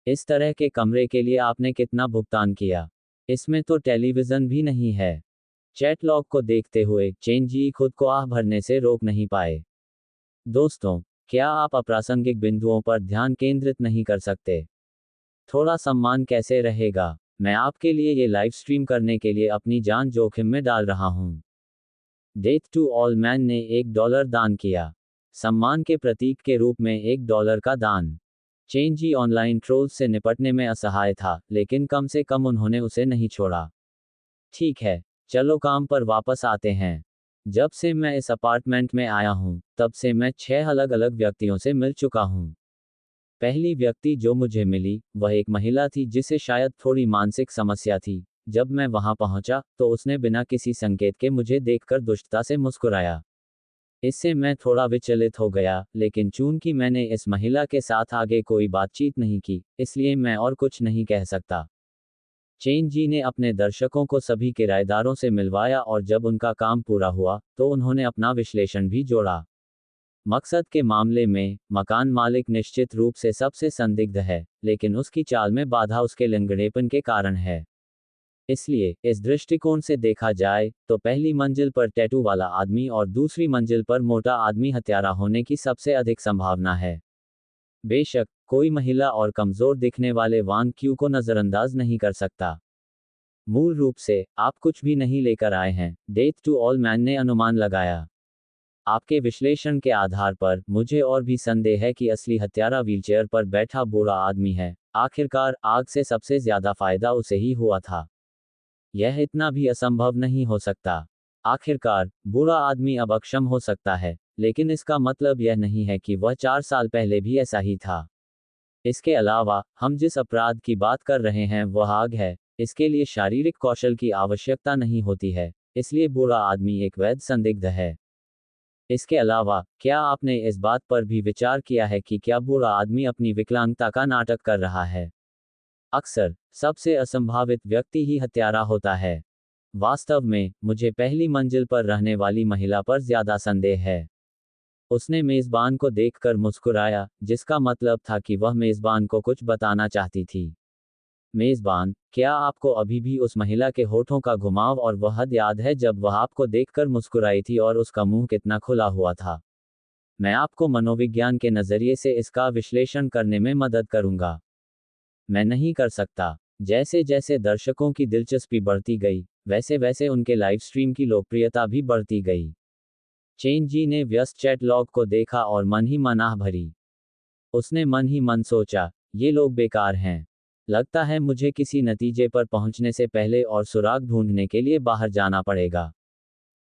[SPEAKER 1] इस तरह के कमरे के लिए आपने कितना भुगतान किया? इसमें तो टेलीविजन भी नहीं है। चैट लॉग को देखते हुए चेन जी खुद को आह भरने से रोक नहीं पाए। दोस्तों, क्या आप अप्रासंगिक बिंदुओं पर ध्यान केंद्रित नहीं कर सकते? थोड़ा सम्मान कैसे रहेगा? मैं आपके लिए ये लाइव स्ट्रीम करने के लिए अपनी जान जोखिम में डाल रहा हूँ। डेथ टू ऑल मैन ने $1 दान किया। सम्मान के प्रतीक के रूप में $1 का दान। चेन जी ऑनलाइन ट्रोल्स से निपटने में असहाय था, लेकिन कम से कम उन्होंने उसे नहीं छोड़ा। ठीक है, चलो काम पर वापस आते हैं। जब से मैं इस अपार्टमेंट में आया हूँ, तब से मैं 6 अलग अलग व्यक्तियों से मिल चुका हूँ। पहली व्यक्ति जो मुझे मिली, वह एक महिला थी जिसे शायद थोड़ी मानसिक समस्या थी। जब मैं वहां पहुंचा, तो उसने बिना किसी संकेत के मुझे देखकर दुष्टता से मुस्कुराया। इससे मैं थोड़ा विचलित हो गया, लेकिन चूंकि मैंने इस महिला के साथ आगे कोई बातचीत नहीं की, इसलिए मैं और कुछ नहीं कह सकता। चेन जी ने अपने दर्शकों को सभी किराएदारों से मिलवाया और जब उनका काम पूरा हुआ, तो उन्होंने अपना विश्लेषण भी जोड़ा। मकसद के मामले में, मकान मालिक निश्चित रूप से सबसे संदिग्ध है, लेकिन उसकी चाल में बाधा उसके लंगड़ेपन के कारण है। इसलिए, इस दृष्टिकोण से देखा जाए, तो पहली मंजिल पर टैटू वाला आदमी और दूसरी मंजिल पर मोटा आदमी हत्यारा होने की सबसे अधिक संभावना है। बेशक, कोई महिला और कमजोर दिखने वाले वांग क्यू को नजरअंदाज नहीं कर सकता। मूल रूप से, आप कुछ भी नहीं लेकर आए हैं, डेथ टू ऑल मैन ने अनुमान लगाया। आपके विश्लेषण के आधार पर मुझे और भी संदेह है कि असली हत्यारा व्हीलचेयर पर बैठा बूढ़ा आदमी है। आखिरकार आग से सबसे ज्यादा फायदा उसे ही हुआ था। यह इतना भी असंभव नहीं हो सकता। आखिरकार बूढ़ा आदमी अब अक्षम हो सकता है, लेकिन इसका मतलब यह नहीं है कि वह 4 साल पहले भी ऐसा ही था। इसके अलावा हम जिस अपराध की बात कर रहे हैं वह आग है। इसके लिए शारीरिक कौशल की आवश्यकता नहीं होती है, इसलिए बूढ़ा आदमी एक वैध संदिग्ध है। इसके अलावा क्या आपने इस बात पर भी विचार किया है कि क्या बूढ़ा आदमी अपनी विकलांगता का नाटक कर रहा है? अक्सर सबसे असंभावित व्यक्ति ही हत्यारा होता है। वास्तव में मुझे पहली मंजिल पर रहने वाली महिला पर ज्यादा संदेह है। उसने मेजबान को देखकर मुस्कुराया, जिसका मतलब था कि वह मेजबान को कुछ बताना चाहती थी। मेजबान, क्या आपको अभी भी उस महिला के होठों का घुमाव और वह हद याद है जब वह आपको देखकर मुस्कुराई थी और उसका मुंह कितना खुला हुआ था? मैं आपको मनोविज्ञान के नजरिए से इसका विश्लेषण करने में मदद करूंगा। मैं नहीं कर सकता। जैसे जैसे दर्शकों की दिलचस्पी बढ़ती गई, वैसे वैसे उनके लाइव स्ट्रीम की लोकप्रियता भी बढ़ती गई। चेन जी ने व्यस्त चैट लॉग को देखा और मन ही मन आह भरी। उसने मन ही मन सोचा, ये लोग बेकार हैं। लगता है मुझे किसी नतीजे पर पहुंचने से पहले और सुराग ढूंढने के लिए बाहर जाना पड़ेगा।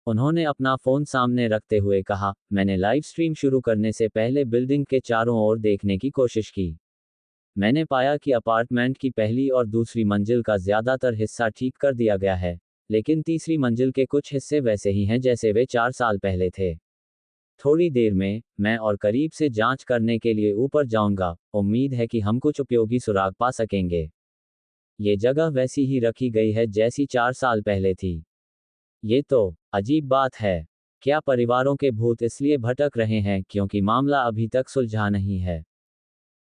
[SPEAKER 1] उन्होंने अपना फोन सामने रखते हुए कहा, मैंने लाइव स्ट्रीम शुरू करने से पहले बिल्डिंग के चारों ओर देखने की कोशिश की। मैंने पाया कि अपार्टमेंट की पहली और दूसरी मंजिल का ज्यादातर हिस्सा ठीक कर दिया गया है, लेकिन तीसरी मंजिल के कुछ हिस्से वैसे ही हैं जैसे वे 4 साल पहले थे। थोड़ी देर में मैं और करीब से जांच करने के लिए ऊपर जाऊंगा। उम्मीद है कि हम कुछ उपयोगी सुराग पा सकेंगे। ये जगह वैसी ही रखी गई है जैसी 4 साल पहले थी। ये तो अजीब बात है। क्या परिवारों के भूत इसलिए भटक रहे हैं क्योंकि मामला अभी तक सुलझा नहीं है?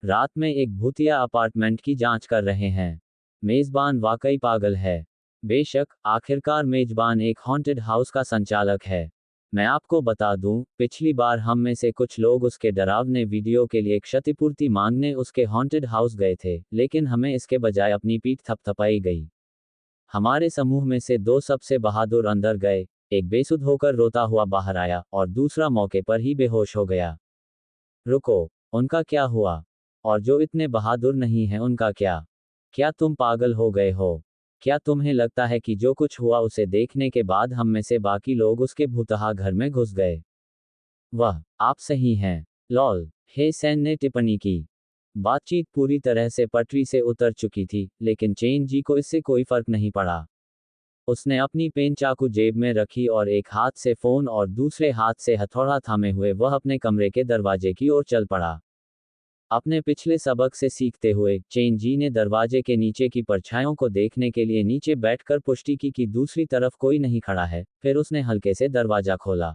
[SPEAKER 1] रात में एक भूतिया अपार्टमेंट की जांच कर रहे हैं। मेजबान वाकई पागल है। बेशक, आखिरकार मेजबान एक हॉन्टेड हाउस का संचालक है। मैं आपको बता दूं, पिछली बार हम में से कुछ लोग उसके डरावने वीडियो के लिए क्षतिपूर्ति मांगने उसके हॉन्टेड हाउस गए थे, लेकिन हमें इसके बजाय अपनी पीठ थपथपाई गई। हमारे समूह में से 2 सबसे बहादुर अंदर गए, एक बेसुध होकर रोता हुआ बाहर आया और दूसरा मौके पर ही बेहोश हो गया। रुको, उनका क्या हुआ? और जो इतने बहादुर नहीं हैं उनका क्या? क्या तुम पागल हो गए हो? क्या तुम्हें लगता है कि जो कुछ हुआ उसे देखने के बाद हम में से बाकी लोग उसके भूतहा घर में घुस गए? वह, आप सही हैं। लॉल, हे सेन ने टिप्पणी की। बातचीत पूरी तरह से पटरी से उतर चुकी थी, लेकिन चेन जी को इससे कोई फर्क नहीं पड़ा। उसने अपनी पेन चाकू जेब में रखी और एक हाथ से फोन और दूसरे हाथ से हथौड़ा थामे हुए वह अपने कमरे के दरवाजे की ओर चल पड़ा। अपने पिछले सबक से सीखते हुए चेन जी ने दरवाजे के नीचे की परछाइयों को देखने के लिए नीचे बैठकर पुष्टि की कि दूसरी तरफ कोई नहीं खड़ा है। फिर उसने हल्के से दरवाजा खोला।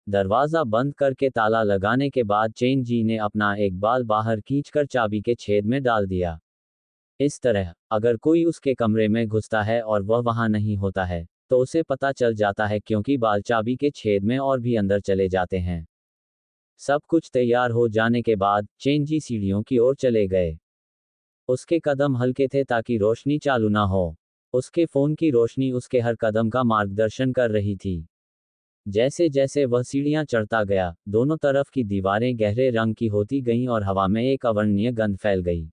[SPEAKER 1] दरवाजा बंद करके ताला लगाने के बाद चेन जी ने अपना एक बाल बाहर खींचकर चाबी के छेद में डाल दिया। इस तरह, अगर कोई उसके कमरे में घुसता है और वह वहां नहीं होता है, तो उसे पता चल जाता है क्योंकि बाल चाबी के छेद में और भी अंदर चले जाते हैं। सब कुछ तैयार हो जाने के बाद चेन जी सीढ़ियों की ओर चले गए। उसके कदम हल्के थे ताकि रोशनी चालू ना हो। उसके फोन की रोशनी उसके हर कदम का मार्गदर्शन कर रही थी। जैसे जैसे वह सीढ़ियां चढ़ता गया, दोनों तरफ की दीवारें गहरे रंग की होती गईं और हवा में एक अवर्णनीय गंध फैल गई।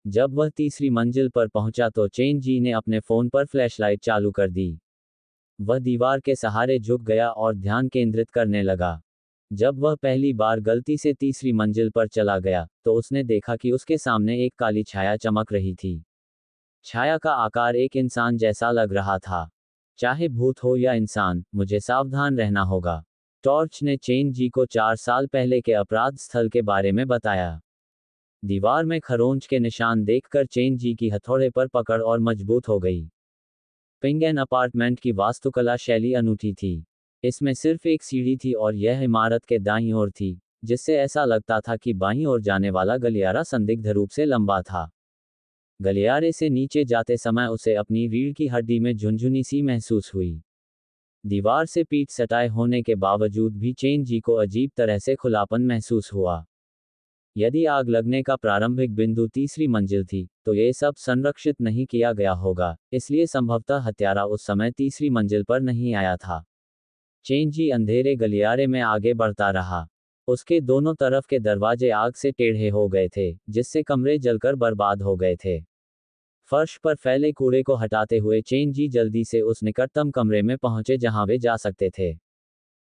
[SPEAKER 1] जब वह तीसरी मंजिल पर पहुंचा तो चेन जी ने अपने फोन पर फ्लैशलाइट चालू कर दी। वह दीवार के सहारे झुक गया और ध्यान केंद्रित करने लगा। जब वह पहली बार गलती से तीसरी मंजिल पर चला गया, तो उसने देखा कि उसके सामने एक काली छाया चमक रही थी। छाया का आकार एक इंसान जैसा लग रहा था। चाहे भूत हो या इंसान, मुझे सावधान रहना होगा। टॉर्च ने चेन जी को 4 साल पहले के अपराध स्थल के बारे में बताया। दीवार में खरोंच के निशान देखकर चेन जी की हथौड़े पर पकड़ और मजबूत हो गई। पिंगेन अपार्टमेंट की वास्तुकला शैली अनूठी थी। इसमें सिर्फ एक सीढ़ी थी और यह इमारत के दाईं ओर थी, जिससे ऐसा लगता था कि बाईं ओर जाने वाला गलियारा संदिग्ध रूप से लंबा था। गलियारे से नीचे जाते समय उसे अपनी रीढ़ की हड्डी में झुनझुनी सी महसूस हुई। दीवार से पीठ सटाए होने के बावजूद भी चेन जी को अजीब तरह से खुलापन महसूस हुआ। यदि आग लगने का प्रारंभिक बिंदु तीसरी मंजिल थी, तो ये सब संरक्षित नहीं किया गया होगा, इसलिए संभवतः हत्यारा उस समय तीसरी मंजिल पर नहीं आया था। चेंजी अंधेरे गलियारे में आगे बढ़ता रहा। उसके दोनों तरफ के दरवाजे आग से टेढ़े हो गए थे, जिससे कमरे जलकर बर्बाद हो गए थे। फर्श पर फैले कूड़े को हटाते हुए चेंजी जल्दी से उस निकटतम कमरे में पहुंचे जहां वे जा सकते थे।